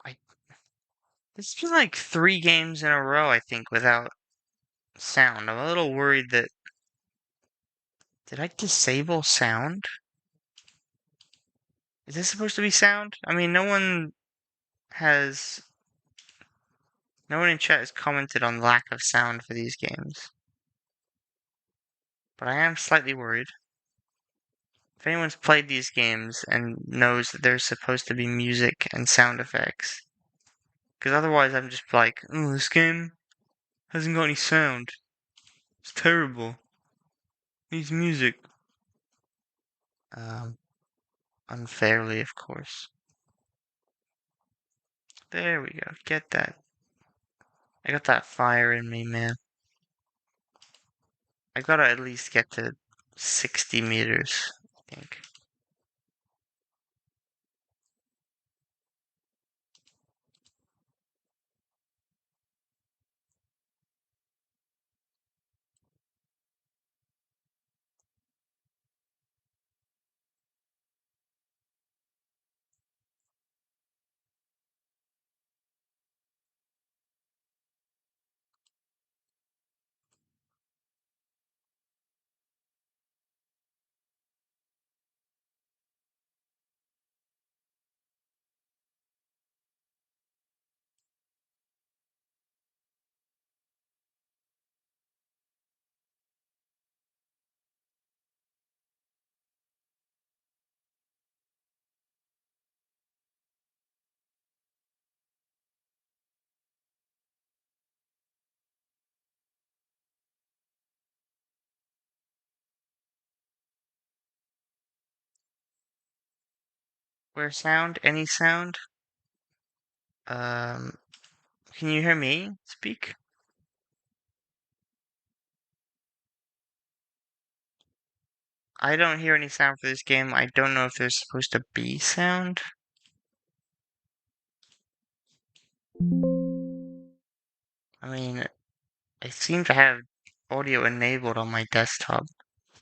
I This has been like 3 games in a row, I think, without sound. I'm a little worried that did I disable sound? Is this supposed to be sound? I mean, has no one in chat has commented on lack of sound for these games. But I am slightly worried. If anyone's played these games and knows that there's supposed to be music and sound effects, because otherwise I'm just like, oh, this game hasn't got any sound. It's terrible. Needs music. Um, Unfairly, of course. There we go. Get that. I got that fire in me, man. I gotta at least get to 60 meters, I think. Where sound? Any sound? Um, can you hear me speak? I don't hear any sound for this game. I don't know if there's supposed to be sound. I mean, I seem to have audio enabled on my desktop.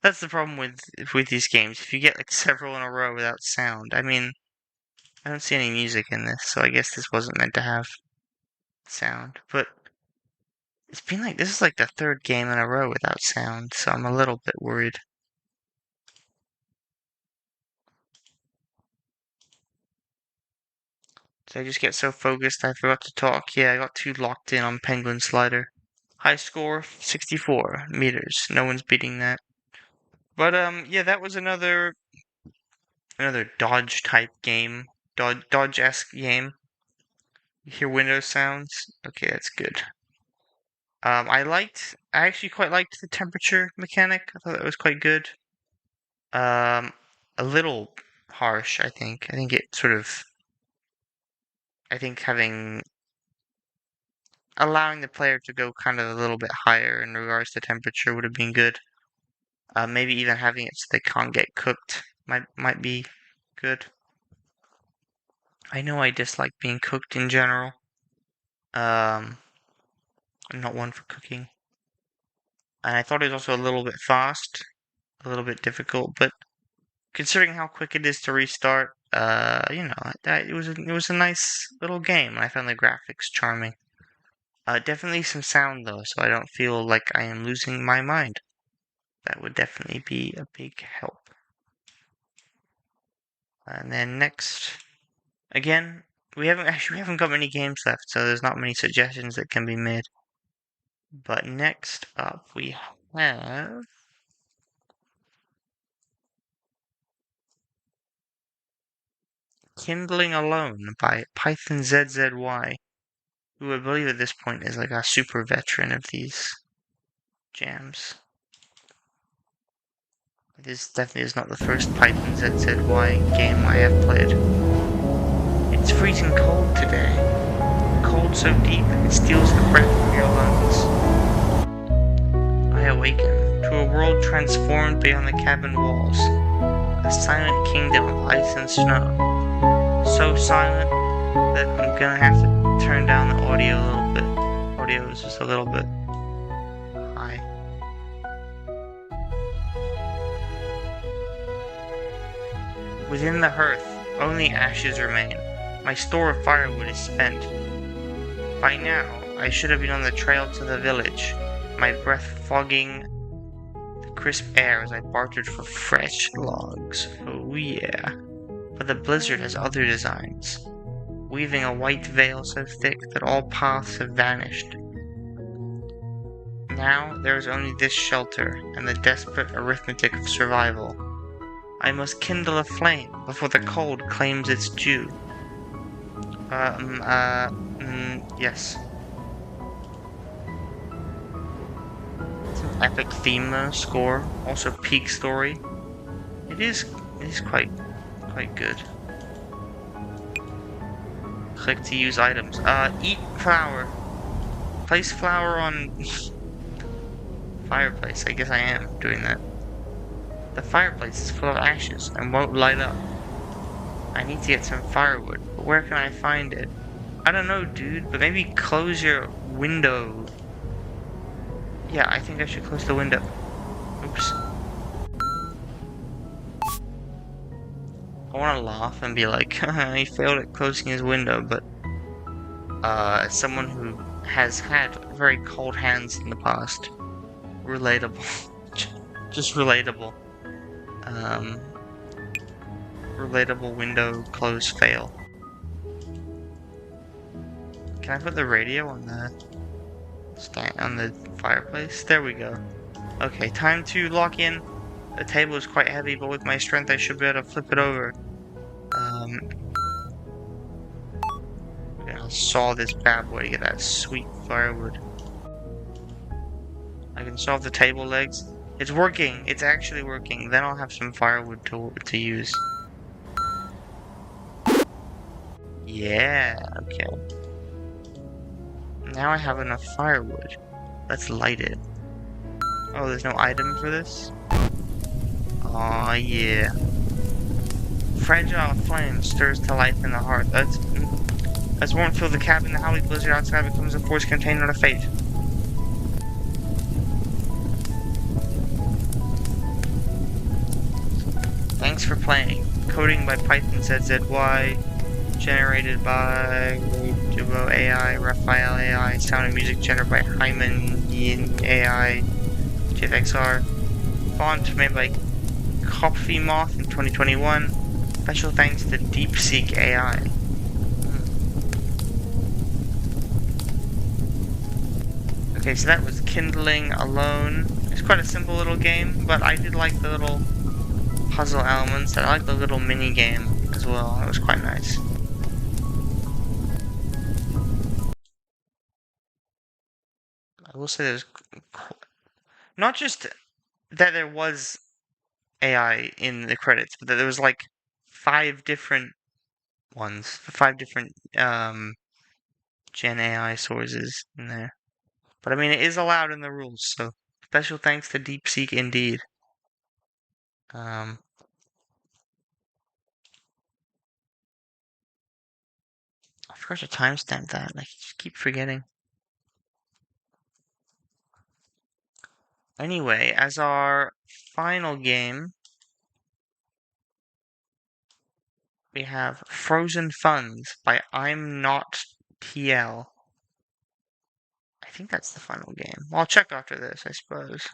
That's the problem with these games. If you get like several in a row without sound, I mean, I don't see any music in this, so I guess this wasn't meant to have sound. But it's been like this is like the third game in a row without sound, so I'm a little bit worried. Did I just get so focused I forgot to talk? Yeah, I got too locked in on Penguin Slider. High score 64 meters. No one's beating that. But yeah, that was another dodge type game, dodge-esque game. You hear Windows sounds? Okay, that's good. I actually quite liked the temperature mechanic. I thought that was quite good. Um, a little harsh, I think. I think it sort of, I think allowing the player to go kind of a little bit higher in regards to temperature would have been good. Maybe even having it so they can't get cooked might be good. I know I dislike being cooked in general. I'm not one for cooking. And I thought it was also a little bit fast, a little bit difficult, but considering how quick it is to restart, it was a nice little game, and I found the graphics charming. Definitely some sound though, so I don't feel like I am losing my mind. That would definitely be a big help. And then next, again, we haven't got many games left, so there's not many suggestions that can be made. But next up, we have Kindling Alone by Python ZZY, who I believe at this point is like a super veteran of these jams. This definitely is not the first Python ZZY game I have played. It's freezing cold today. Cold so deep it steals the breath from your lungs. I awaken to a world transformed beyond the cabin walls. A silent kingdom of ice and snow. So silent that I'm gonna have to turn down the audio a little bit. Audio is just a little bit high. Within the hearth, only ashes remain. My store of firewood is spent. By now, I should have been on the trail to the village, my breath fogging the crisp air as I bartered for fresh logs. Oh yeah. But the blizzard has other designs, weaving a white veil so thick that all paths have vanished. Now there is only this shelter and the desperate arithmetic of survival. I must kindle a flame before the cold claims its due. Yes. It's an epic theme though, score, also peak story. It is quite good. Click to use items. Eat flour. Place flour on fireplace. I guess I am doing that. The fireplace is full of ashes and won't light up. I need to get some firewood, but where can I find it? I don't know, dude, but maybe close your window. Yeah, I think I should close the window. Oops. I want to laugh and be like, he failed at closing his window, but as someone who has had very cold hands in the past, relatable. Just relatable. Relatable window close fail. Can I put the radio on the fireplace? There we go. Okay, time to lock in. The table is quite heavy, but with my strength I should be able to flip it over. I'll saw this bad boy to get that sweet firewood. I can solve the table legs. It's working. It's actually working. Then I'll have some firewood to use. Yeah, okay. Now I have enough firewood. Let's light it. Oh, there's no item for this? Aw, yeah. Fragile flame stirs to life in the heart. As warmth fills the cabin, the howling blizzard outside becomes a force contained on a fate. Thanks for playing. Coding by Python ZZY. Generated by Duo AI, Raphael AI, sound and music generated by Hyman Yin AI, JFXR. Font made by Coffee Moth in 2021. Special thanks to DeepSeek AI. Okay, so that was Kindling Alone. It's quite a simple little game, but I did like the little puzzle elements. I like the little mini game as well. It was quite nice. I will say there's not just that there was AI in the credits, but that there was like 5 different ones, 5 different Gen AI sources in there. But I mean, it is allowed in the rules, so special thanks to DeepSeek indeed. I forgot to timestamp that. I just keep forgetting. Anyway, as our final game, we have Frozen Funds by I'm Not TL. I think that's the final game. Well, I'll check after this, I suppose.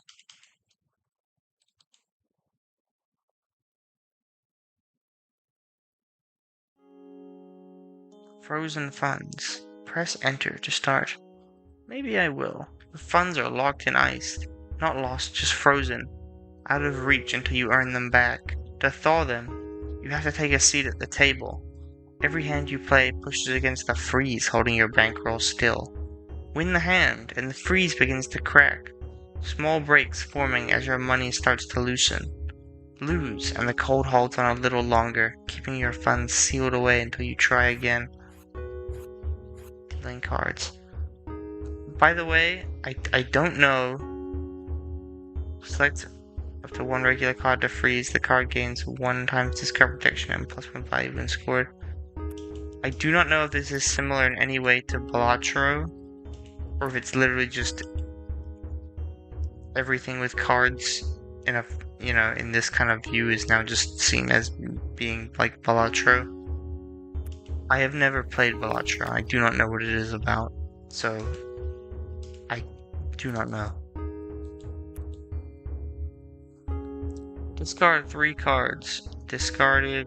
Frozen Funds. Press enter to start. Maybe I will. The funds are locked in ice. Not lost, just frozen. Out of reach until you earn them back. To thaw them, you have to take a seat at the table. Every hand you play pushes against the freeze holding your bankroll still. Win the hand, and the freeze begins to crack. Small breaks forming as your money starts to loosen. Lose, and the cold holds on a little longer, keeping your funds sealed away until you try again. Dealing cards. By the way, I don't know. Select up to 1 regular card to freeze. The card gains 1 times discard protection and +1 value when scored. I do not know if this is similar in any way to Balatro, or if it's literally just everything with cards in a, in this kind of view is now just seen as being like Balatro. I have never played Balatro. I do not know what it is about, so I do not know. Discard 3 cards. Discard 3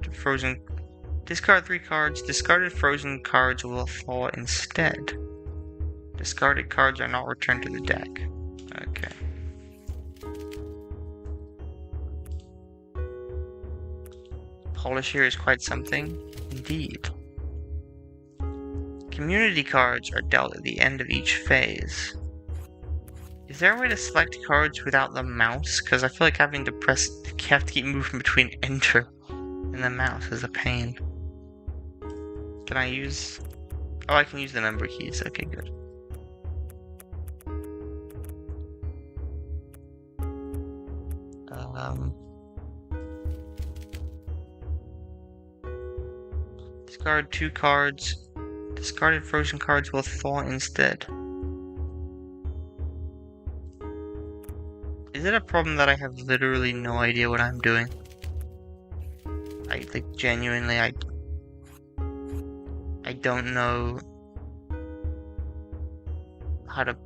cards. Discarded frozen cards will fall instead. Discarded cards are not returned to the deck. Okay. Polish here is quite something. Indeed. Community cards are dealt at the end of each phase. Is there a way to select cards without the mouse? Because I feel like having to have to keep moving between enter and the mouse is a pain. Can I use... Oh, I can use the number keys. Okay, good. Discard 2 cards. Discarded frozen cards will thaw instead. Is it a problem that I have literally no idea what I'm doing? I like genuinely I don't know how to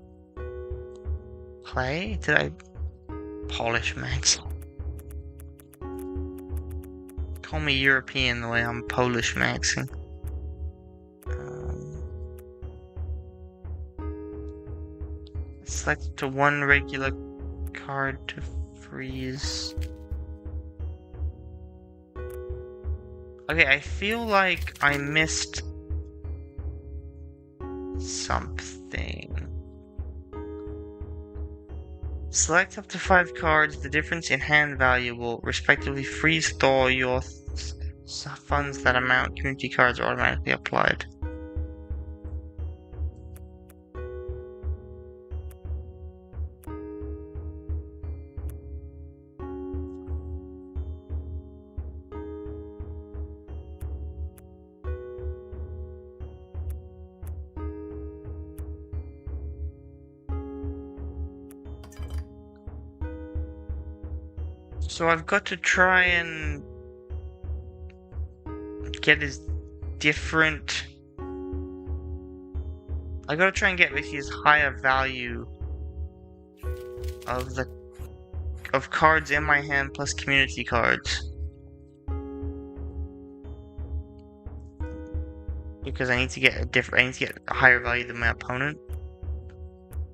play? Did I polish max? Call me European the way I'm Polish maxing. Select to one regular card to freeze. Okay, I feel like I missed something. Select up to 5 cards. The difference in hand value will respectively freeze thaw your funds that amount. Community cards are automatically applied. So I've got to try and get his different... I gotta try and get with his higher value of cards in my hand plus community cards. Because I need to get a higher value than my opponent.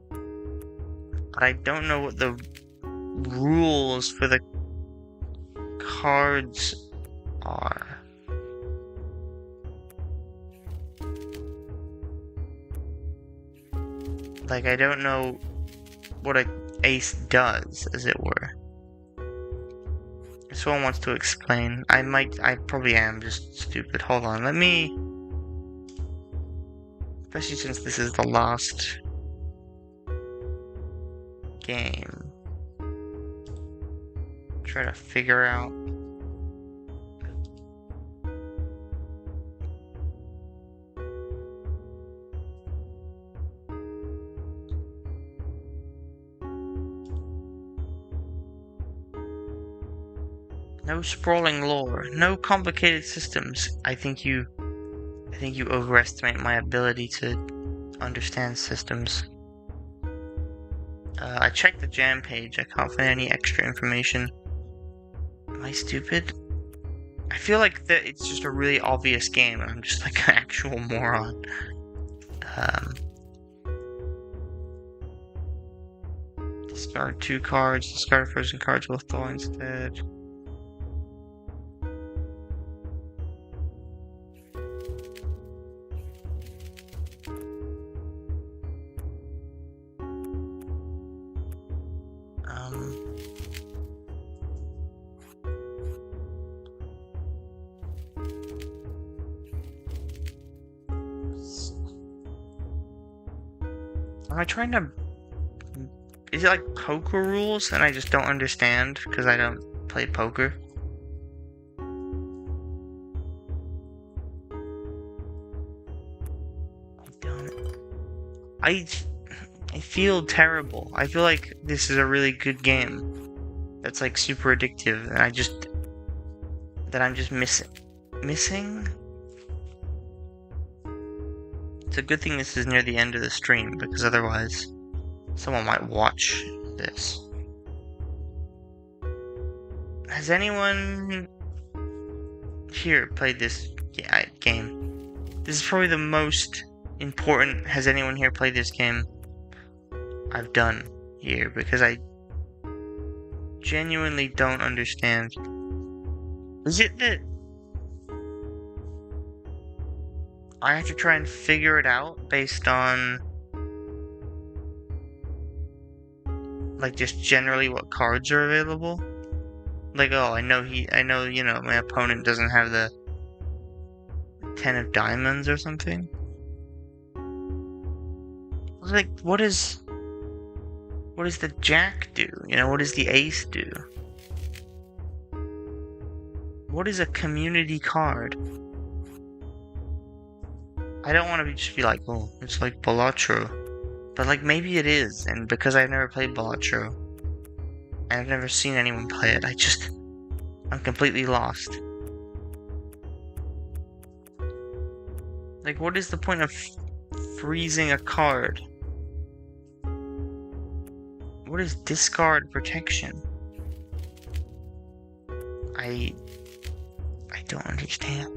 But I don't know what the rules for the cards are. Like, I don't know what a ace does, as it were. If someone wants to explain, I probably am just stupid. Hold on, let me... Especially since this is the last game. Try to figure out. No sprawling lore, no complicated systems. I think you overestimate my ability to understand systems. I checked the jam page. I can't find any extra information. Am I stupid? I feel like that it's just a really obvious game, and I'm just like an actual moron. Discard 2 cards. Discard frozen cards will thaw instead. Am I trying to... Is it like poker rules and I just don't understand because I don't play poker? I feel terrible. I feel like this is a really good game that's like super addictive, and I'm just missing? It's a good thing this is near the end of the stream, because otherwise someone might watch this. Has anyone here played this game? This is probably the most important. Has anyone here played this game I've done here? Because I genuinely don't understand. Is it that I have to try and figure it out based on like just generally what cards are available? Like, oh, I know, you know, my opponent doesn't have the 10 of diamonds or something. Like, what does the jack do? You know, what does the ace do? What is a community card? I don't want to just be like, oh, it's like Balatro. But like maybe it is, and because I've never played Balatro, and I've never seen anyone play it, I'm completely lost. Like, what is the point of freezing a card? What is discard protection? I don't understand.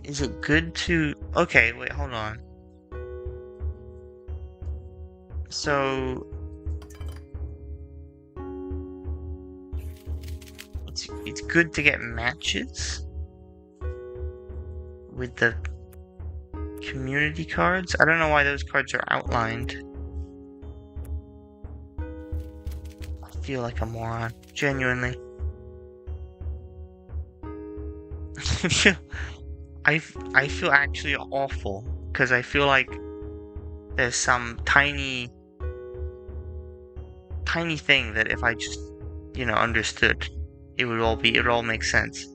Is it good to... Okay, wait, hold on. So... It's good to get matches? With the community cards? I don't know why those cards are outlined. I feel like a moron. Genuinely. I feel actually awful. Because I feel like there's some tiny thing that if I just, understood, it would all make sense.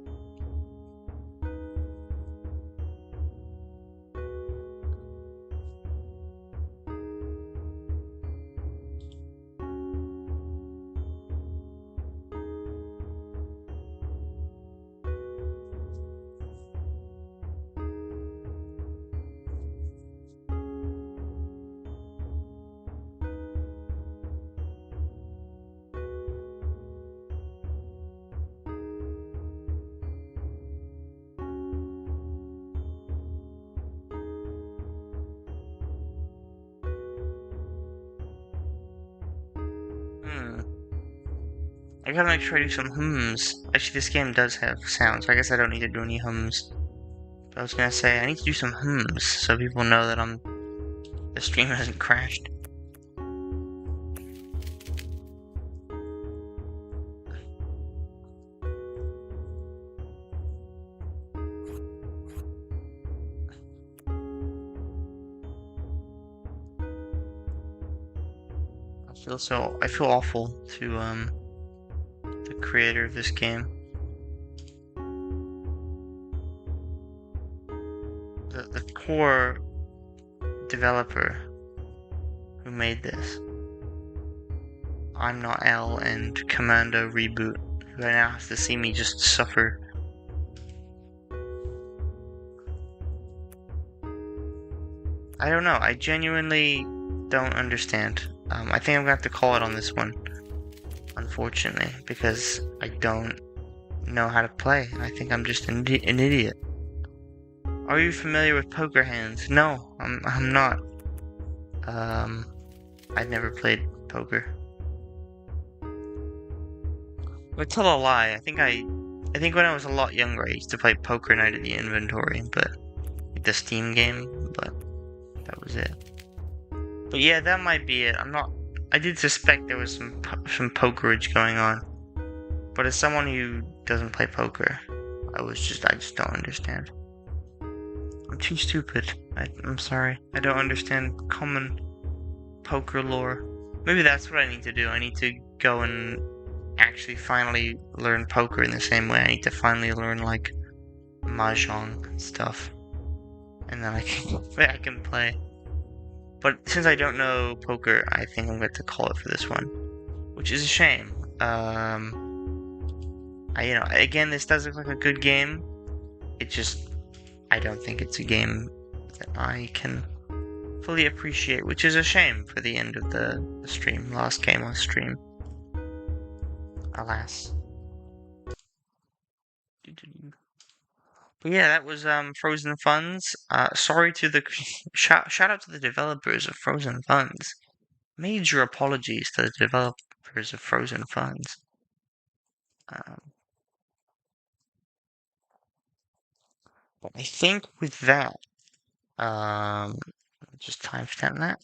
I gotta make sure I do some hums. Actually, this game does have sounds, so I guess I don't need to do any hums. But I was gonna say, I need to do some hums so people know that the stream hasn't crashed. I feel awful to, the creator of this game. The core developer who made this. I'm Not L and Commando Reboot, who now has to see me just suffer. I don't know, I genuinely don't understand. I think I'm gonna have to call it on this one, unfortunately, because I don't know how to play. I think I'm just an idiot. Are you familiar with poker hands? No, I'm not. I've never played poker. But tell a lie. I think when I was a lot younger, I used to play Poker Night at the Inventory, but like the Steam game. But that was it. But yeah, that might be it. I did suspect there was some pokerage going on. But as someone who doesn't play poker, I just don't understand. I'm too stupid. I'm sorry. I don't understand common poker lore. Maybe that's what I need to do. I need to go and actually finally learn poker in the same way I need to finally learn, like, mahjong stuff. And then I can play. But since I don't know poker, I think I'm going to call it for this one, which is a shame. Again, this does look like a good game. I don't think it's a game that I can fully appreciate, which is a shame for the end of the stream, last game on stream. Alas. But yeah, that was Frozen Funds. Sorry to the shout out to the developers of Frozen Funds. Major apologies to the developers of Frozen Funds. But I think with that, just timestamp that.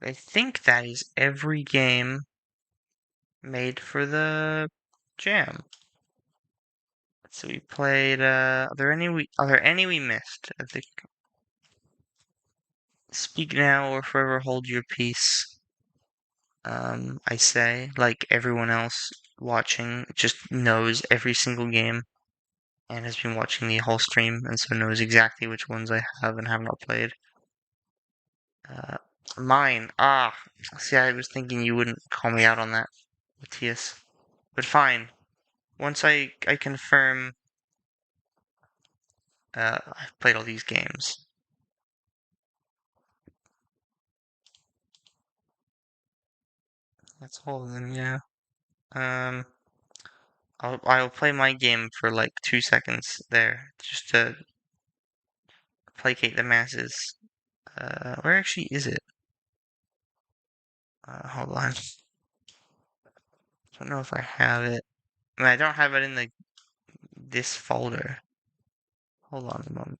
I think that is every game made for the jam. So we played, are there any we missed? I think. Speak now or forever hold your peace. I say, like everyone else watching just knows every single game and has been watching the whole stream and so knows exactly which ones I have and have not played. Mine. See, I was thinking you wouldn't call me out on that, Matthias. But fine. Once I confirm, I've played all these games. That's all of them, yeah. I'll play my game for like 2 seconds there, just to placate the masses. Where actually is it? Hold on. Don't know if I have it. I mean, I don't have it in this folder. Hold on a moment.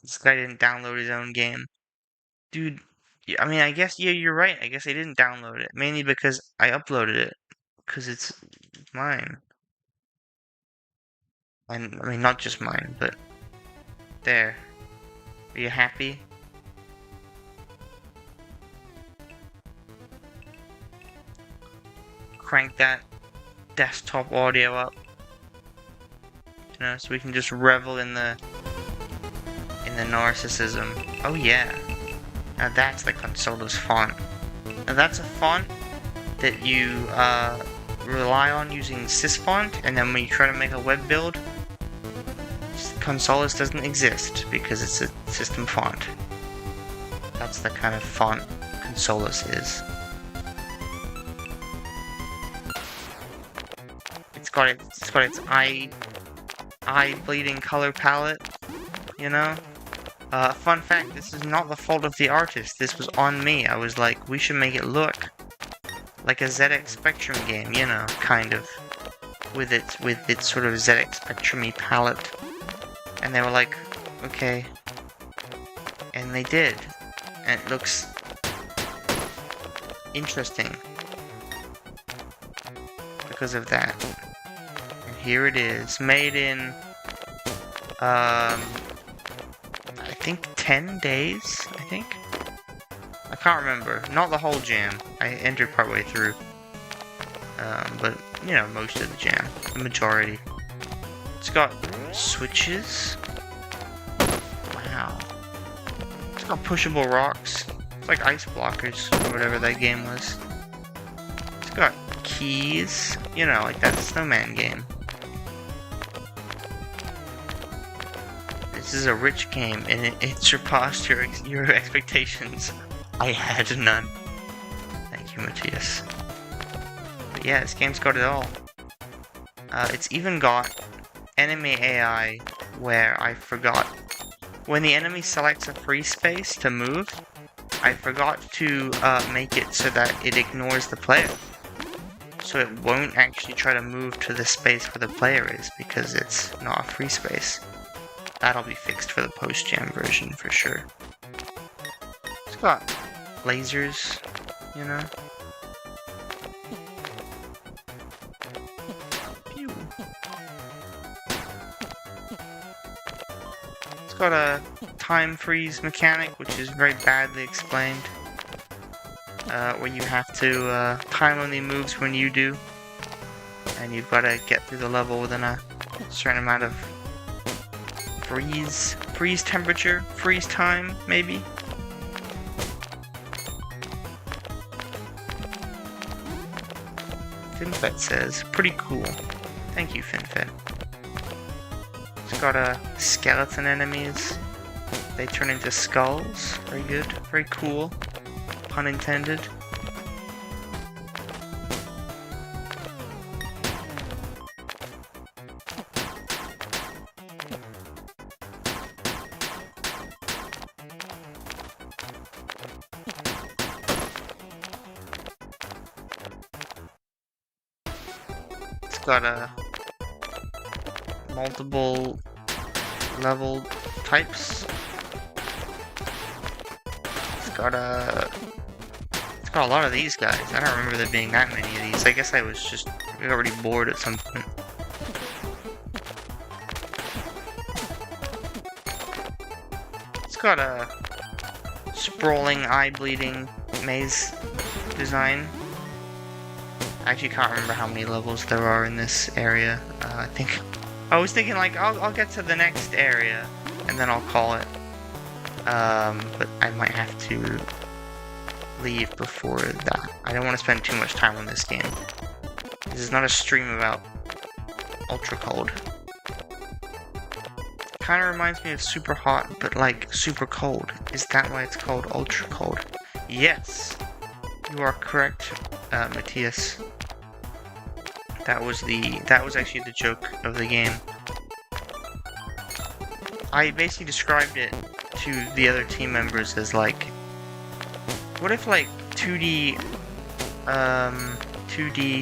This guy didn't download his own game. Dude, I mean, I guess, yeah, you're right. I guess I didn't download it. Mainly because I uploaded it. Because it's mine. And, I mean, not just mine, but... There. Are you happy? Crank that desktop audio up. You know, so we can just revel in the narcissism. Oh yeah. Now that's the Consola's font. Now that's a font that you rely on using sysfont, and then when you try to make a web build, Consolas doesn't exist because it's a system font. That's the kind of font Consolas is. It's got its eye bleeding color palette, you know? Fun fact, this is not the fault of the artist. This was on me. I was like, we should make it look like a ZX Spectrum game, you know, kind of. With its sort of ZX Spectrum-y palette. And they were like, okay. And they did. And it looks interesting. Because of that. And here it is. Made in, I think 10 days, I think? I can't remember. Not the whole jam. I entered partway through. But, you know, most of the jam. The majority. It's got switches. Wow. It's got pushable rocks. It's like ice blockers, or whatever that game was. It's got keys. You know, like that Snowman game. This is a rich game, and it surpassed your expectations. I had none. Thank you, Matthias. But yeah, this game's got it all. It's even got enemy AI where I forgot. When the enemy selects a free space to move, I forgot to make it so that it ignores the player. So it won't actually try to move to the space where the player is, because it's not a free space. That'll be fixed for the post-jam version, for sure. It's got lasers, you know? Pew. It's got a time freeze mechanic, which is very badly explained. Where you have to time only moves when you do. And you've got to get through the level within a certain amount of freeze temperature, freeze time, maybe. FinFet says, pretty cool. Thank you, FinFet. It's got skeleton enemies. They turn into skulls. Very good. Very cool. Pun intended. It's got multiple level types. got it's got a lot of these guys. I don't remember there being that many of these. I guess I was just already bored at some point. It's got a sprawling, eye-bleeding maze design. I actually can't remember how many levels there are in this area. I was thinking like I'll get to the next area and then I'll call it. But I might have to leave before that. I don't want to spend too much time on this game. This is not a stream about UltraCold. Kind of reminds me of Super Hot, but like super cold. Is that why it's called UltraCold? Yes, you are correct, Matthias. That was actually the joke of the game. I basically described it to the other team members as like, what if like 2D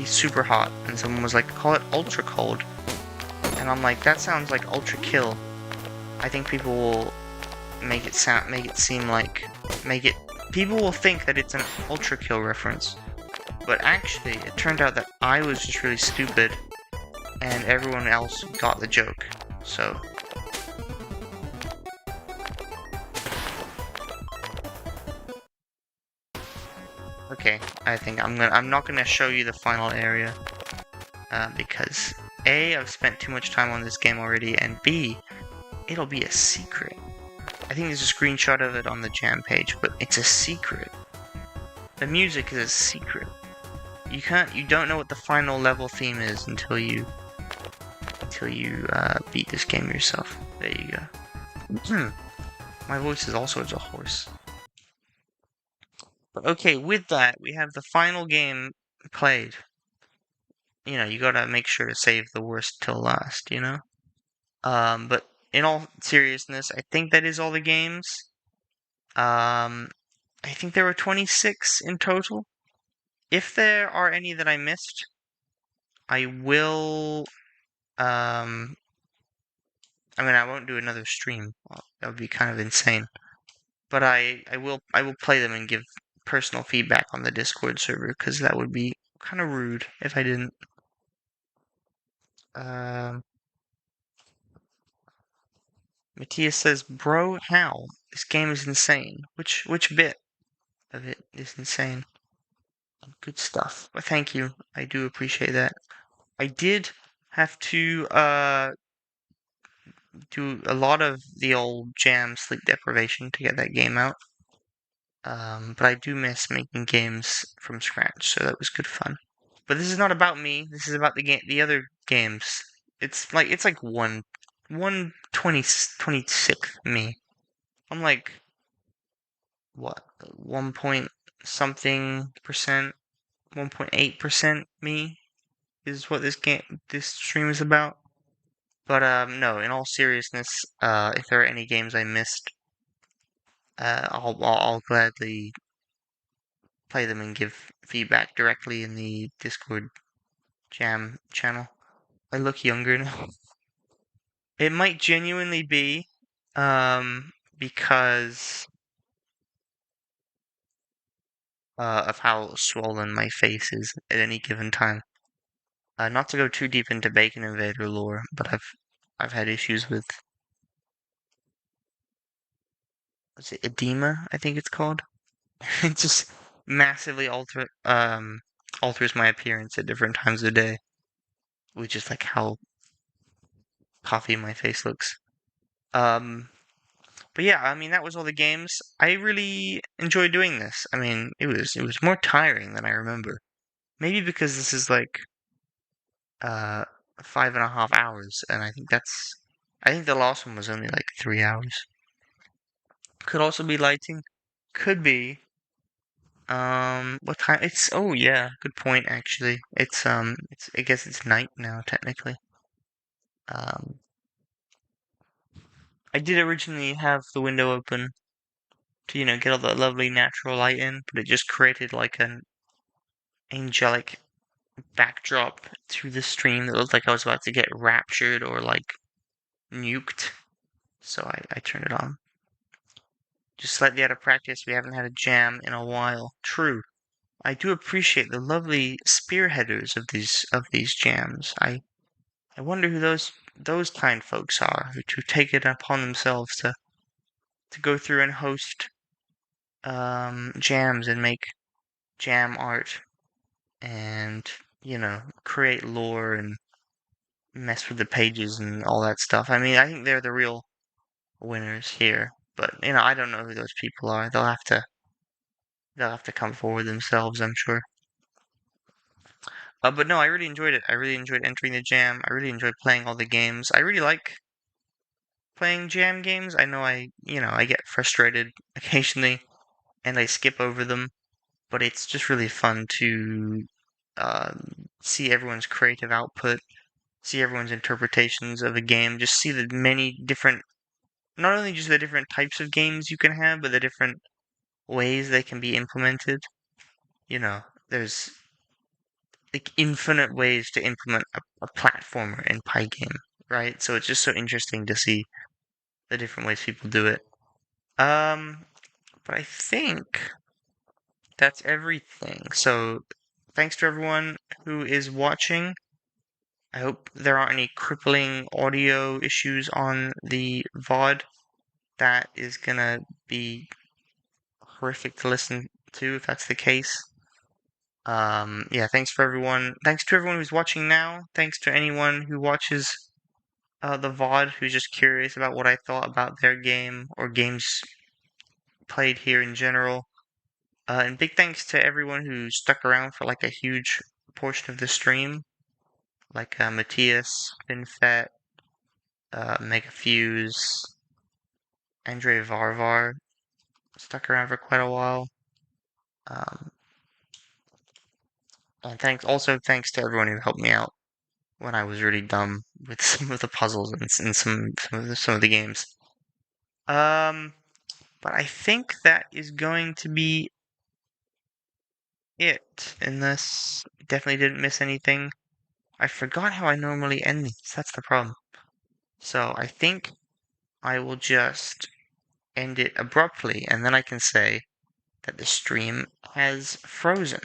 super hot, and someone was like, call it ultra cold, and I'm like, that sounds like ultra kill. I think people will people will think that it's an ultra kill reference, but actually it turned out that I was just really stupid, and everyone else got the joke. So. Okay, I think I'm not gonna show you the final area, because A, I've spent too much time on this game already, and B, it'll be a secret. I think there's a screenshot of it on the jam page, but it's a secret. The music is a secret. You don't know what the final level theme is until you beat this game yourself. There you go. My voice is also as a horse. But okay, with that, we have the final game played. You know, you gotta make sure to save the worst till last, you know? But in all seriousness, I think that is all the games. I think there were 26 in total. If there are any that I missed, I will, I mean, I won't do another stream. That would be kind of insane. But I will play them and give personal feedback on the Discord server, because that would be kind of rude if I didn't. Matthias says, "Bro, how? This game is insane. Which bit of it is insane?" Good stuff. Well, thank you. I do appreciate that. I did have to do a lot of the old jam sleep deprivation to get that game out. But I do miss making games from scratch, so that was good fun. But this is not about me. This is about the other games. It's like 1/26 me. I'm like, what, 1 point something percent, 1.8% me is what this stream is about. But no, in all seriousness, if there are any games I missed, I'll gladly play them and give feedback directly in the Discord Jam channel. I look younger now. It might genuinely be, because of how swollen my face is at any given time. Not to go too deep into Bacon Invader lore, but I've had issues with, what's it, edema, I think it's called. It just massively alters my appearance at different times of day, which is like how puffy my face looks. But yeah, I mean that was all the games. I really enjoyed doing this. I mean, it was more tiring than I remember. Maybe because this is like uh 5.5 hours, and I think the last one was only like 3 hours. Could also be lighting. Could be. What time? Oh yeah, good point actually. I guess it's night now technically. Um, I did originally have the window open to, get all that lovely natural light in, but it just created like an angelic backdrop to the stream that looked like I was about to get raptured or like nuked. So I turned it on. just slightly out of practice. We haven't had a jam in a while. True. I do appreciate the lovely spearheaders of these jams. I wonder who those kind folks are who take it upon themselves to go through and host jams and make jam art and create lore and mess with the pages and all that stuff. I mean, I think they're the real winners here. But I don't know who those people are. They'll have to come forward themselves, I'm sure. But no, I really enjoyed it. I really enjoyed entering the jam. I really enjoyed playing all the games. I really like playing jam games. I know I get frustrated occasionally and I skip over them, but it's just really fun to see everyone's creative output, see everyone's interpretations of a game, just see the many different, not only just the different types of games you can have, but the different ways they can be implemented. There's like infinite ways to implement a platformer in Pygame, right? So it's just so interesting to see the different ways people do it. But I think that's everything. So thanks to everyone who is watching. I hope there aren't any crippling audio issues on the VOD. That is gonna be horrific to listen to if that's the case. Yeah, thanks for everyone. Thanks to everyone who's watching now. Thanks to anyone who watches the VOD who's just curious about what I thought about their game or games played here in general. And big thanks to everyone who stuck around for like a huge portion of the stream, like Matthias, FinFet, Megafuse, Andre Varvar, stuck around for quite a while. Um, and thanks to everyone who helped me out when I was really dumb with some of the puzzles and some of the games. But I think that is going to be it, unless definitely didn't miss anything. I forgot how I normally end these. That's the problem. So I think I will just end it abruptly, and then I can say that the stream has frozen.